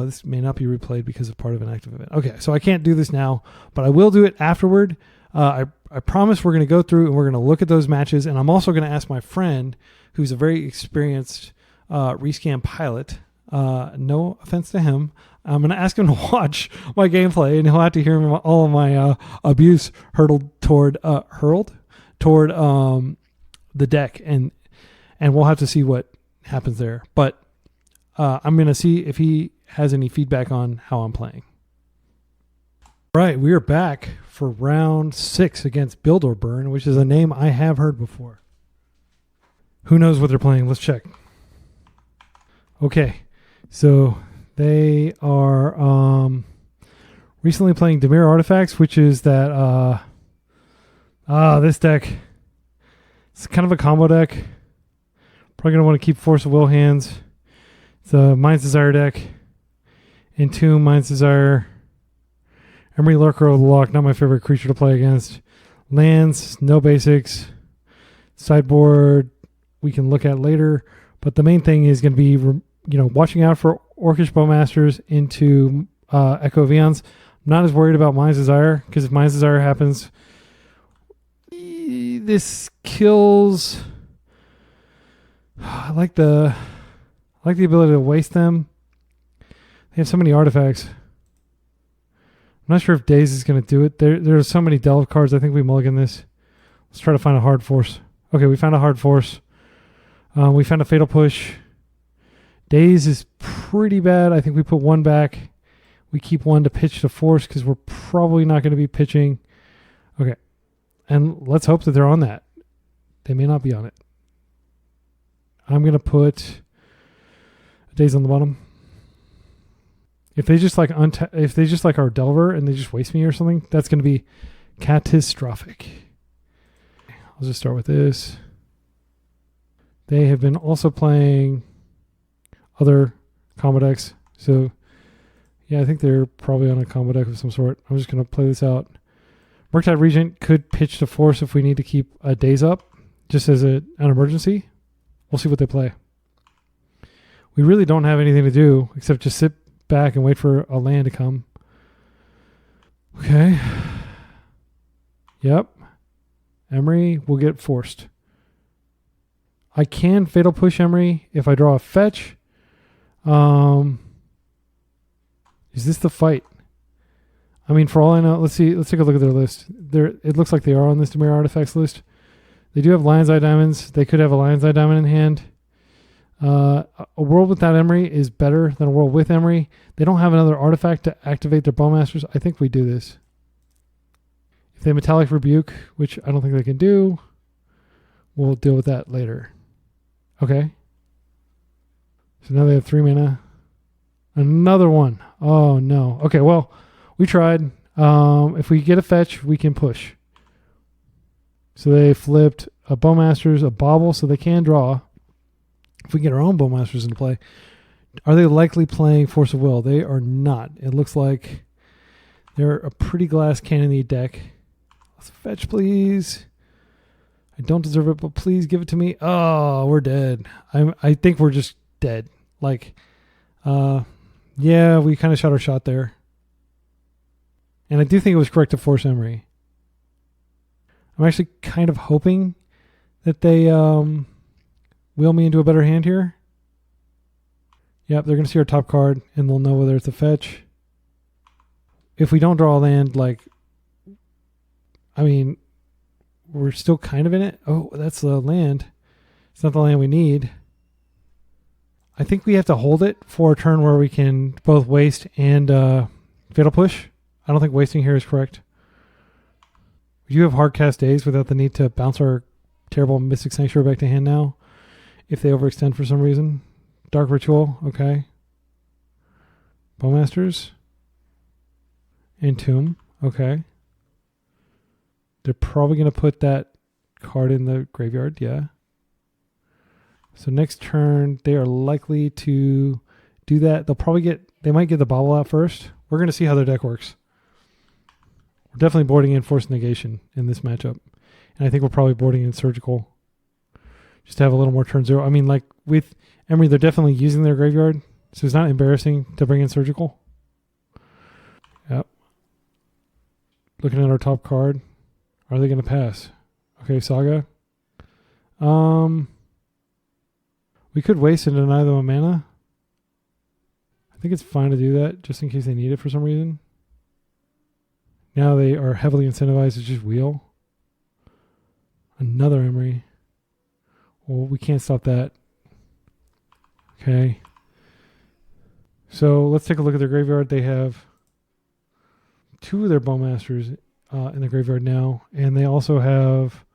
This may not be replayed because of part of an active event. Okay. So I can't do this now, but I will do it afterward. I promise we're going to go through and we're going to look at those matches. And I'm also going to ask my friend, who's a very experienced Rescam pilot. No offense to him. I'm going to ask him to watch my gameplay, and he'll have to hear all of my abuse hurled toward the deck, and we'll have to see what happens there. But I'm going to see if he has any feedback on how I'm playing. All right, we are back for round 6 against Build or Burn, which is a name I have heard before. Who knows what they're playing? Let's check. Okay, so they are recently playing Dimir Artifacts, which is that this deck. It's kind of a combo deck. Probably going to want to keep Force of Will hands. It's a Mind's Desire deck. Entomb, Mind's Desire. Emery Lurker of the Lock, not my favorite creature to play against. Lands, no basics. Sideboard, we can look at later. But the main thing is going to be, watching out for Orcish Bowmasters into Echo of Eons. I'm not as worried about Mind's Desire, because if Mind's Desire happens, this kills. I like the ability to waste them. They have so many artifacts. I'm not sure if Daze is going to do it. There are so many Delve cards. I think we mulligan this. Let's try to find a hard force. Okay, we found a hard force. We found a Fatal Push. Daze is pretty bad. I think we put one back. We keep one to pitch to force because we're probably not going to be pitching. Okay. And let's hope that they're on that. They may not be on it. I'm going to put a Daze on the bottom. If they just like our Delver and they just waste me or something, that's going to be catastrophic. I'll just start with this. They have been also playing other combo decks. So, yeah, I think they're probably on a combo deck of some sort. I'm just going to play this out. Murktide Regent could pitch to force if we need to keep a Daze up, just as an emergency. We'll see what they play. We really don't have anything to do except just sit back and wait for a land to come. Okay. Yep. Emery will get forced. I can Fatal Push Emery if I draw a fetch. Is this the fight? I mean, for all I know, let's take a look at their list. It looks like they are on this Demir Artifacts list. They do have Lion's Eye Diamonds. They could have a Lion's Eye Diamond in hand. A world without Emery is better than a world with Emery. They don't have another artifact to activate their Bowmasters. I think we do this. If they Metallic Rebuke, which I don't think they can do, we'll deal with that later. Okay. So now they have 3 mana. Another one. Oh, no. Okay, well, we tried. If we get a fetch, we can push. So they flipped a Bowmasters, a Bauble, so they can draw. If we get our own Bowmasters into play, are they likely playing Force of Will? They are not. It looks like they're a pretty glass cannon deck. Let's fetch, please. I don't deserve it, but please give it to me. Oh, we're dead. I think we're just dead. Like, yeah, we kind of shot our shot there. And I do think it was correct to force Emery. I'm actually kind of hoping that they wheel me into a better hand here. Yep, they're going to see our top card, and they'll know whether it's a fetch. If we don't draw a land, like, I mean, we're still kind of in it. Oh, that's the land. It's not the land we need. I think we have to hold it for a turn where we can both waste and Fatal Push. I don't think wasting here is correct. We do have hard cast Daze without the need to bounce our terrible Mystic Sanctuary back to hand now if they overextend for some reason. Dark Ritual, okay. Bowmasters. Entomb, okay. They're probably going to put that card in the graveyard, yeah. So next turn, they are likely to do that. They might get the Bauble out first. We're going to see how their deck works. We're definitely boarding in Force Negation in this matchup. And I think we're probably boarding in Surgical. Just to have a little more turn zero. I mean, like with Emery, they're definitely using their graveyard. So it's not embarrassing to bring in Surgical. Yep. Looking at our top card. Are they going to pass? Okay, Saga. We could waste and deny them a mana. I think it's fine to do that, just in case they need it for some reason. Now they are heavily incentivized to just wheel. Another Emery. Well, we can't stop that. Okay. So let's take a look at their graveyard. They have 2 of their Bowmasters in the graveyard now, and they also have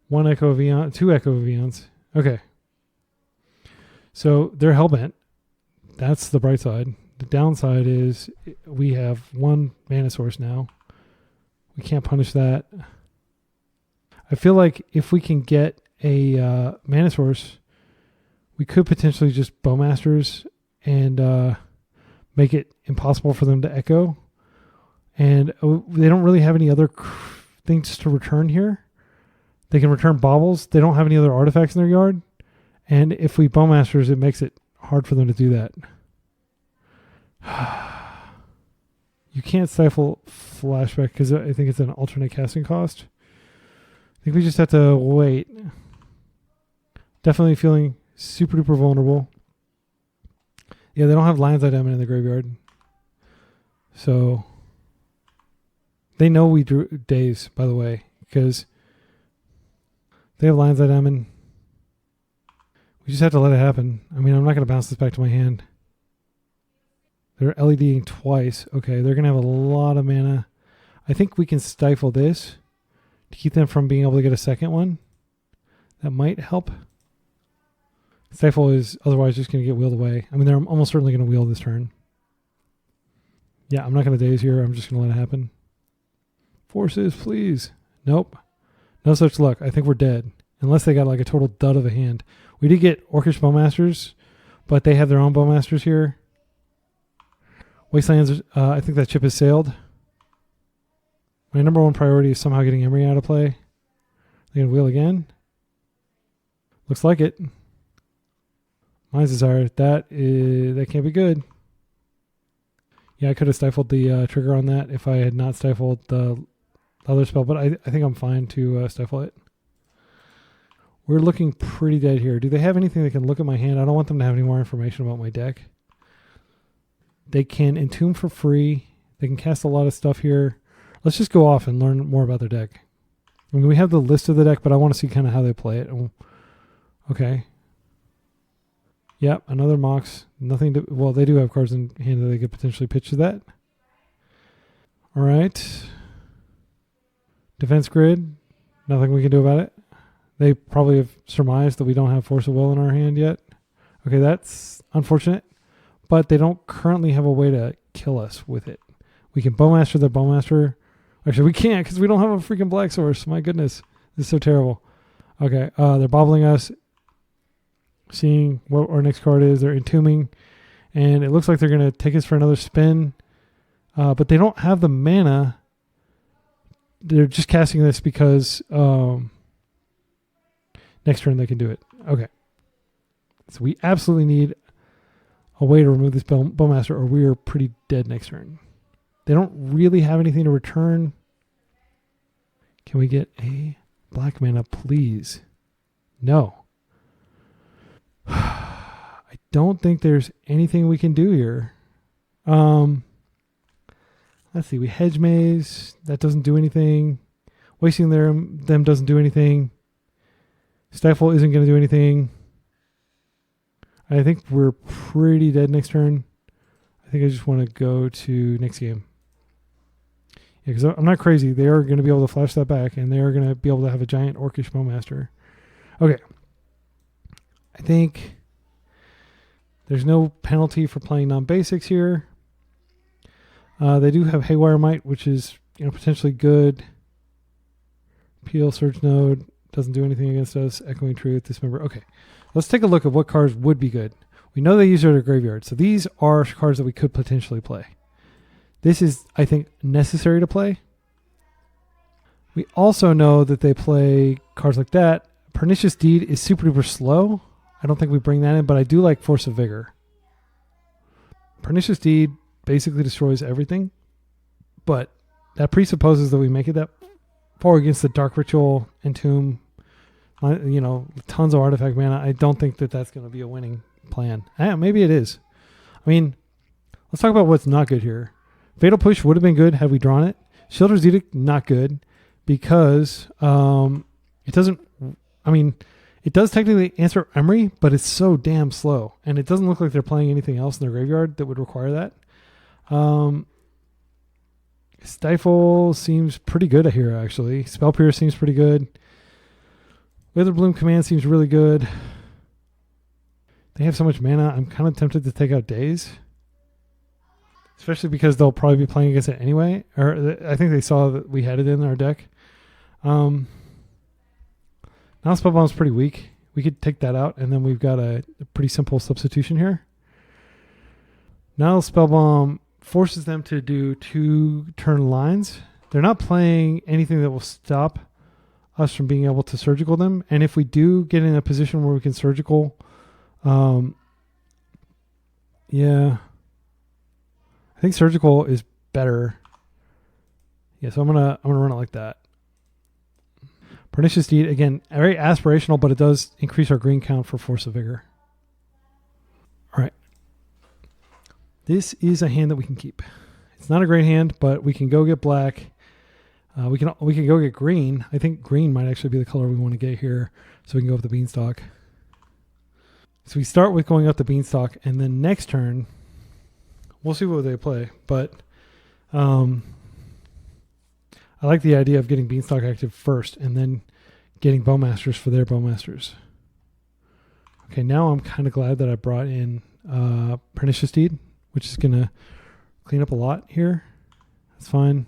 1 Echo of Eon, 2 Echo of Eons. Okay. So they're hellbent. That's the bright side. The downside is we have 1 mana source now. We can't punish that. I feel like if we can get a mana source, we could potentially just Bowmasters and make it impossible for them to echo. And they don't really have any other things to return here. They can return Baubles. They don't have any other artifacts in their yard. And if we Bowmasters, it makes it hard for them to do that. You can't stifle flashback because I think it's an alternate casting cost. I think we just have to wait. Definitely feeling super duper vulnerable. Yeah, they don't have Lion's Eye Diamond in the graveyard. So they know we drew days, by the way, because they have Lion's Eye Diamond. We just have to let it happen. I mean, I'm not going to bounce this back to my hand. They're LEDing twice. Okay, they're going to have a lot of mana. I think we can stifle this to keep them from being able to get a second one. That might help. Stifle is otherwise just going to get wheeled away. I mean, they're almost certainly going to wheel this turn. Yeah, I'm not going to daze here. I'm just going to let it happen. Forces, please. Nope. No such luck. I think we're dead. Unless they got like a total dud of a hand. We did get Orcish Bowmasters, but they have their own Bowmasters here. Wastelands, I think that chip has sailed. My number one priority is somehow getting Emery out of play. They can wheel again. Looks like it. Mine's Desire. That can't be good. Yeah, I could have stifled the trigger on that if I had not stifled the other spell, but I think I'm fine to stifle it. We're looking pretty dead here. Do they have anything that can look at my hand? I don't want them to have any more information about my deck. They can entomb for free. They can cast a lot of stuff here. Let's just go off and learn more about their deck. I mean, we have the list of the deck, but I want to see kind of how they play it. Okay. Yep, another Mox. Nothing to... Well, they do have cards in hand that they could potentially pitch to that. All right. Defense Grid. Nothing we can do about it. They probably have surmised that we don't have Force of Will in our hand yet. Okay, that's unfortunate. But they don't currently have a way to kill us with it. We can Bowmaster their Bowmaster. Actually, we can't because we don't have a freaking Black Source. My goodness. This is so terrible. Okay, they're bobbling us. Seeing what our next card is. They're entombing. And it looks like they're going to take us for another spin. But they don't have the mana. They're just casting this because next turn they can do it. Okay. So we absolutely need a way to remove this Bowmaster or we are pretty dead next turn. They don't really have anything to return. Can we get a black mana, please? No. I don't think there's anything we can do here. Let's see. We Hedge Maze. That doesn't do anything. Wasting them doesn't do anything. Stifle isn't going to do anything. I think we're pretty dead next turn. I think I just want to go to next game. Yeah, because I'm not crazy. They are going to be able to flash that back, and they are going to be able to have a giant Orcish Bowmaster. Okay. I think there's no penalty for playing non-basics here. They do have Haywire Might, which is potentially good. Peel, Surge Node, doesn't do anything against us. Echoing Truth, Dismember. Okay, let's take a look at what cards would be good. We know they use their graveyard, so these are cards that we could potentially play. This is, I think, necessary to play. We also know that they play cards like that. Pernicious Deed is super duper slow. I don't think we bring that in, but I do like Force of Vigor. Pernicious Deed basically destroys everything, but that presupposes that we make it that far against the Dark Ritual, Entomb, tons of artifact mana. I don't think that that's going to be a winning plan. Maybe it is. I mean, let's talk about what's not good here. Fatal Push would have been good had we drawn it. Shield's Edict, not good because it doesn't... I mean... It does technically answer Emery, but it's so damn slow. And it doesn't look like they're playing anything else in their graveyard that would require that. Stifle seems pretty good here, actually. Spell Pierce seems pretty good. Witherbloom Command seems really good. They have so much mana, I'm kind of tempted to take out Daze. Especially because they'll probably be playing against it anyway. Or I think they saw that we had it in our deck. Now Spellbomb's pretty weak. We could take that out, and then we've got a pretty simple substitution here. Now Spellbomb forces them to do 2 turn lines. They're not playing anything that will stop us from being able to surgical them. And if we do get in a position where we can surgical, yeah, I think surgical is better. Yeah, so I'm gonna run it like that. Pernicious Deed, again, very aspirational, but it does increase our green count for Force of Vigor. All right. This is a hand that we can keep. It's not a great hand, but we can go get black. We can go get green. I think green might actually be the color we want to get here, so we can go up the Beanstalk. So we start with going up the Beanstalk, and then next turn, we'll see what they play. But I like the idea of getting Beanstalk active first, and then getting Bowmasters for their Bowmasters. Okay, now I'm kind of glad that I brought in Pernicious Deed, which is going to clean up a lot here. That's fine.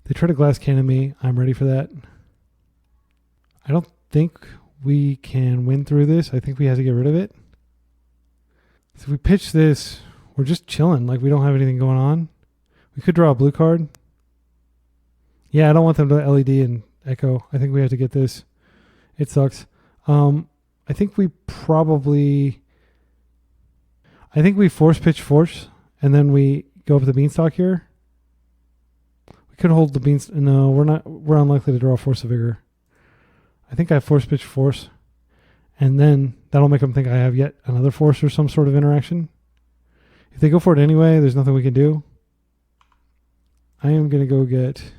They try to glass cannon me. I'm ready for that. I don't think we can win through this. I think we have to get rid of it. So if we pitch this, we're just chilling. Like we don't have anything going on. We could draw a blue card. Yeah, I don't want them to LED and echo. I think we have to get this. It sucks. I think we force pitch force, and then we go up the Beanstalk here. We could hold the beans. No, we're not. We're unlikely to draw Force of Vigor. I think I force pitch force, and then that'll make them think I have yet another force or some sort of interaction. If they go for it anyway, there's nothing we can do. I am going to go get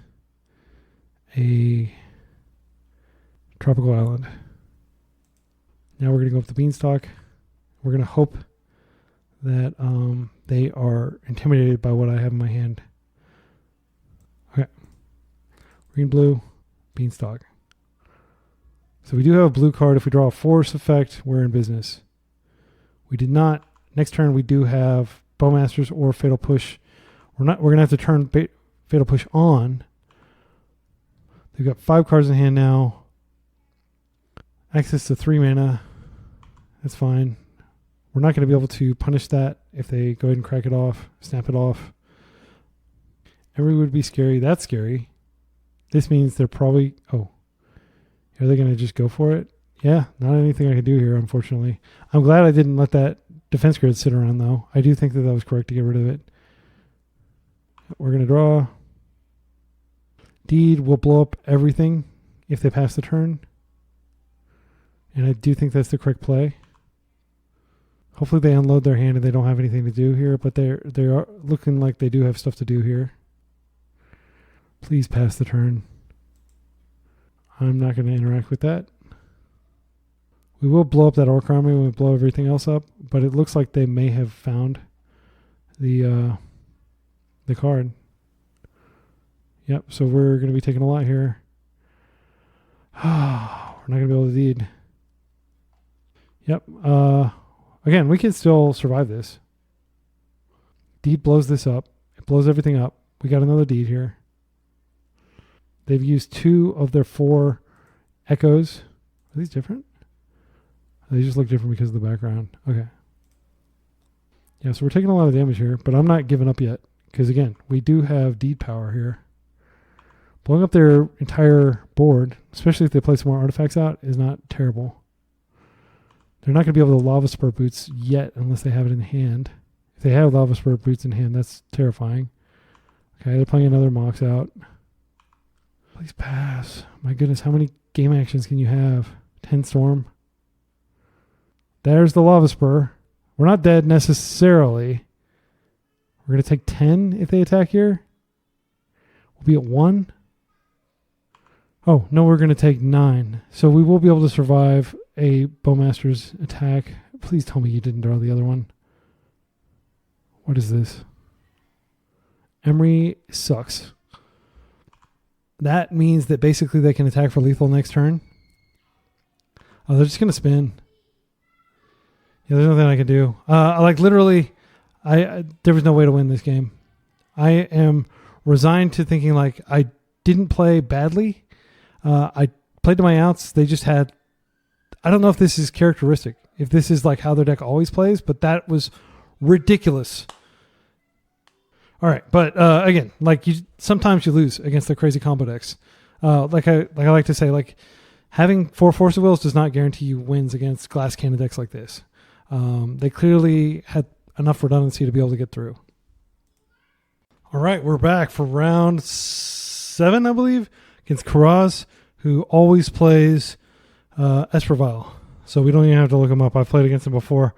a tropical island. Now we're going to go up the Beanstalk. We're going to hope that they are intimidated by what I have in my hand. Okay. Green, blue, Beanstalk. So we do have a blue card. If we draw a force effect, we're in business. We did not. Next turn, we do have Bowmasters or Fatal Push. We're going to have to turn Fatal Push on. They've got 5 cards in hand now. Access to 3 mana. That's fine. We're not going to be able to punish that if they go ahead and crack it off, snap it off. Every would be scary. That's scary. This means they're probably... Oh. Are they going to just go for it? Yeah, not anything I could do here, unfortunately. I'm glad I didn't let that defense grid sit around, though. I do think that was correct to get rid of it. We're going to draw. Deed will blow up everything if they pass the turn. And I do think that's the correct play. Hopefully they unload their hand and they don't have anything to do here, but they are looking like they do have stuff to do here. Please pass the turn. I'm not going to interact with that. We will blow up that Orc Army when we blow everything else up, but it looks like they may have found the card. Yep, so we're going to be taking a lot here. We're not going to be able to deed. Yep. Again, we can still survive this. Deed blows this up. It blows everything up. We got another deed here. They've used 2 of their 4 echoes. Are these different? They just look different because of the background. Okay. Yeah, so we're taking a lot of damage here, but I'm not giving up yet. Because again, we do have deed power here. Blowing up their entire board, especially if they play some more artifacts out, is not terrible. They're not going to be able to Lava Spur Boots yet unless they have it in hand. If they have Lava Spur Boots in hand, that's terrifying. Okay, they're playing another Mox out. Please pass. My goodness, how many game actions can you have? 10 Storm. There's the Lava Spur. We're not dead necessarily. We're going to take 10 if they attack here. We'll be at 1. Oh, no, we're going to take 9. So we will be able to survive a Bowmaster's attack. Please tell me you didn't draw the other one. What is this? Emery sucks. That means that basically they can attack for lethal next turn. Oh, they're just going to spin. Yeah, there's nothing I can do. Like literally, there was no way to win this game. I am resigned to thinking like I didn't play badly. I played to my outs. They just had, I don't know if this is characteristic, if this is like how their deck always plays, but that was ridiculous. All right, but again, like sometimes you lose against the crazy combo decks. Like I like to say, like having 4 Force of Wills does not guarantee you wins against glass cannon decks like this. They clearly had enough redundancy to be able to get through. All right, we're back for round 7, I believe, against Karaz, who always plays Esper Vial. So we don't even have to look him up. I've played against him before.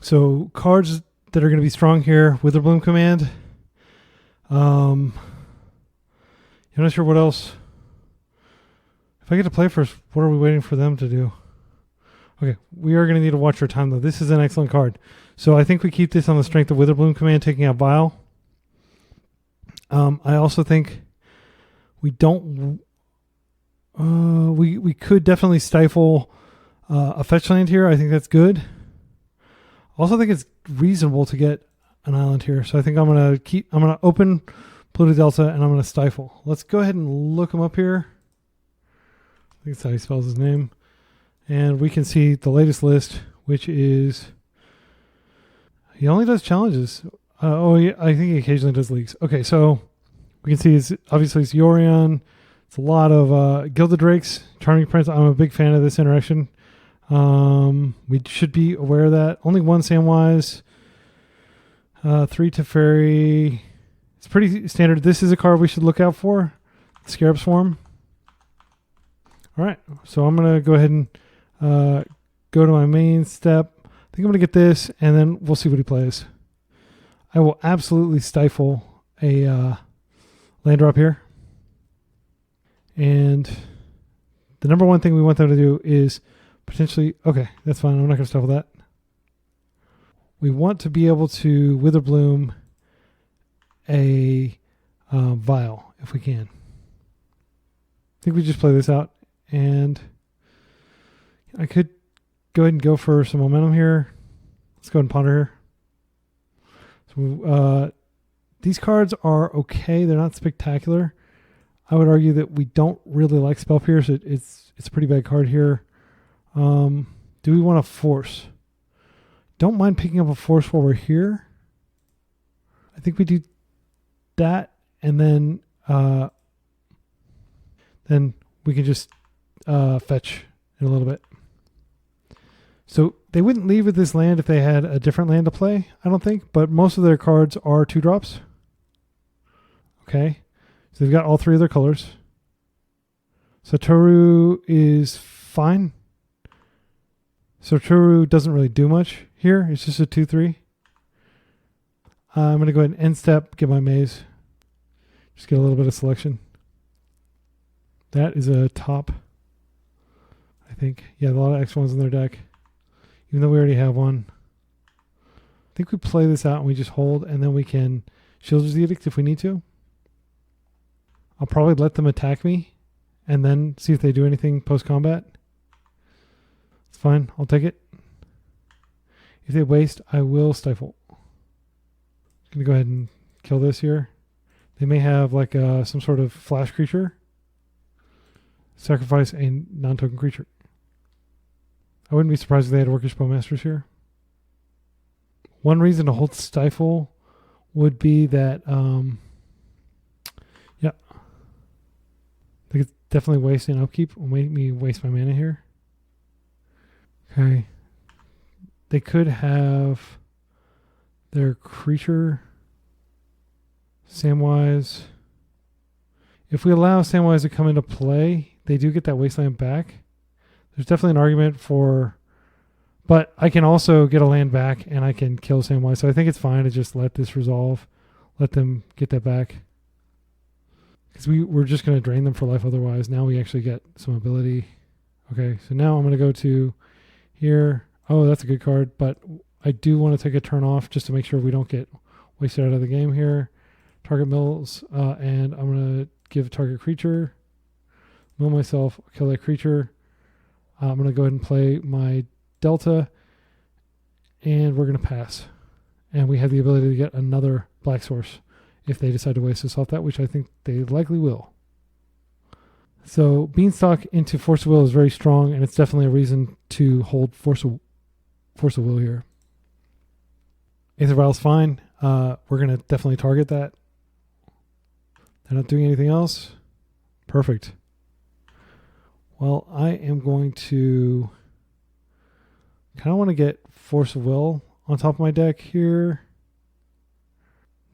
So cards that are going to be strong here, Witherbloom Command. I'm not sure what else. If I get to play first, what are we waiting for them to do? Okay, we are going to need to watch our time, though. This is an excellent card. So I think we keep this on the strength of Witherbloom Command, taking out Vial. I also think we don't... we could definitely stifle a fetch land here. I think that's good. I also think it's reasonable to get an island here. So I think I'm going to open Pluto Delta and I'm going to stifle. Let's go ahead and look him up here. I think that's how he spells his name. And we can see the latest list, which is... He only does challenges. Yeah, I think he occasionally does leagues. Okay, so we can see it's Yorion. It's a lot of Gilded Drakes, Charming Prince. I'm a big fan of this interaction. We should be aware of that. Only 1 Samwise, 3 Teferi. It's pretty standard. This is a card we should look out for. Scarab Swarm. All right, so I'm going to go ahead and go to my main step. I think I'm going to get this, and then we'll see what he plays. I will absolutely stifle a land drop here. And the number one thing we want them to do is potentially... Okay, that's fine. I'm not going to stifle that. We want to be able to Witherbloom a Vial, if we can. I think we just play this out. And I could go ahead and go for some momentum here. Let's go ahead and ponder here. So these cards are okay. They're not spectacular. I would argue that we don't really like Spell Pierce. It's a pretty bad card here. Do we want to force? Don't mind picking up a force while we're here. I think we do that, and then we can just fetch in a little bit. So they wouldn't leave with this land if they had a different land to play, I don't think, but most of their cards are 2-drops. Okay, so they've got all 3 of their colors. Satoru is fine. Satoru doesn't really do much here. It's just a 2-3. I'm going to go ahead and end step, get my maze. Just get a little bit of selection. That is a top, I think. Yeah, a lot of X1s in their deck. Even though we already have one. I think we play this out and we just hold, and then we can Shield's Edict if we need to. I'll probably let them attack me and then see if they do anything post-combat. It's fine. I'll take it. If they waste, I will stifle. I'm going to go ahead and kill this here. They may have like some sort of flash creature. Sacrifice a non-token creature. I wouldn't be surprised if they had Orcish Bowmasters here. One reason to hold Stifle would be that, yeah, they could definitely waste an upkeep. Will make me waste my mana here. Okay. They could have their creature Samwise. If we allow Samwise to come into play, they do get that wasteland back. There's definitely an argument for, but I can also get a land back and I can kill Samwise. So I think it's fine to just let this resolve, let them get that back. Because we're just going to drain them for life otherwise. Now we actually get some ability. Okay, so now I'm going to go to here. Oh, that's a good card, but I do want to take a turn off just to make sure we don't get wasted out of the game here. Target mills, and I'm going to give target creature. Mill myself, kill that creature. I'm going to go ahead and play my Delta, and we're going to pass. And we have the ability to get another black source if they decide to waste us off that, which I think they likely will. So Beanstalk into Force of Will is very strong, and it's definitely a reason to hold Force of Will here. Aether Vial's fine. We're going to definitely target that. They're not doing anything else. Perfect. Well, I am going to kind of want to get Force of Will on top of my deck here.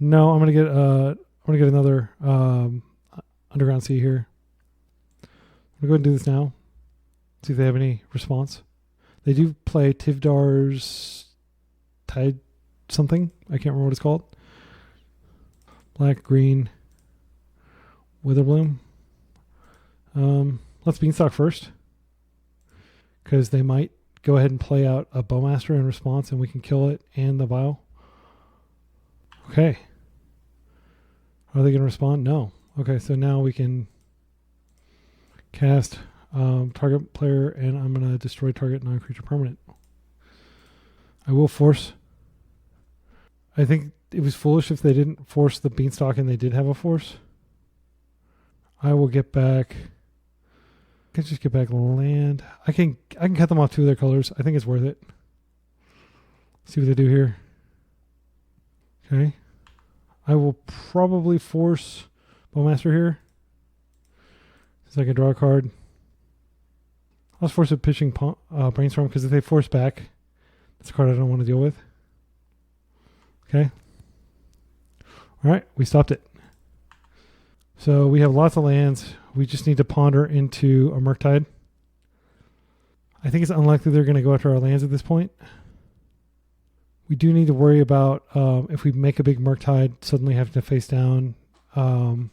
No, I'm gonna get another underground sea here. I'm gonna go ahead and do this now. See if they have any response. They do play Tivdar's Tide something. I can't remember what it's called. Black, green, Witherbloom. Let's Beanstalk first, because they might go ahead and play out a Bowmaster in response, and we can kill it and the Vial. Okay. Are they going to respond? No. Okay, so now we can cast target player, and I'm going to destroy target non-creature permanent. I will force. I think it was foolish if they didn't force the Beanstalk and they did have a force. I will get back. I can just get back land. I can cut them off 2 of their colors. I think it's worth it. See what they do here. Okay. I will probably force Bowmaster here, so I can draw a card. I'll force a pitching Brainstorm, because if they force back, that's a card I don't want to deal with. Okay. All right, we stopped it. So we have lots of lands. We just need to ponder into a Murktide. I think it's unlikely they're going to go after our lands at this point. We do need to worry about if we make a big Murktide, suddenly having to face down the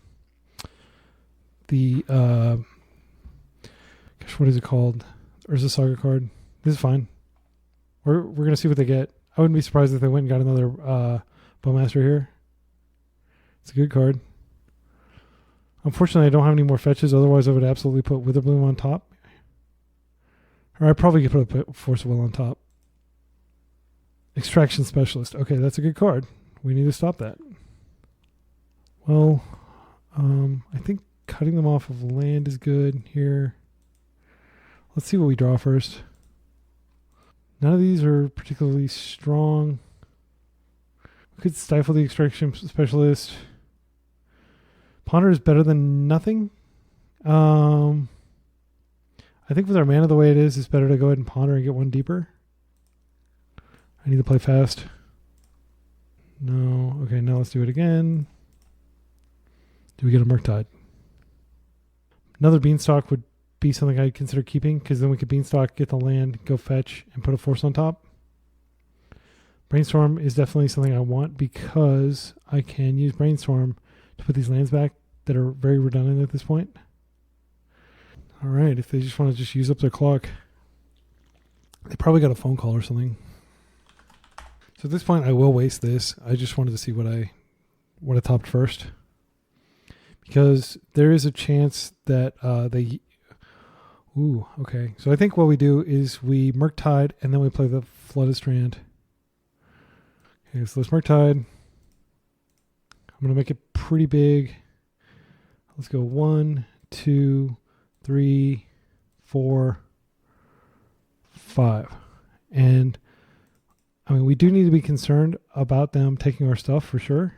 gosh, what is it called? Urza Saga card. This is fine. We're going to see what they get. I wouldn't be surprised if they went and got another Bowmaster here. It's a good card. Unfortunately, I don't have any more fetches. Otherwise, I would absolutely put Witherbloom on top. Or I probably could put Force of Will on top. Extraction Specialist. Okay, that's a good card. We need to stop that. Well, I think cutting them off of land is good here. Let's see what we draw first. None of these are particularly strong. We could stifle the Extraction Specialist. Ponder is better than nothing. I think with our mana the way it is, it's better to go ahead and ponder and get one deeper. I need to play fast. No. Okay, now let's do it again. Do we get a Murktide? Another Beanstalk would be something I'd consider keeping, because then we could Beanstalk, get the land, go fetch, and put a force on top. Brainstorm is definitely something I want, because I can use Brainstorm to put these lands back that are very redundant at this point. All right, if they just want to just use up their clock, they probably got a phone call or something. So at this point, I will waste this. I just wanted to see what I topped first, because there is a chance that they. Ooh, okay. So I think what we do is we Murktide and then we play the Flooded Strand. Okay, so let's Murktide. I'm gonna make it pretty big. Let's go 1, 2, 3, 4, 5. And I mean, we do need to be concerned about them taking our stuff for sure.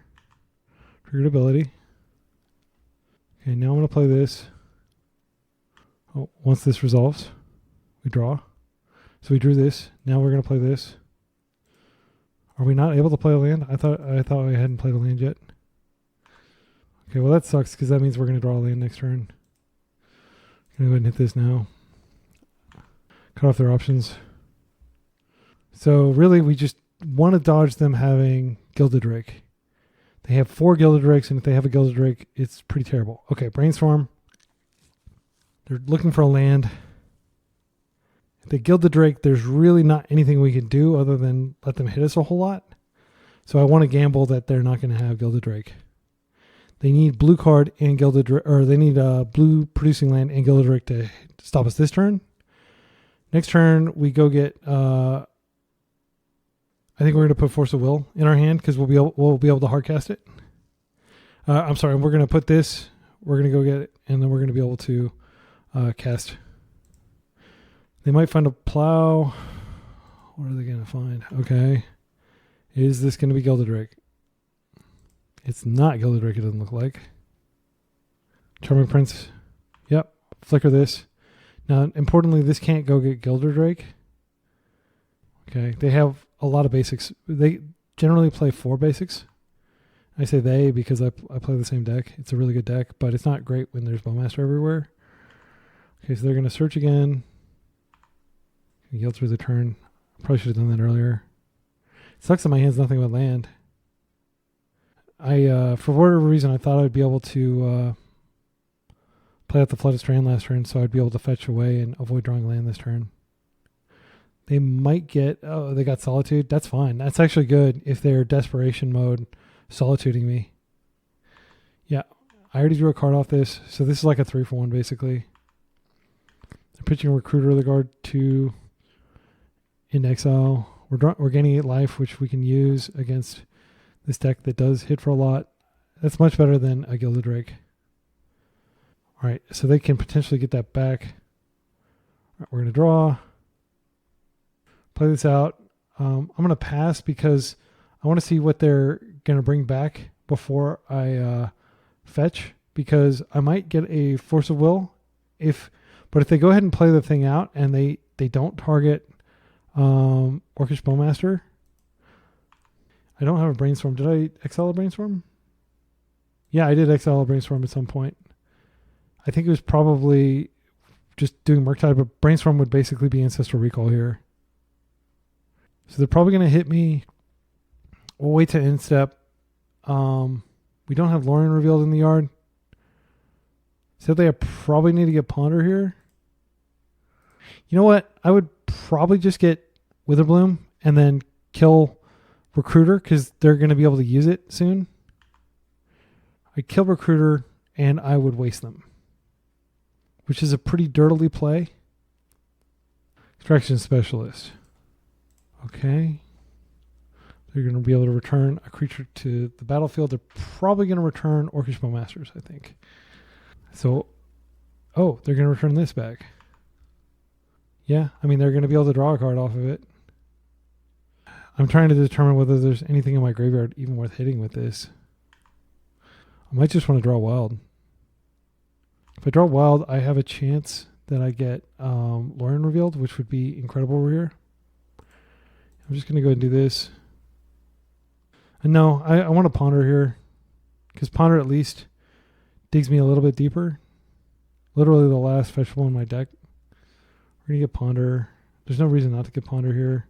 Triggered ability. Okay, now I'm going to play this. Oh, once this resolves, we draw. So we drew this. Now we're going to play this. Are we not able to play a land? I thought I hadn't played a land yet. Okay, well that sucks, because that means we're going to draw a land next turn. I'm going to go ahead and hit this now. Cut off their options. So really, we just want to dodge them having Gilded Drake. They have 4 Gilded Drakes, and if they have a Gilded Drake, it's pretty terrible. Okay, Brainstorm. They're looking for a land. If they Gilded Drake, there's really not anything we can do other than let them hit us a whole lot. So I want to gamble that they're not going to have Gilded Drake. They need blue card and Gilded Drake, or they need a blue producing land and Gilded Drake to stop us this turn. Next turn, we go get. I think we're going to put Force of Will in our hand, because we'll be able to hardcast it. I'm sorry, we're going to put this. We're going to go get it, and then we're going to be able to cast. They might find a plow. What are they going to find? Okay. Is this going to be Gilded Drake? It's not Gilded Drake, it doesn't look like. Charming Prince. Yep. Flicker this. Now, importantly, this can't go get Gilded Drake. Okay. They have a lot of basics. They generally play 4 basics. I say they because I play the same deck. It's a really good deck, but it's not great when there's Bowmaster everywhere. Okay, so they're going to search again. Yield through the turn. Probably should have done that earlier. It sucks that my hand's nothing but land. For whatever reason, I thought I'd be able to play out the Flooded Strand last turn, so I'd be able to fetch away and avoid drawing land this turn. They might get... Oh, they got Solitude. That's fine. That's actually good if they're Desperation mode solituding me. Yeah, I already drew a card off this, so this is like a 3-for-1 basically. They're pitching Recruiter of the Guard 2 in exile. We're gaining 8 life, which we can use against this deck that does hit for a lot. That's much better than a Gilded Drake. All right, so they can potentially get that back. All right, we're going to draw. Play this out. I'm going to pass because I want to see what they're going to bring back before I fetch, because I might get a Force of Will. But if they go ahead and play the thing out and they don't target Orcish Bowmaster, I don't have a Brainstorm. Did I exile a Brainstorm? Yeah, I did exile a Brainstorm at some point. I think it was probably just doing Murktide, but Brainstorm would basically be Ancestral Recall here. So they're probably going to hit me. We'll wait to end step. We don't have Lorien revealed in the yard. So they probably need to get Ponder here. You know what? I would probably just get Witherbloom and then kill Recruiter because they're going to be able to use it soon. I'd kill Recruiter and I would waste them, which is a pretty dirtily play. Extraction Specialist. Okay. They're going to be able to return a creature to the battlefield. They're probably going to return Orcish Bowmasters, I think. So, oh, they're going to return this back. Yeah, I mean, they're going to be able to draw a card off of it. I'm trying to determine whether there's anything in my graveyard even worth hitting with this. I might just want to draw Wild. If I draw Wild, I have a chance that I get Lorien revealed, which would be incredible over here. I'm just going to go ahead and do this. And no, I want to Ponder here, because Ponder at least digs me a little bit deeper. Literally the last fetchable in my deck. We're going to get Ponder. There's no reason not to get Ponder here.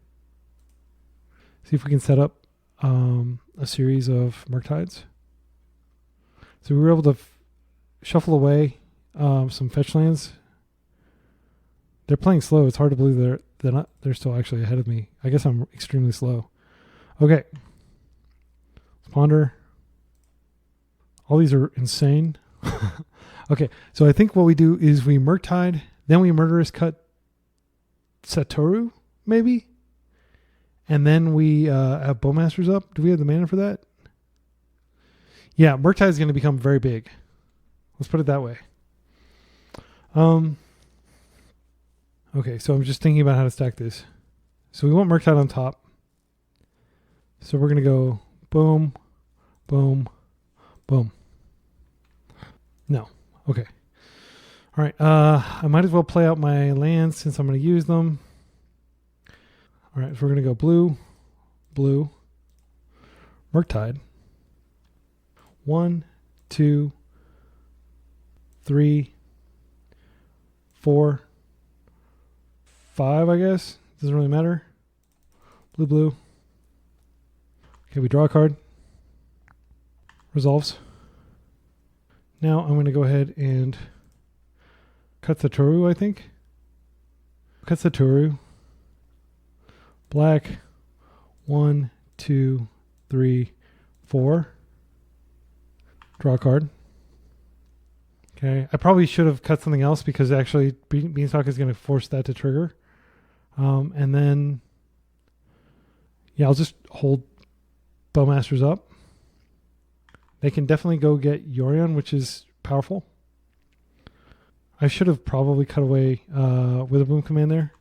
See if we can set up a series of Murktides. So we were able to shuffle away some fetch lands. They're playing slow. It's hard to believe they're still actually ahead of me. I guess I'm extremely slow. Okay. Let's Ponder. All these are insane. Okay, so I think what we do is we Murktide, then we Murderous Cut Satoru, maybe? And then we have Bowmasters up. Do we have the mana for that? Yeah, Murktide is going to become very big. Let's put it that way. Okay, so I'm just thinking about how to stack this. So we want Murktide on top. So we're going to go boom, boom, boom. No. Okay. All right. I might as well play out my lands since I'm going to use them. All right. So we're going to go blue, blue, Murktide. 1, 2, 3, 4, 5, I guess. Doesn't really matter. Blue, blue. Okay, we draw a card. Resolves. Now I'm going to go ahead and cut the Toru, I think. Cut the Toru. Black. 1, 2, 3, 4. Draw a card. Okay. I probably should have cut something else because actually Beanstalk is going to force that to trigger. And then, yeah, I'll just hold Bowmasters up. They can definitely go get Yorion, which is powerful. I should have probably cut away Witherbloom command there,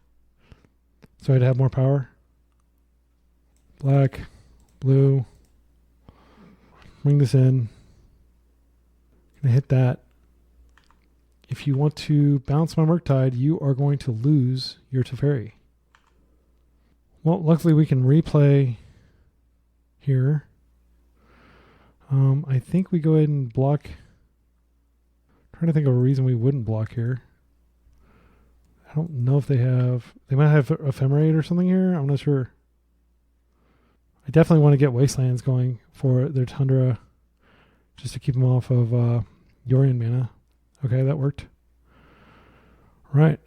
so I'd have more power. Black, blue. Bring this in. Gonna hit that. If you want to bounce my Murktide, you are going to lose your Teferi. Well, luckily we can replay here. I think we go ahead and block. I'm trying to think of a reason we wouldn't block here. I don't know if they might have Ephemerate or something here. I'm not sure. I definitely want to get Wastelands going for their Tundra just to keep them off of Yorion mana. Okay, that worked. Right.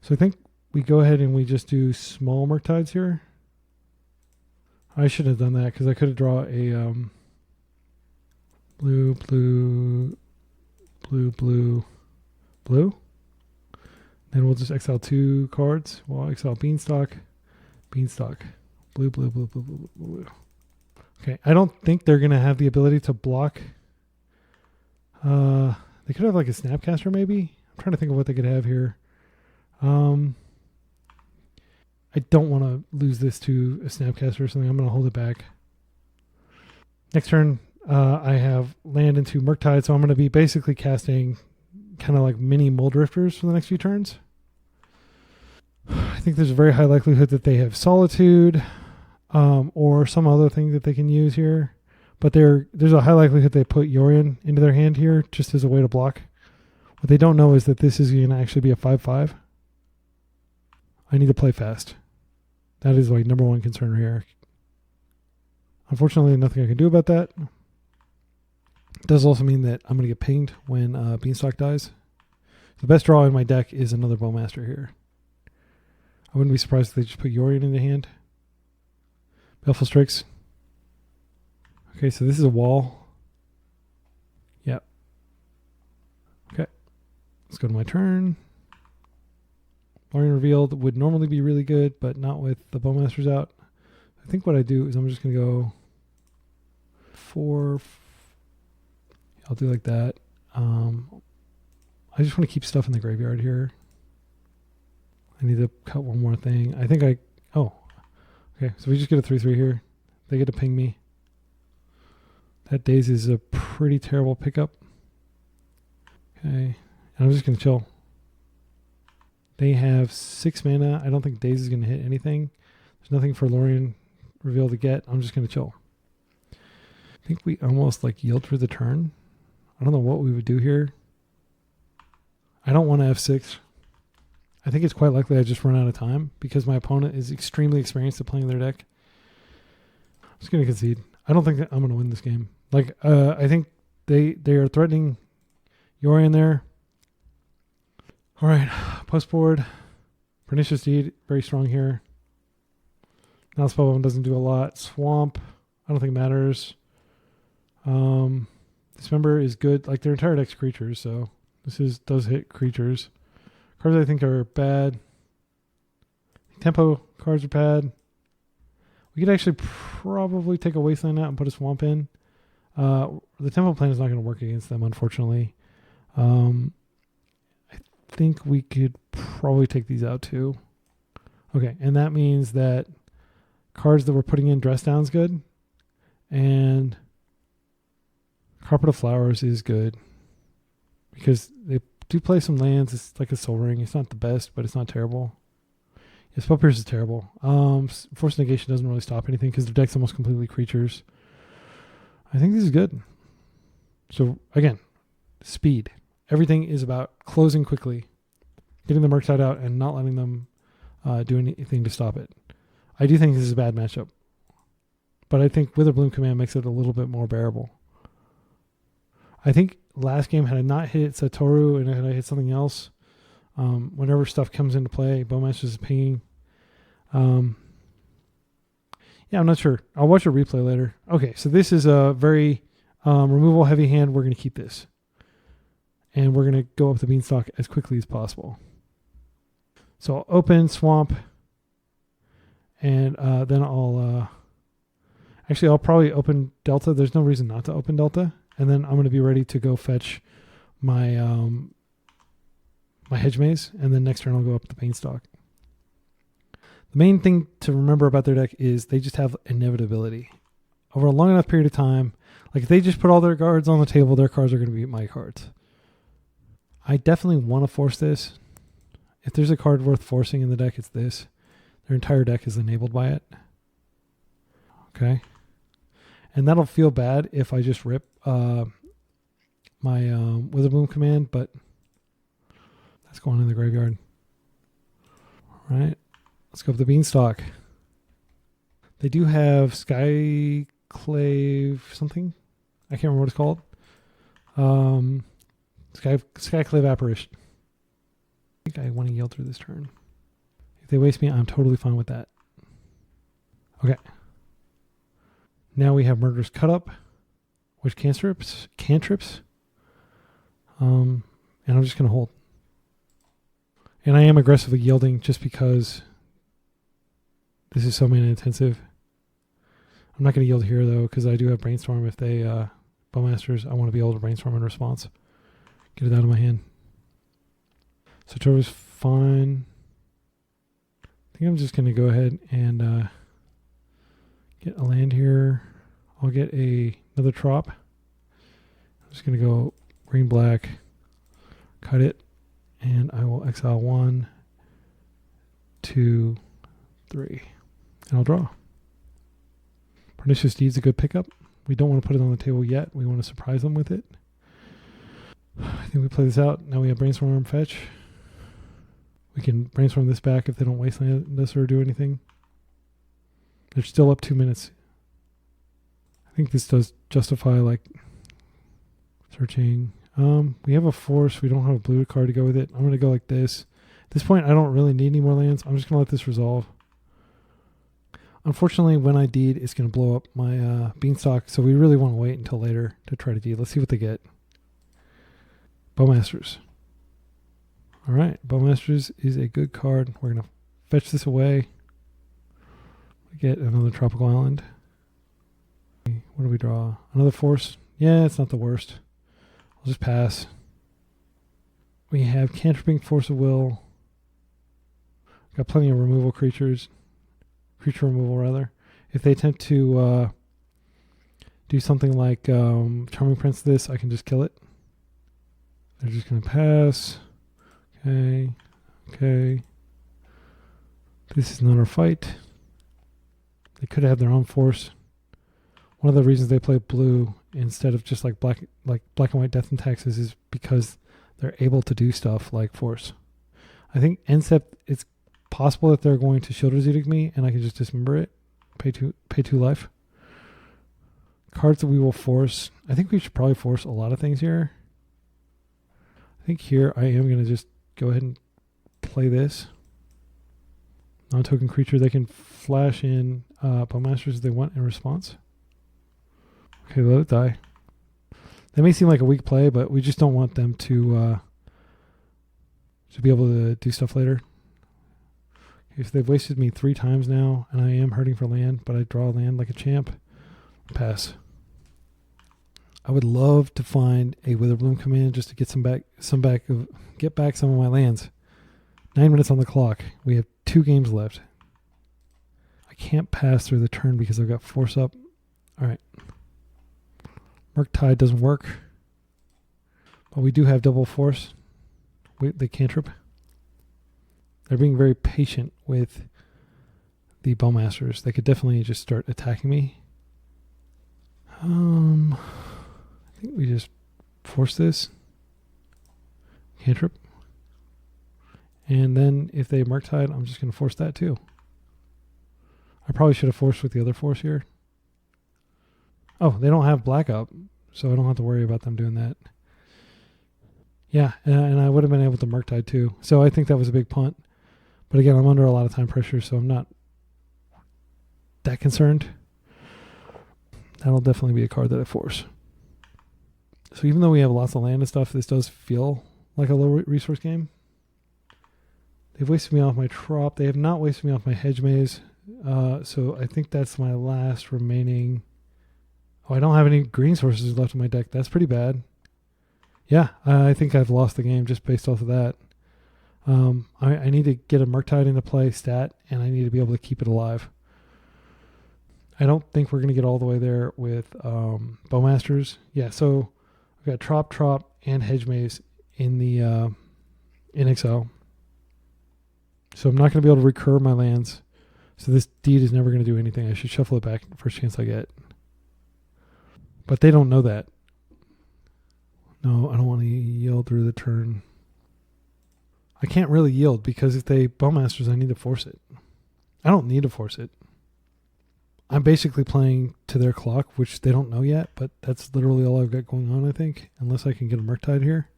So I think we go ahead and we just do small Murktides here. I should have done that because I could have drawn a blue, blue, blue, blue, blue. Then we'll just exile 2 cards. We'll exile Beanstalk, Beanstalk, blue, blue, blue, blue, blue, blue. Okay, I don't think they're going to have the ability to block. They could have like a Snapcaster maybe. I'm trying to think of what they could have here. I don't want to lose this to a Snapcaster or something. I'm going to hold it back. Next turn, I have land into Murktide, so I'm going to be basically casting kind of like mini Mole Drifters for the next few turns. I think there's a very high likelihood that they have Solitude or some other thing that they can use here. But there's a high likelihood they put Yorion into their hand here just as a way to block. What they don't know is that this is going to actually be a 5/5. I need to play fast. That is like number one concern here. Unfortunately, nothing I can do about that. It does also mean that I'm going to get pinged when Beanstalk dies. The best draw in my deck is another Bowmaster here. I wouldn't be surprised if they just put Yorion in the hand. Baleful Strix. Okay, so this is a wall. Yep. Okay. Let's go to my turn. Leyline Revealed would normally be really good, but not with the Bowmasters out. I think what I do is I'm just going to go 4. I'll do like that. I just want to keep stuff in the graveyard here. I need to cut one more thing. I think okay. So we just get a 3/3 here. They get to ping me. That Daze is a pretty terrible pickup. Okay. And I'm just going to chill. They have 6 mana. I don't think Daze is going to hit anything. There's nothing for Leyline Reveal to get. I'm just going to chill. I think we almost like yield for the turn. I don't know what we would do here. I don't want to F6. I think it's quite likely I just run out of time because my opponent is extremely experienced at playing their deck. I'm just going to concede. I don't think that I'm going to win this game. Like, I think they are threatening Yorion there. All right, post board. Pernicious Deed, very strong here. Now Spellbound doesn't do a lot. Swamp, I don't think matters. Dismember is good. Like, their entire deck's creatures, so this does hit creatures. Cards I think are bad. Tempo cards are bad. We could actually probably take a Wasteland out and put a Swamp in. The Tempo plan is not going to work against them, unfortunately. I think we could probably take these out too. Okay, and that means that cards that we're putting in Dress Down's good. And Carpet of Flowers is good. Because they do play some lands. It's like a Soul Ring. It's not the best, but it's not terrible. Yeah, Spell Pierce is terrible. Force Negation doesn't really stop anything because their deck's almost completely creatures. I think this is good. So, again, speed. Everything is about closing quickly, getting the Murktide out, and not letting them do anything to stop it. I do think this is a bad matchup. But I think Witherbloom Command makes it a little bit more bearable. I think last game, had I not hit Satoru and had I hit something else, whenever stuff comes into play, Bowmaster is pinging. Yeah, I'm not sure. I'll watch a replay later. Okay, so this is a very removal heavy hand. We're going to keep this. And we're going to go up the Beanstalk as quickly as possible. So I'll open Swamp. And then I'll probably open Delta. There's no reason not to open Delta. And then I'm going to be ready to go fetch my my Hedge Maze. And then next turn I'll go up the Beanstalk. The main thing to remember about their deck is they just have inevitability. Over a long enough period of time, like if they just put all their cards on the table, their cards are going to be my cards. I definitely want to force this. If there's a card worth forcing in the deck, it's this. Their entire deck is enabled by it. Okay. And that'll feel bad if I just rip my Witherbloom command, but that's going in the graveyard. All right, let's go with the Beanstalk. They do have Skyclave something. I can't remember what it's called. Skyclave Apparition. I think I want to yield through this turn. If they waste me, I'm totally fine with that. Okay. Now we have Murderous Cut Up, which cantrips. And I'm just going to hold. And I am aggressively yielding just because this is so mana intensive. I'm not going to yield here, though, because I do have Brainstorm. If they Bowmasters, I want to be able to Brainstorm in response. Get it out of my hand. So Turbo's fine. I think I'm just going to go ahead and get a land here. I'll get another Trop. I'm just going to go green-black, cut it, and I will exile 1, 2, 3, and I'll draw. Pernicious Deed's a good pickup. We don't want to put it on the table yet. We want to surprise them with it. I think we play this out. Now we have Brainstorm and Fetch. We can Brainstorm this back if they don't wasteland this or do anything. They're still up 2 minutes. I think this does justify like searching. We have a force. We don't have a blue card to go with it. I'm going to go like this. At this point, I don't really need any more lands. I'm just going to let this resolve. Unfortunately, when I deed, it's going to blow up my Beanstalk, so we really want to wait until later to try to deed. Let's see what they get. Bowmasters. All right, Bowmasters is a good card. We're going to fetch this away. We get another Tropical Island. What do we draw? Another force. Yeah, it's not the worst. I'll just pass. We have Cantripping Force of Will. Got plenty of removal creatures. Creature removal, rather. If they attempt to do something like Charming Prince this, I can just kill it. They're just going to pass. Okay. Okay. This is not our fight. They could have their own force. One of the reasons they play blue instead of just like black and white death and taxes is because they're able to do stuff like force. I think NSEP, it's possible that they're going to Shield Edict me and I can just dismember it, pay two life. Cards that we will force. I think we should probably force a lot of things here. I think here I am going to just go ahead and play this. Non-token creature. They can flash in Bowmasters if they want in response. Okay, let it die. That may seem like a weak play, but we just don't want them to be able to do stuff later. If they've wasted me 3 times now, and I am hurting for land, but I draw land like a champ, pass. I would love to find a Witherbloom command just to get get back some of my lands. 9 minutes on the clock. We have 2 games left. I can't pass through the turn because I've got force up. All right. Murktide doesn't work, but we do have double force. They cantrip. They're being very patient with the Bowmasters. They could definitely just start attacking me. I think we just force this. Cantrip. And then if they Murktide, I'm just going to force that too. I probably should have forced with the other force here. Oh, they don't have black up, so I don't have to worry about them doing that. Yeah, and I would have been able to Murktide too. So I think that was a big punt. But again, I'm under a lot of time pressure, so I'm not that concerned. That'll definitely be a card that I force. So even though we have lots of land and stuff, this does feel like a low resource game. They've wasted me off my Trop. They have not wasted me off my Hedge Maze. So I think that's my last remaining. Oh, I don't have any green sources left in my deck. That's pretty bad. Yeah, I think I've lost the game just based off of that. I need to get a Murktide into play stat, and I need to be able to keep it alive. I don't think we're going to get all the way there with Bowmasters. Yeah, so I've got Trop, and Hedge Maze in the in exile. So I'm not going to be able to recur my lands. So this deed is never going to do anything. I should shuffle it back first chance I get. But they don't know that. No, I don't want to yield through the turn. I can't really yield because if they Bowmasters, I need to force it. I don't need to force it. I'm basically playing to their clock, which they don't know yet, but that's literally all I've got going on, I think, unless I can get a Murktide here.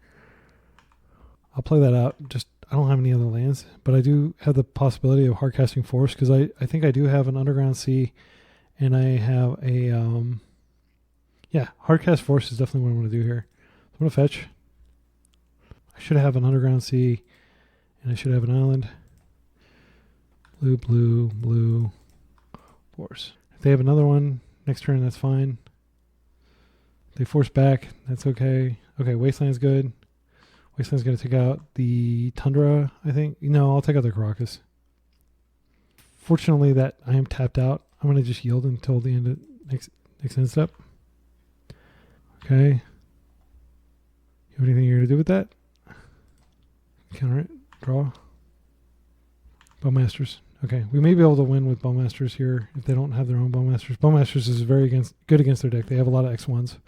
I'll play that out. Just I don't have any other lands, but I do have the possibility of hardcasting Force because I think I do have an Underground Sea, and I have a yeah, hardcast Force is definitely what I'm going to do here. I'm going to fetch. I should have an Underground Sea, and I should have an island. Blue, blue, blue, Force. If they have another one next turn, that's fine. If they force back, that's okay. Okay, Wasteland's good. Wasteland's going to take out the Tundra, I think. No, I'll take out the Caracas. Fortunately, that I am tapped out. I'm going to just yield until the end of next end step. Okay. You have anything you're going to do with that? Counter it. Draw. Bowmasters. Okay, we may be able to win with Bowmasters here if they don't have their own Bowmasters. Bowmasters is very good against their deck. They have a lot of X1s.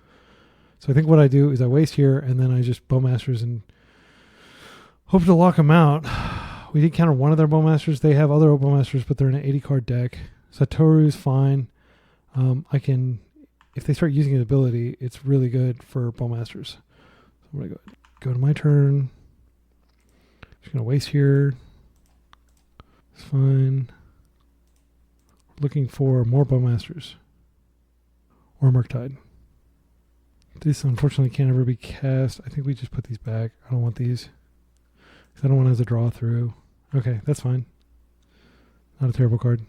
So I think what I do is I waste here, and then I just Bowmasters and hope to lock them out. We did counter one of their Bowmasters. They have other Bowmasters, but they're in an 80-card deck. Satoru's fine. I can, if they start using his ability, it's really good for Bowmasters. So I'm going to go to my turn. Just going to waste here. It's fine. Looking for more Bowmasters. Or Murktide. This unfortunately can't ever be cast. I think we just put these back. I don't want these. I don't want it as a draw through. Okay, that's fine. Not a terrible card.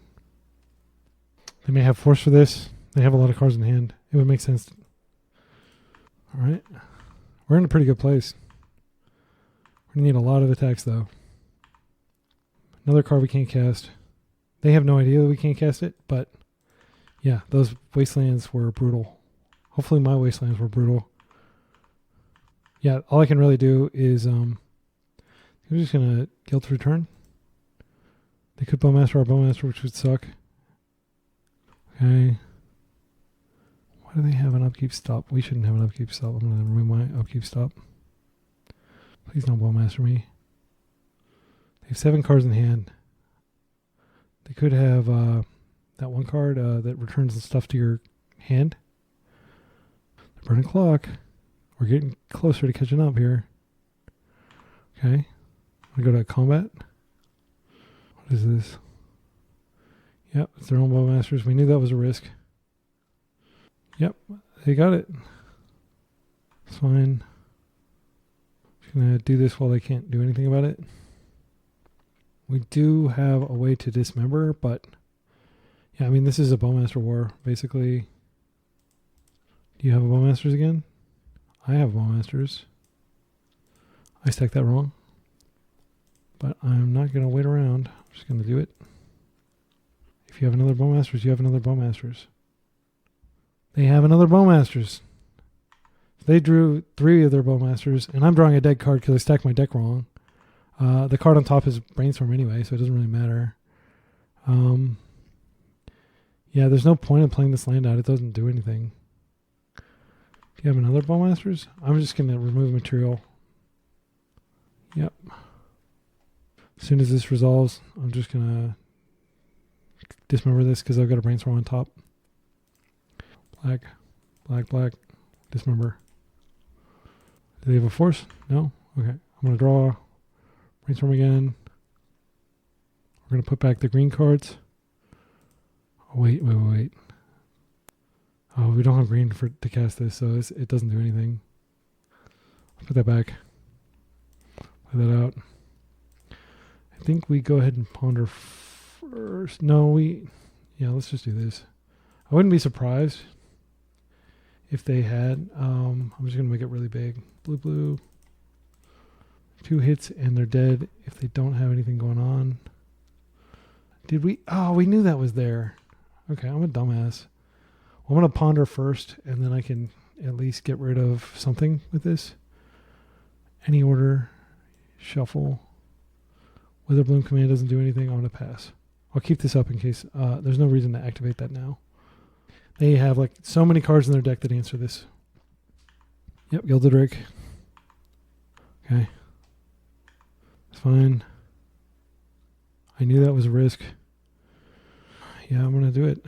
They may have Force for this. They have a lot of cards in hand. It would make sense. Alright. We're in a pretty good place. We're going to need a lot of attacks though. Another card we can't cast. They have no idea that we can't cast it, but yeah, those Wastelands were brutal. Hopefully my Wastelands were brutal. Yeah, all I can really do is I'm just going to Guilt Return. They could Bowmaster our Bowmaster, which would suck. Okay. Why do they have an upkeep stop? We shouldn't have an upkeep stop. I'm going to remove my upkeep stop. Please don't Bowmaster me. They have 7 cards in hand. They could have that one card that returns the stuff to your hand. The Burning Clock. We're getting closer to catching up here. Okay. I'm going to go to combat. What is this? Yep, it's their own Bowmasters. We knew that was a risk. Yep, they got it. It's fine. Just going to do this while they can't do anything about it. We do have a way to dismember, but yeah, I mean, this is a Bowmaster war, basically. Do you have a Bowmasters again? I have Bowmasters. I stacked that wrong. But I'm not going to wait around. I'm just going to do it. If you have another Bowmasters, you have another Bowmasters. They have another Bowmasters. They drew 3 of their Bowmasters, and I'm drawing a dead card because I stacked my deck wrong. The card on top is Brainstorm anyway, so it doesn't really matter. Yeah, there's no point in playing this land out. It doesn't do anything. Do you have another Bowmasters? I'm just going to remove material. Yep. As soon as this resolves, I'm just going to dismember this because I've got a Brainstorm on top. Black, black, black, dismember. Do they have a Force? No? Okay. I'm going to draw. Brainstorm again. We're going to put back the green cards. Oh, wait. Oh, we don't have green to cast this, so it doesn't do anything. I'll put that back. Play that out. I think we go ahead and ponder first. No, yeah, let's just do this. I wouldn't be surprised if they had. I'm just going to make it really big. Blue, blue. 2 hits and they're dead if they don't have anything going on. Did we? Oh, we knew that was there. Okay, I'm a dumbass. Well, I'm going to ponder first, and then I can at least get rid of something with this. Any order. Shuffle. Witherbloom command doesn't do anything. I'm going to pass. I'll keep this up in case there's no reason to activate that now. They have like so many cards in their deck that answer this. Yep, Gilded Drake. Okay. It's fine. I knew that was a risk. Yeah, I'm going to do it.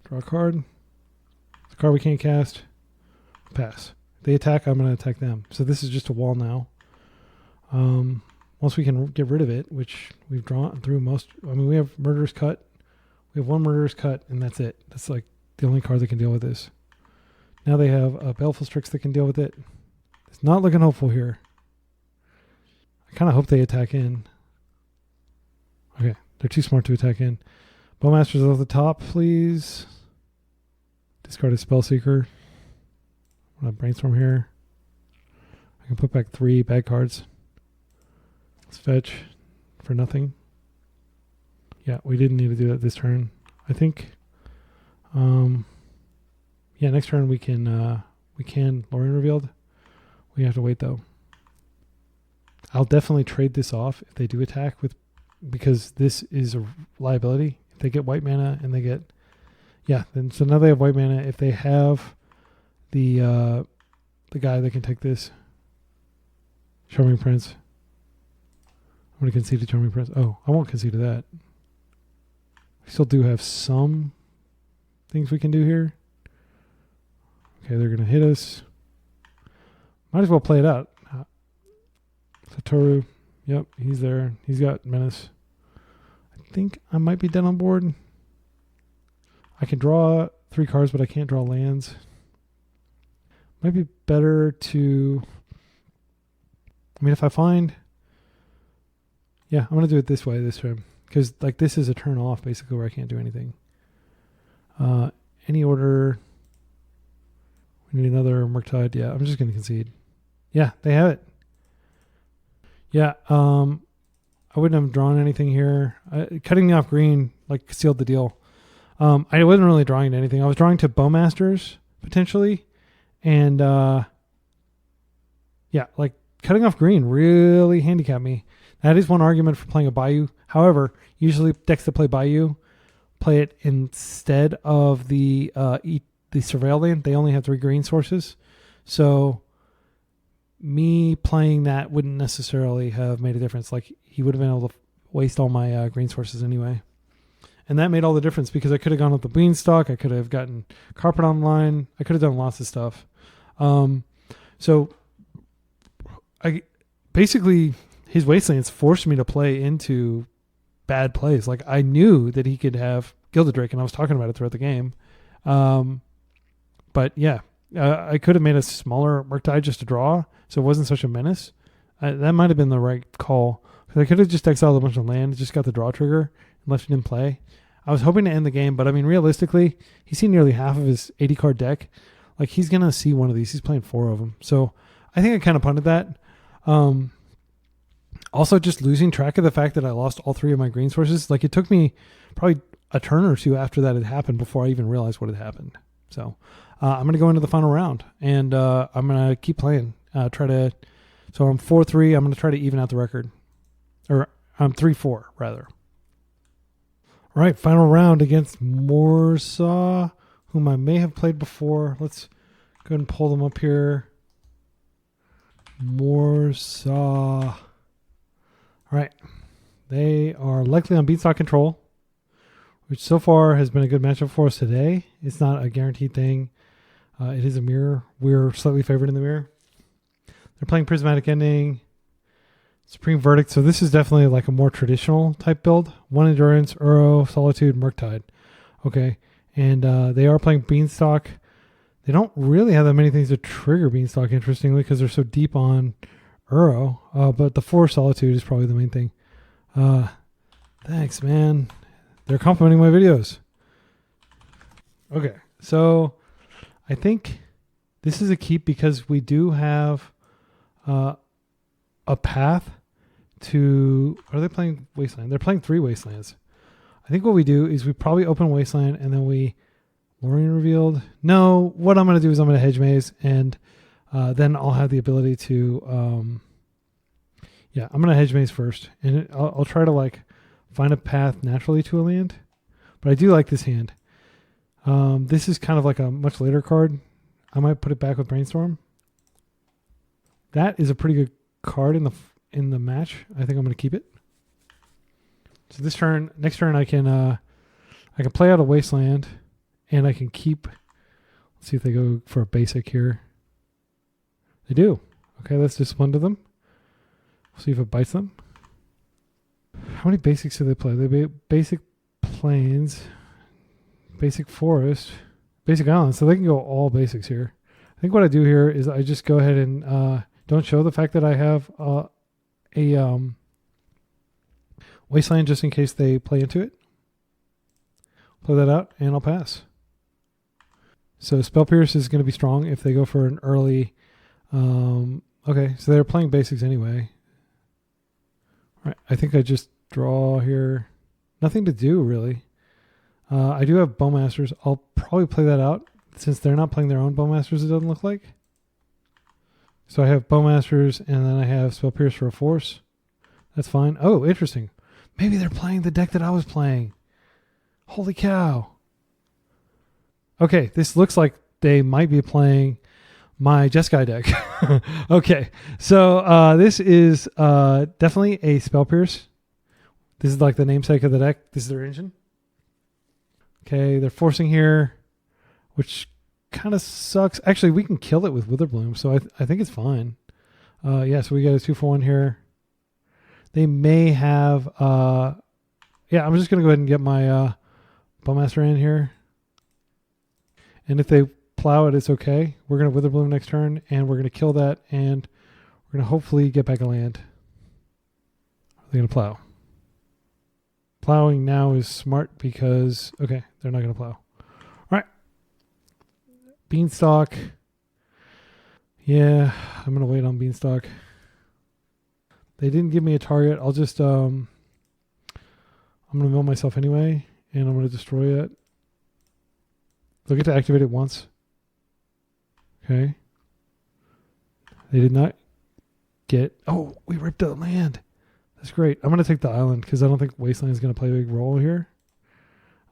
Draw a card. It's a card we can't cast. Pass. If they attack, I'm going to attack them. So this is just a wall now. Once we can get rid of it, which we've drawn through most... I mean, we have Murderous Cut. We have one Murderous Cut, and that's it. That's like the only card that can deal with this. Now they have a Baleful Strix that can deal with it. It's not looking hopeful here. I kind of hope they attack in. Okay, they're too smart to attack in. Bowmaster's at the top, please. Discard a Spellseeker. I'm going to brainstorm here. I can put back 3 bad cards. Let's fetch for nothing. Yeah, we didn't need to do that this turn. I think, yeah, next turn we can Lorien Revealed. We have to wait though. I'll definitely trade this off if they do attack because this is a liability. If they get white mana and they get, yeah, then so now they have white mana. If they have the guy that can take this, Charming Prince. I'm going to concede to Charming Prince. Oh, I won't concede to that. We still do have some things we can do here. Okay, they're going to hit us. Might as well play it out. Satoru. Yep, he's there. He's got Menace. I think I might be dead on board. I can draw 3 cards, but I can't draw lands. Might be better to... I mean, if I find... Yeah, I'm going to do it this way this time. Because like this is a turn off, basically, where I can't do anything. Any order... We need another Murktide. Yeah, I'm just going to concede. Yeah, they have it. Yeah, I wouldn't have drawn anything here. Cutting me off green like sealed the deal. I wasn't really drawing to anything. I was drawing to Bowmasters potentially, and yeah, like cutting off green really handicapped me. That is one argument for playing a Bayou. However, usually decks that play Bayou play it instead of the Surveil land. They only have 3 green sources, so me playing that wouldn't necessarily have made a difference. Like he would have been able to waste all my green sources anyway. And that made all the difference because I could have gone with the Beanstalk. I could have gotten Carpet Online. I could have done lots of stuff. So I basically his Wastelands forced me to play into bad plays. Like I knew that he could have Gilded Drake, and I was talking about it throughout the game. But yeah, I could have made a smaller Murktide just to draw, so it wasn't such a menace. That might have been the right call. Because I could have just exiled a bunch of land, just got the draw trigger, and left it in play. I was hoping to end the game, but I mean, realistically, he's seen nearly half of his 80-card deck. Like, he's going to see one of these. He's playing 4 of them. So I think I kind of punted that. Also, just losing track of the fact that I lost all 3 of my green sources. Like, it took me probably a turn or 2 after that had happened before I even realized what had happened. So I'm going to go into the final round, and I'm going to keep playing. So I'm 4-3. I'm going to try to even out the record. Or I'm 3-4, rather. All right, final round against Morsaw, whom I may have played before. Let's go ahead and pull them up here. Morsaw. All right. They are likely on Beanstalk control, which so far has been a good matchup for us today. It's not a guaranteed thing. It is a mirror. We're slightly favored in the mirror. They're playing Prismatic Ending, Supreme Verdict. So this is definitely like a more traditional type build. 1 Endurance, Uro, Solitude, Murktide. Okay. And they are playing Beanstalk. They don't really have that many things to trigger Beanstalk, interestingly, because they're so deep on Uro. But the 4 Solitude is probably the main thing. Thanks, man. They're complimenting my videos. Okay. So I think this is a keep because we do have a path to... Are they playing Wasteland? They're playing 3 Wastelands. I think what we do is we probably open Wasteland and then we Lorien Revealed. No, what I'm going to do is I'm going to Hedge Maze, and then I'll have the ability to... yeah, I'm going to Hedge Maze first, and I'll try to like find a path naturally to a land. But I do like this hand. This is kind of like a much later card. I might put it back with Brainstorm. That is a pretty good card in the match. I think I'm going to keep it. So this turn, next turn, I can play out a Wasteland, and I can keep. Let's see if they go for a basic here. They do. Okay, let's discipline to them. We'll see if it bites them. How many basics do they play? They basic plains, basic forest, basic island. So they can go all basics here. I think what I do here is I just go ahead and don't show the fact that I have a Wasteland just in case they play into it. Play that out, and I'll pass. So Spell Pierce is going to be strong if they go for an early. Okay, so they're playing basics anyway. All right, I think I just draw here. Nothing to do, really. I do have Bowmasters. I'll probably play that out since they're not playing their own Bowmasters, it doesn't look like. So I have Bowmasters, and then I have Spell Pierce for a force. That's fine. Oh, interesting. Maybe they're playing the deck that I was playing. Holy cow. Okay, this looks like they might be playing my Jeskai deck. Okay, so this is definitely a Spell Pierce. This is like the namesake of the deck. This is their engine. Okay, they're forcing here, which kind of sucks. Actually, we can kill it with Witherbloom, so I think it's fine. Yeah, so we got a 2-for-1 here. They may have... yeah, I'm just going to go ahead and get my Bowmaster in here. And if they plow it, it's okay. We're going to Witherbloom next turn, and we're going to kill that, and we're going to hopefully get back a land. They're going to plow. Plowing now is smart because... Okay, they're not going to plow. All right. Beanstalk. Yeah, I'm going to wait on Beanstalk. They didn't give me a target. I'll just... I'm going to mill myself anyway, and I'm going to destroy it. They'll get to activate it once. Okay. They did not get... Oh, we ripped the land. That's great. I'm going to take the island because I don't think Wasteland is going to play a big role here.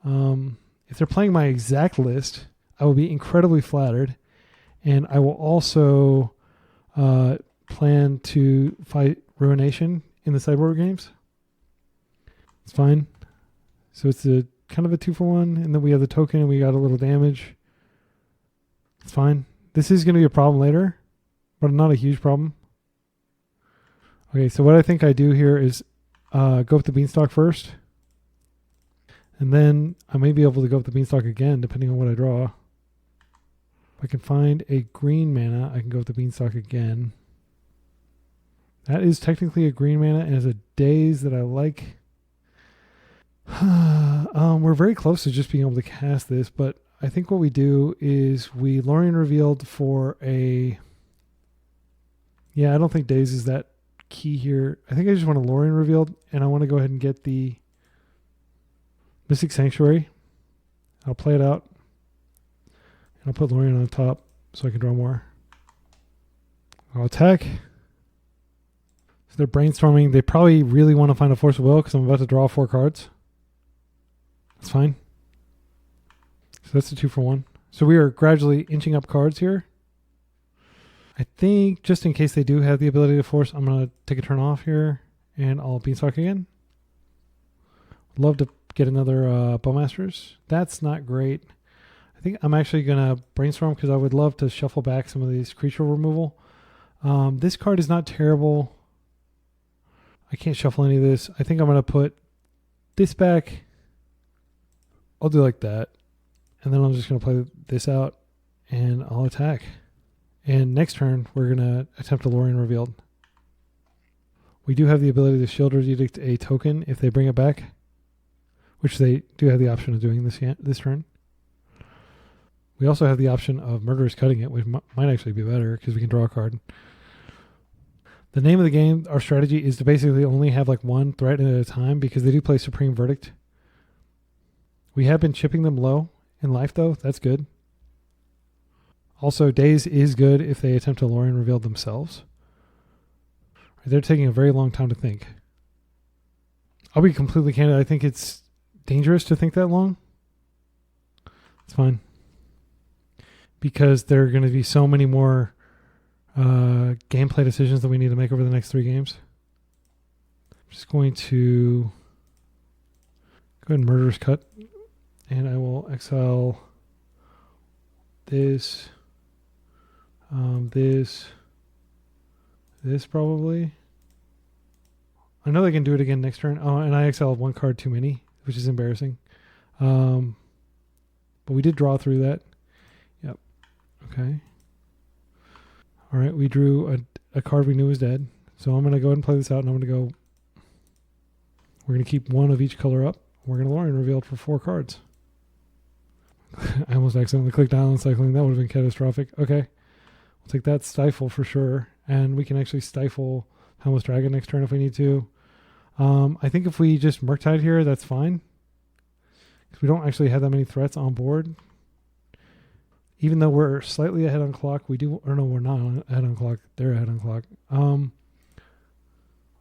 If they're playing my exact list, I will be incredibly flattered. And I will also plan to fight Ruination in the sideboard games. It's fine. So it's a kind of a 2-for-1, and then we have the token and we got a little damage. It's fine. This is going to be a problem later, but not a huge problem. Okay, so what I think I do here is go with the Beanstalk first, and then I may be able to go with the Beanstalk again depending on what I draw. If I can find a green mana, I can go with the Beanstalk again. That is technically a green mana and is a Daze that I like. We're very close to just being able to cast this, but I think what we do is we Lorien Revealed for a... Yeah, I don't think Daze is that key here. I think I just want a Lorien Revealed, and I want to go ahead and get the Mystic Sanctuary. I'll play it out, and I'll put Lorien on top so I can draw more. I'll attack. So they're brainstorming. They probably really want to find a Force of Will because I'm about to draw 4 cards. That's fine. So that's a 2-for-1. So we are gradually inching up cards here. I think just in case they do have the ability to force, I'm going to take a turn off here and I'll Beanstalk again. Love to get another Bowmasters. That's not great. I think I'm actually going to Brainstorm because I would love to shuffle back some of these creature removal. This card is not terrible. I can't shuffle any of this. I think I'm going to put this back. I'll do like that. And then I'm just going to play this out and I'll attack. And next turn, we're going to attempt a Lorien Revealed. We do have the ability to Shielders Edict a token if they bring it back, which they do have the option of doing this turn. We also have the option of Murderous Cutting it, which might actually be better because we can draw a card. The name of the game, our strategy, is to basically only have like one threat at a time because they do play Supreme Verdict. We have been chipping them low in life, though. That's good. Also, Daze is good if they attempt to Lorien Reveal themselves. They're taking a very long time to think. I'll be completely candid. I think it's dangerous to think that long. It's fine. Because there are going to be so many more gameplay decisions that we need to make over the next 3 games. I'm just going to go ahead and Murderous Cut. And I will exile this, this probably. I know they can do it again next turn. Oh, and I exiled 1 card too many, which is embarrassing. But we did draw through that. Yep. Okay. All right, we drew a card we knew was dead. So I'm going to go ahead and play this out, and I'm going to go... We're going to keep 1 of each color up. We're going to Lorien reveal it for 4 cards. I almost accidentally clicked Island Cycling. That would have been catastrophic. Okay. We'll take that Stifle for sure. And we can actually Stifle Helmless Dragon next turn if we need to. I think if we just Murktide here, that's fine. Because we don't actually have that many threats on board. Even though we're slightly ahead on clock, we do... Or no, we're not ahead on clock. They're ahead on clock. All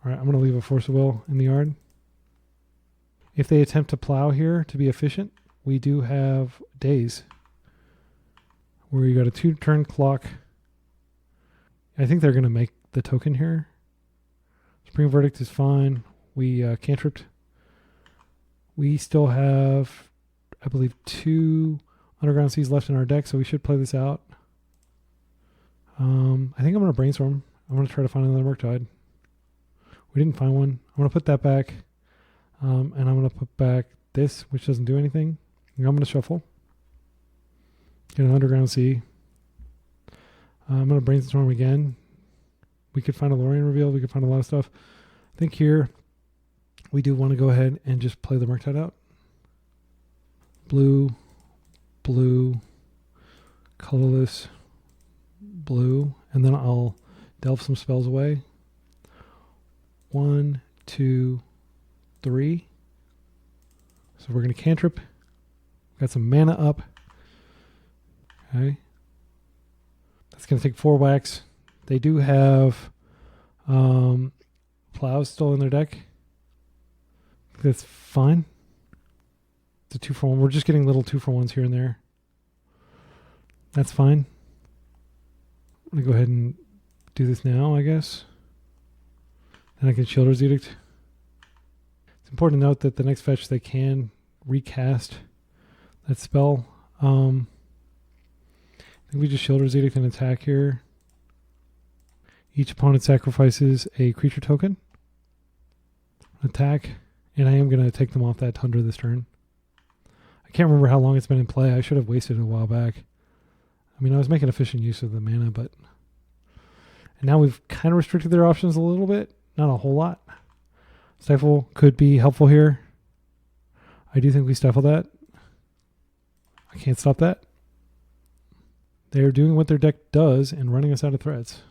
right, I'm going to leave a Force of Will in the yard. If they attempt to plow here to be efficient, we do have days where you got a 2-turn clock. I think they're going to make the token here. Spring Verdict is fine. We cantripped. We still have, I believe, 2 Underground Seas left in our deck, so we should play this out. I think I'm going to Brainstorm. I'm going to try to find another Murktide. We didn't find one. I'm going to put that back. And I'm going to put back this, which doesn't do anything. And I'm going to shuffle. Get an Underground Sea. I'm going to Brainstorm again. We could find a Lorien reveal. We could find a lot of stuff. I think here we do want to go ahead and just play the Murktide out. Blue, blue, colorless, blue. And then I'll delve some spells away. 1, 2, 3. So we're going to cantrip. Got some mana up. Okay. That's going to take 4 wax. They do have plows still in their deck. That's fine. It's a 2-for-1. We're just getting little 2-for-1s here and there. That's fine. I'm going to go ahead and do this now, I guess. Then I can Shielder's Edict. It's important to note that the next fetch they can recast that spell. I think we just Shielder's Edict and attack here. Each opponent sacrifices a creature token. Attack. And I am going to take them off that Tundra this turn. I can't remember how long it's been in play. I should have wasted it a while back. I mean, I was making efficient use of the mana, but... And now we've kind of restricted their options a little bit. Not a whole lot. Stifle could be helpful here. I do think we stifle that. I can't stop that. They're doing what their deck does and running us out of threats.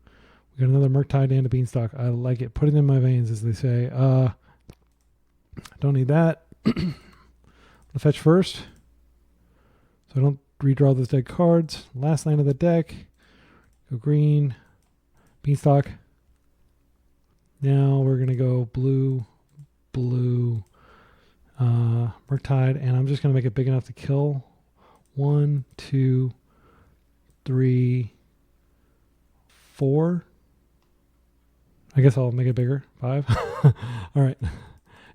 We got another Murktide and a Beanstalk. I like it. Put it in my veins, as they say. Don't need that. I'm gonna fetch first, so I don't redraw those dead cards. Last land of the deck. Go green. Beanstalk. Now we're gonna go blue, blue, Murktide, and I'm just gonna make it big enough to kill. 1, 2, 3, 4. I guess I'll make it bigger. 5. All right.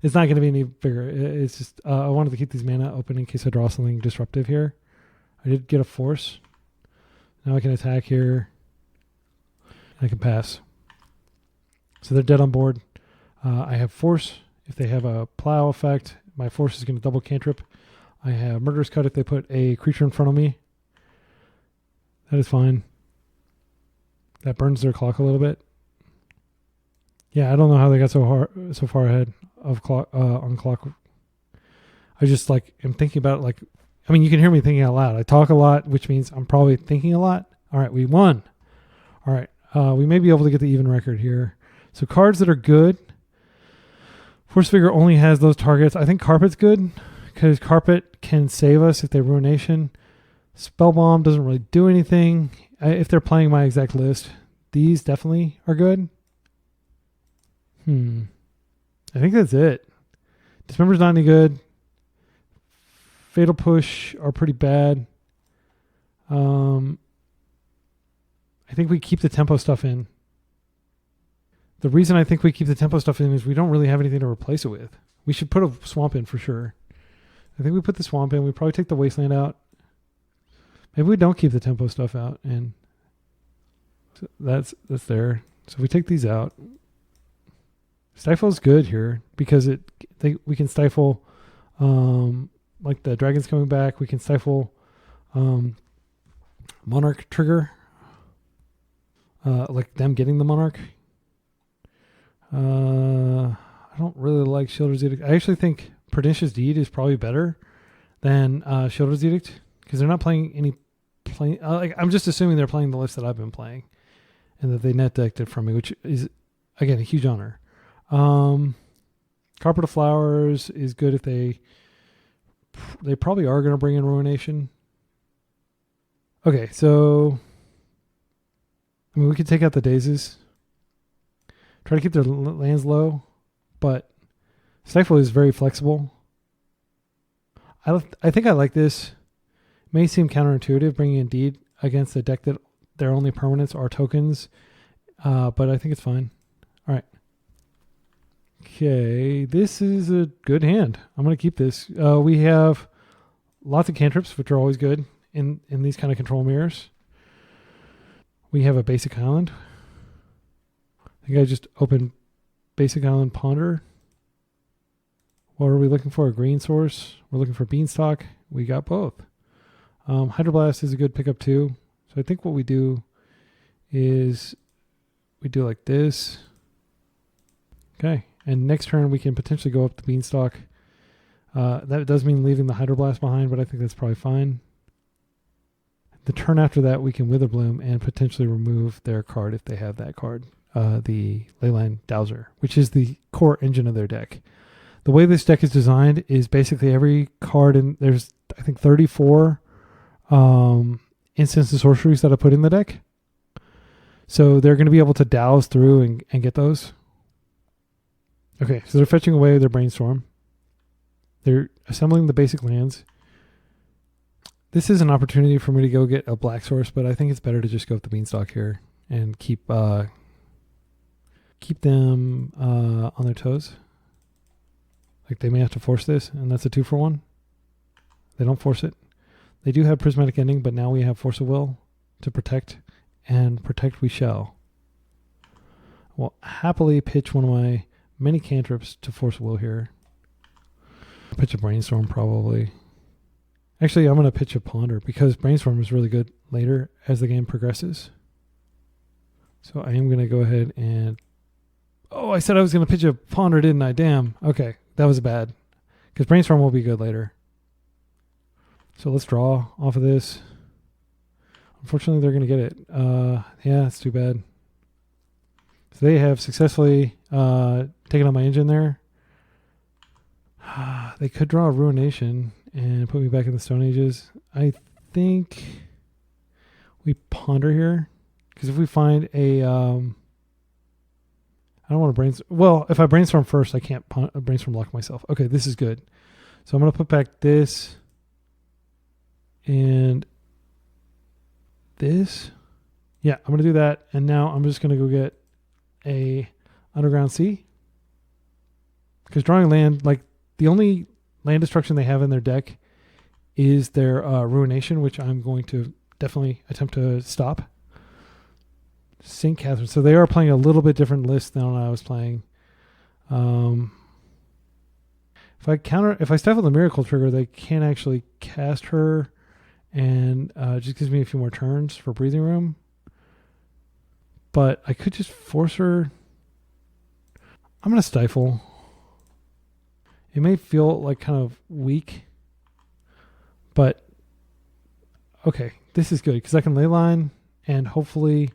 It's not going to be any bigger. It's just I wanted to keep these mana open in case I draw something disruptive here. I did get a force. Now I can attack here. And I can pass. So they're dead on board. I have force. If they have a plow effect, my force is going to double cantrip. I have Murderous Cut if they put a creature in front of me. That is fine. That burns their clock a little bit. Yeah, I don't know how they got so far ahead of clock on clock. I just am thinking about it I mean, you can hear me thinking out loud. I talk a lot, which means I'm probably thinking a lot. All right, we won. All right, we may be able to get the even record here. So cards that are good. Force Figure only has those targets. I think Carpet's good because Carpet can save us if they Ruination. Spell Bomb doesn't really do anything. If they're playing my exact list, these definitely are good. I think that's it. Dismember's not any good. Fatal Push are pretty bad. I think we keep the tempo stuff in. The reason I think we keep the tempo stuff in is we don't really have anything to replace it with. We should put a swamp in for sure. I think we put the swamp in. We probably take the wasteland out. Maybe we don't keep the tempo stuff out, and so that's there. So we take these out. Stifle's good here because we can stifle like the dragons coming back. We can stifle Monarch trigger, like them getting the Monarch. I don't really like Shielder's Edict. I actually think Pernicious Deed is probably better than Shielder's Edict because they're not playing any I'm just assuming they're playing the list that I've been playing and that they net decked it from me, which is again a huge honor. Carpet of Flowers is good if they probably are going to bring in Ruination. Okay, so I mean we could take out the Dazes. Try to keep their lands low, but Stifle is very flexible. I think I like this. May seem counterintuitive bringing in Deed against a deck that their only permanents are tokens, but I think it's fine. All right. Okay, this is a good hand. I'm going to keep this. We have lots of cantrips, which are always good in these kind of control mirrors. We have a basic island. I think I just opened Basic Island Ponder. What are we looking for? A green source. We're looking for Beanstalk. We got both. Hydroblast is a good pickup too. So I think what we do is we do like this. Okay. And next turn we can potentially go up the Beanstalk. That does mean leaving the Hydroblast behind, but I think that's probably fine. The turn after that we can Witherbloom and potentially remove their card if they have that card. The Leyline Dowser, which is the core engine of their deck. The way this deck is designed is basically every card, and there's I think 34 instants and sorceries that I put in the deck. So they're going to be able to douse through and get those. Okay, so they're fetching away their Brainstorm. They're assembling the basic lands. This is an opportunity for me to go get a black source, but I think it's better to just go with the Beanstalk here and keep them on their toes. Like they may have to force this, and that's a 2-for-1. They don't force it. They do have Prismatic Ending, but now we have Force of Will to protect, and protect we shall. We'll happily pitch one of my many cantrips to Force of Will here. Pitch a Brainstorm probably. Actually, I'm going to pitch a Ponder because Brainstorm is really good later as the game progresses. So I am going to go ahead and... Oh, I said I was going to pitch a Ponder, didn't I? Damn. Okay, that was bad. Because Brainstorm will be good later. So let's draw off of this. Unfortunately, they're going to get it. Yeah, it's too bad. So they have successfully taken out my engine there. They could draw a Ruination and put me back in the Stone Ages. I think we Ponder here. Because if we find a... I don't want to brainstorm. Well, if I brainstorm first, I can't brainstorm lock myself. Okay, this is good. So I'm going to put back this and this. Yeah, I'm going to do that. And now I'm just going to go get a Underground Sea. Because drawing land, like the only land destruction they have in their deck is their Ruination, which I'm going to definitely attempt to stop. St. Catherine. So they are playing a little bit different list than I was playing. If I stifle the Miracle Trigger, they can actually cast her, and just gives me a few more turns for breathing room. But I could just force her. I'm going to stifle. It may feel like kind of weak, but okay, this is good because I can Leyline and hopefully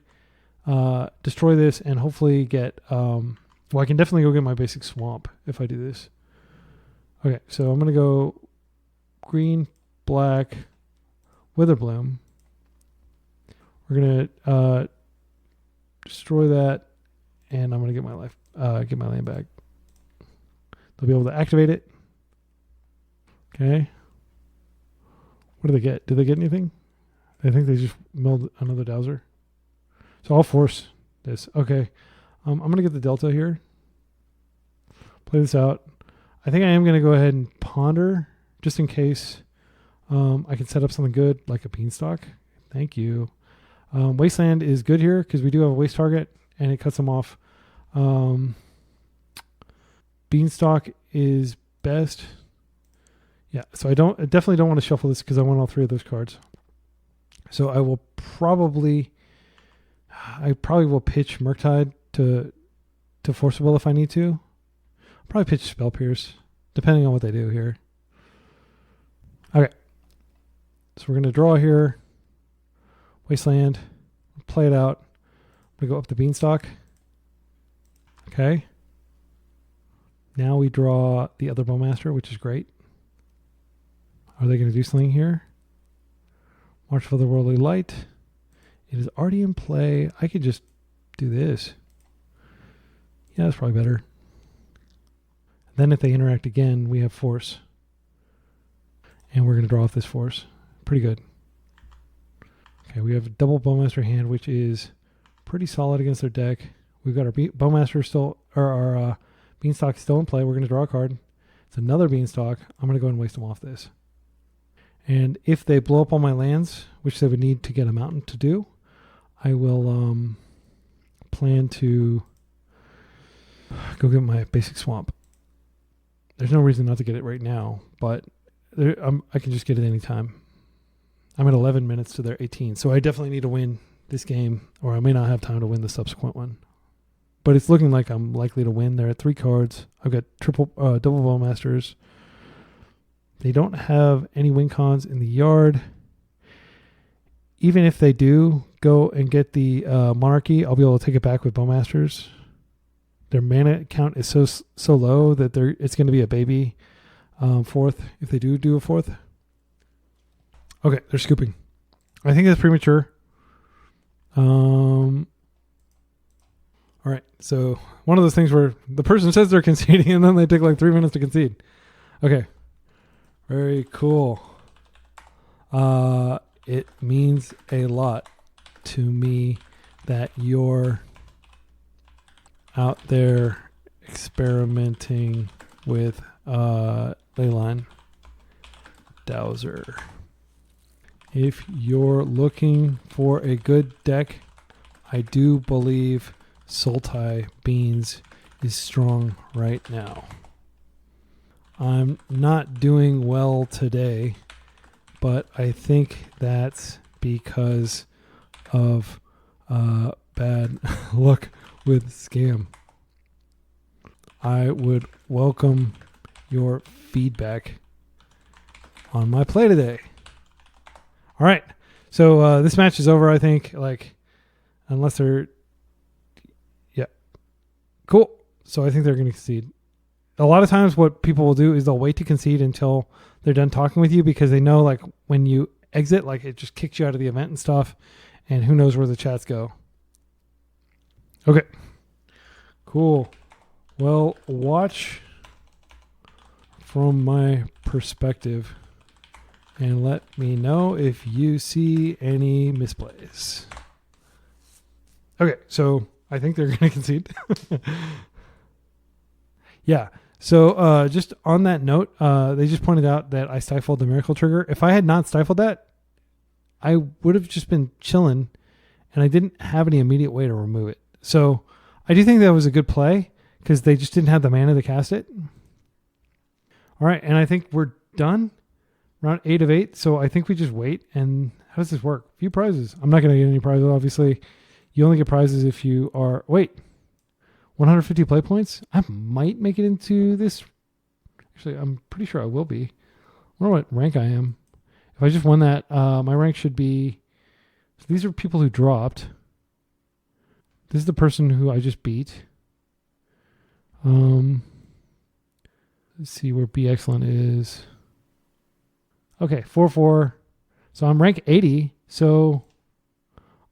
destroy this and hopefully get well, I can definitely go get my basic swamp if I do this. Okay, so I'm gonna go green, black, Witherbloom. We're gonna destroy that, and I'm gonna get my life get my land back. They'll be able to activate it. Okay. What do they get? Did they get anything? I think they just milled another Dowser. So I'll force this. Okay. I'm going to get the Delta here. Play this out. I think I am going to go ahead and ponder just in case I can set up something good like a Beanstalk. Thank you. Wasteland is good here because we do have a waste target and it cuts them off. Beanstalk is best. Yeah, so I definitely don't want to shuffle this because I want all three of those cards. So I probably will pitch Murktide to Force of Will if I need to. I'll probably pitch Spell Pierce, depending on what they do here. Okay. So we're going to draw here. Wasteland. Play it out. We go up the Beanstalk. Okay. Now we draw the other Bowmaster, which is great. Are they going to do something here? March for the Worldly Light. It is already in play. I could just do this. Yeah, that's probably better. Then if they interact again, we have Force. And we're going to draw off this Force. Pretty good. Okay, we have a double Bowmaster hand, which is pretty solid against their deck. We've got our Bowmaster still, or our Beanstalk still in play. We're going to draw a card. It's another Beanstalk. I'm going to go ahead and waste them off this. And if they blow up all my lands, which they would need to get a mountain to do, I will plan to go get my basic swamp. There's no reason not to get it right now, but I can just get it anytime. I'm at 11 minutes to their 18, so I definitely need to win this game, or I may not have time to win the subsequent one. But it's looking like I'm likely to win. They're at 3 cards. I've got double Bowmasters. They don't have any win cons in the yard. Even if they do go and get the Monarchy, I'll be able to take it back with Bowmasters. Their mana count is so low that it's going to be a baby fourth if they do a fourth. Okay, they're scooping. I think that's premature. All right, so one of those things where the person says they're conceding and then they take like 3 minutes to concede. Okay, very cool. It means a lot to me that you're out there experimenting with Leyline. Dowser. If you're looking for a good deck, I do believe Sultai Beans is strong right now. I'm not doing well today, but I think that's because of bad luck with Scam. I would welcome your feedback on my play today. All right, so this match is over, I think, unless they're... Yeah. Cool. So I think they're going to concede. A lot of times what people will do is they'll wait to concede until they're done talking with you because they know, when you exit, it just kicks you out of the event and stuff, and who knows where the chats go. Okay. Cool. Well, watch from my perspective and let me know if you see any misplays. Okay, so I think they're going to concede. Yeah, so just on that note, they just pointed out that I stifled the Miracle Trigger. If I had not stifled that, I would have just been chilling, and I didn't have any immediate way to remove it. So I do think that was a good play because they just didn't have the mana to cast it. All right, and I think we're done. Round 8 of 8, so I think we just wait. And how does this work? Few prizes. I'm not going to get any prizes, obviously. You only get prizes if you are... Wait. 150 play points? I might make it into this. Actually, I'm pretty sure I will be. I wonder what rank I am. If I just won that, my rank should be... So these are people who dropped. This is the person who I just beat. Let's see where Be Excellent is. Okay, 4-4. So I'm rank 80. So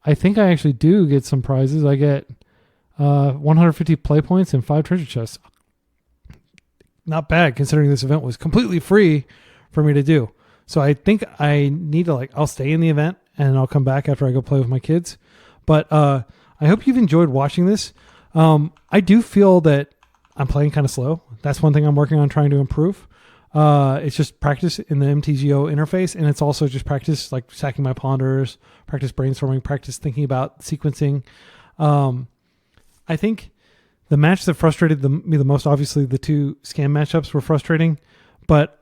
I think I actually do get some prizes. I get 150 play points and 5 treasure chests. Not bad considering this event was completely free for me to do. So I think I need to I'll stay in the event and I'll come back after I go play with my kids. But I hope you've enjoyed watching this. I do feel that I'm playing kind of slow. That's one thing I'm working on trying to improve. It's just practice in the MTGO interface, and it's also just practice stacking my ponders, practice brainstorming, practice thinking about sequencing. I think the match that frustrated me the most, obviously the two scam matchups were frustrating, but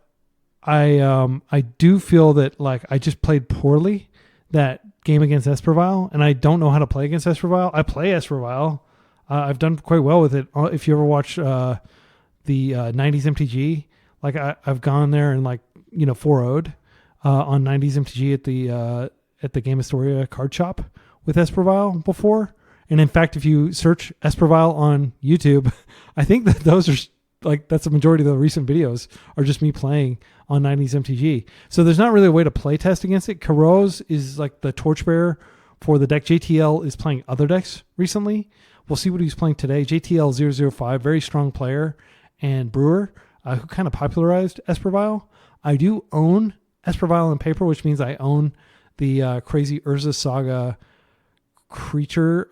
I do feel that I just played poorly that game against Esper Vial, and I don't know how to play against Esper Vial. I play Esper Vial. I've done quite well with it. If you ever watch the 90s MTG, I've gone there and 4-0'd on 90s MTG at the Game Astoria card shop with Esper Vial before. And in fact, if you search Esper Vial on YouTube, I think that those are that's the majority of the recent videos are just me playing on 90s MTG. So there's not really a way to play test against it. Karoz is the torchbearer for the deck. JTL is playing other decks recently. We'll see what he's playing today. JTL 005, very strong player, and Brewer, who kind of popularized Esper Vial. I do own Esper Vial in paper, which means I own the crazy Urza Saga creature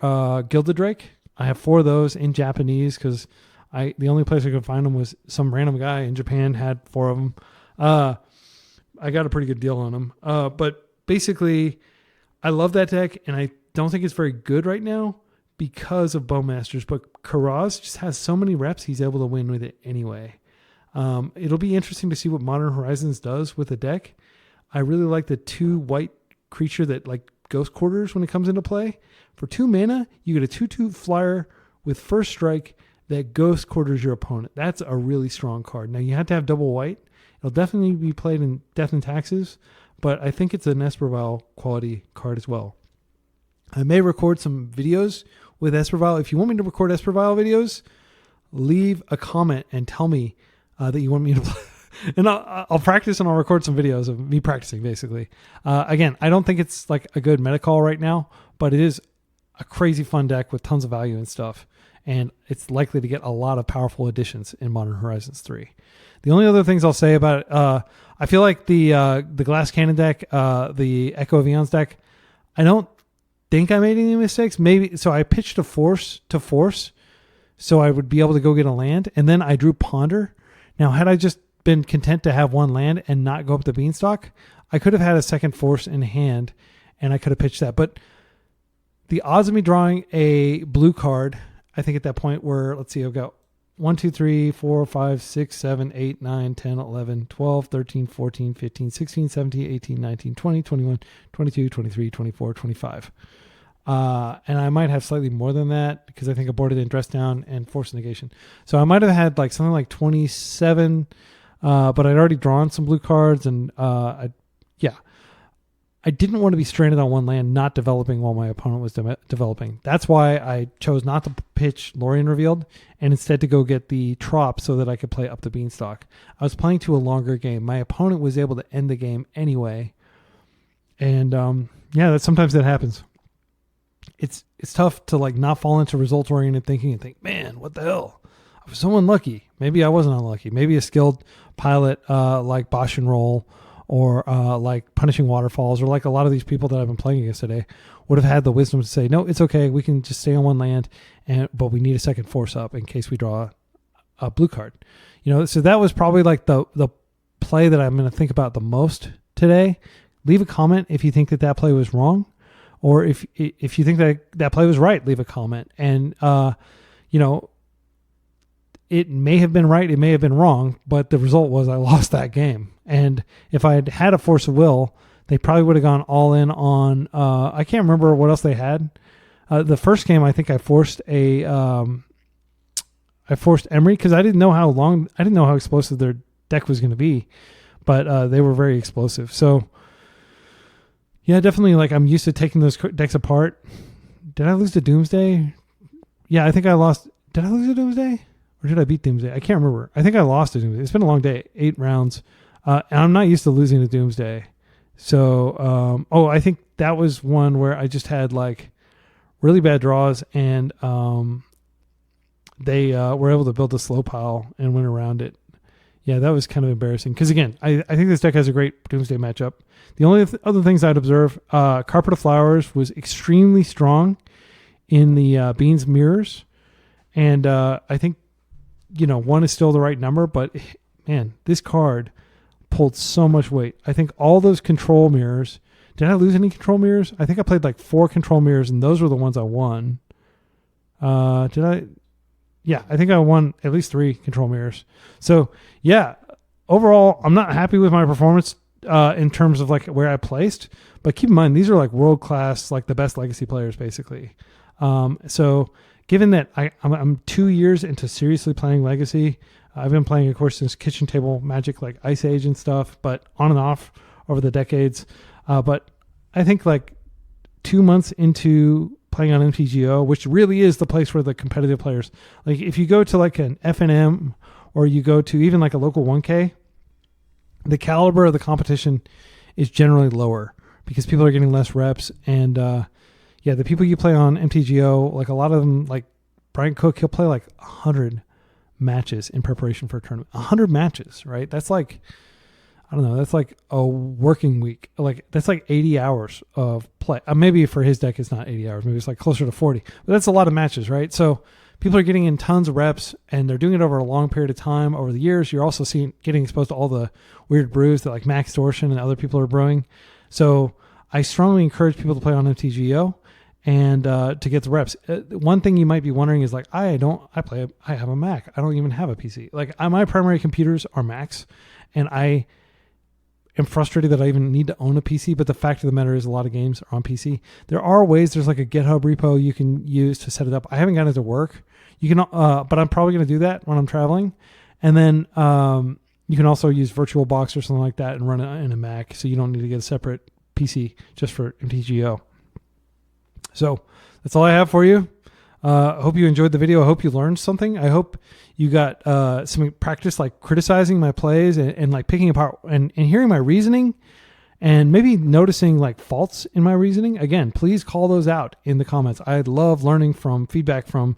Gilded Drake. I have 4 of those in Japanese because the only place I could find them was some random guy in Japan had 4 of them. I got a pretty good deal on them. But basically, I love that deck, and I don't think it's very good right now because of Bowmasters. But Karaz just has so many reps, he's able to win with it anyway. It'll be interesting to see what Modern Horizons does with the deck. I really like the 2 white creature that Ghost Quarters when it comes into play. For 2 mana, you get a 2/2 flyer with first strike that Ghost Quarters your opponent. That's a really strong card. Now, you have to have double white. It'll definitely be played in Death and Taxes, but I think it's an Esper Vial quality card as well. I may record some videos with Esper Vial. If you want me to record Esper Vial videos, leave a comment and tell me that you want me to play. And I'll practice and I'll record some videos of me practicing, basically. Again, I don't think it's a good meta call right now, but it is a crazy fun deck with tons of value and stuff. And it's likely to get a lot of powerful additions in Modern Horizons 3. The only other things I'll say about it, I feel like the Glass Cannon deck, the Echo of Eons deck, I don't think I made any mistakes. Maybe so I pitched a force to force so I would be able to go get a land, and then I drew Ponder. Now, had I just been content to have 1 land and not go up the Beanstalk, I could have had a second force in hand and I could have pitched that. But the odds of me drawing a blue card, I think at that point were, let's see, I've got 1, 2, 3, 4, 5, 6, 7, 8, 9, 10, 11, 12, 13, 14, 15, 16, 17, 18, 19, 20, 21, 22, 23, 24, 25. And I might have slightly more than that because I think I boarded in Dress Down and Force Negation. So I might have had something like 27, but I'd already drawn some blue cards, and I didn't want to be stranded on 1 land, not developing while my opponent was developing. That's why I chose not to pitch Lorien Revealed and instead to go get the Trop so that I could play up the Beanstalk. I was playing to a longer game. My opponent was able to end the game anyway. And sometimes that happens. It's tough to not fall into result-oriented thinking and think, man, what the hell? I was so unlucky. Maybe I wasn't unlucky. Maybe a skilled pilot like Bosch and Roll, or Punishing Waterfalls, or a lot of these people that I've been playing against today would have had the wisdom to say, no, it's okay. We can just stay on 1 land, but we need a second force up in case we draw a blue card. So that was probably the play that I'm going to think about the most today. Leave a comment if you think that play was wrong, or if you think that play was right, leave a comment. And, it may have been right, it may have been wrong, but the result was I lost that game. And if I had a Force of Will, they probably would have gone all in on, I can't remember what else they had. The first game, I think I forced Emery because I didn't know how explosive their deck was going to be, but they were very explosive. So yeah, definitely I'm used to taking those decks apart. Did I lose to Doomsday? Yeah, I think I lost. Did I lose to Doomsday? Or did I beat Doomsday? I can't remember. I think I lost to Doomsday. It's been a long day, 8 rounds. And I'm not used to losing to Doomsday. So, I think that was one where I just had really bad draws, and they were able to build a slow pile and went around it. Yeah, that was kind of embarrassing. Because again, I think this deck has a great Doomsday matchup. The only other things I'd observe, Carpet of Flowers was extremely strong in the Beans mirrors. And I think, 1 is still the right number. But, man, this card pulled so much weight. I think all those control mirrors. Did I lose any control mirrors? I think I played like 4 control mirrors, and those were the ones I won. Did I? Yeah, I think I won at least 3 control mirrors. So, yeah, overall, I'm not happy with my performance in terms of like where I placed. But keep in mind, these are like world-class, like the best Legacy players, basically. So given that I'm 2 years into seriously playing Legacy, I've been playing, of course, since Kitchen Table Magic, like Ice Age and stuff, but on and off over the decades. But I think like 2 months into playing on MTGO, which really is the place where the competitive players, like if you go to like an FNM or you go to even like a local 1K, the caliber of the competition is generally lower because people are getting less reps. And the people you play on MTGO, like a lot of them, like Brian Cook, he'll play like 100 matches in preparation for a tournament. 100 matches, right? That's like, I don't know, that's like a working week. Like that's like 80 hours of play. Maybe for his deck it's not 80 hours. Maybe it's like closer to 40. But that's a lot of matches, right? So people are getting in tons of reps and they're doing it over a long period of time. Over the years, you're also getting exposed to all the weird brews that like Max Distortion and other people are brewing. So I strongly encourage people to play on MTGO and to get the reps. One thing you might be wondering is like, I have a Mac. I don't even have a PC. Like my primary computers are Macs, and I am frustrated that I even need to own a PC. But the fact of the matter is, a lot of games are on PC. There are ways. There's like a GitHub repo you can use to set it up. I haven't gotten it to work. You can, but I'm probably going to do that when I'm traveling. And then you can also use VirtualBox or something like that and run it in a Mac, so you don't need to get a separate PC just for MTGO. So that's all I have for you. I hope you enjoyed the video. I hope you learned something. I hope you got some practice like criticizing my plays and like picking apart and hearing my reasoning and maybe noticing like faults in my reasoning. Again, please call those out in the comments. I love learning from feedback from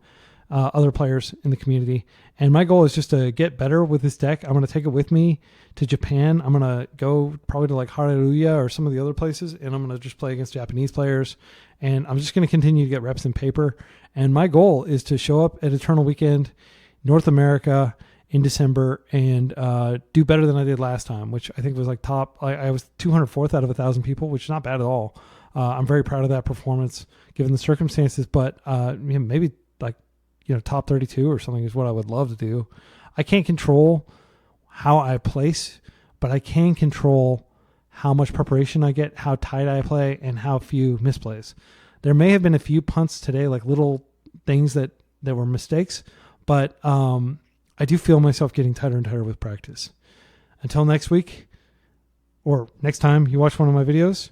other players in the community. And my goal is just to get better with this deck. I'm going to take it with me to Japan. I'm going to go probably to like Hallelujah or some of the other places, and I'm going to just play against Japanese players. And I'm just going to continue to get reps in paper. And my goal is to show up at Eternal Weekend, North America in December, and do better than I did last time, which I think was like top. I was 204th out of 1,000 people, which is not bad at all. I'm very proud of that performance given the circumstances, but maybe like, top 32 or something is what I would love to do. I can't control how I place, but I can control how much preparation I get, how tight I play, and how few misplays. There may have been a few punts today, like little things that were mistakes, but I do feel myself getting tighter and tighter with practice. Until next week, or next time you watch one of my videos,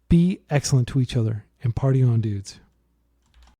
be excellent to each other and party on, dudes.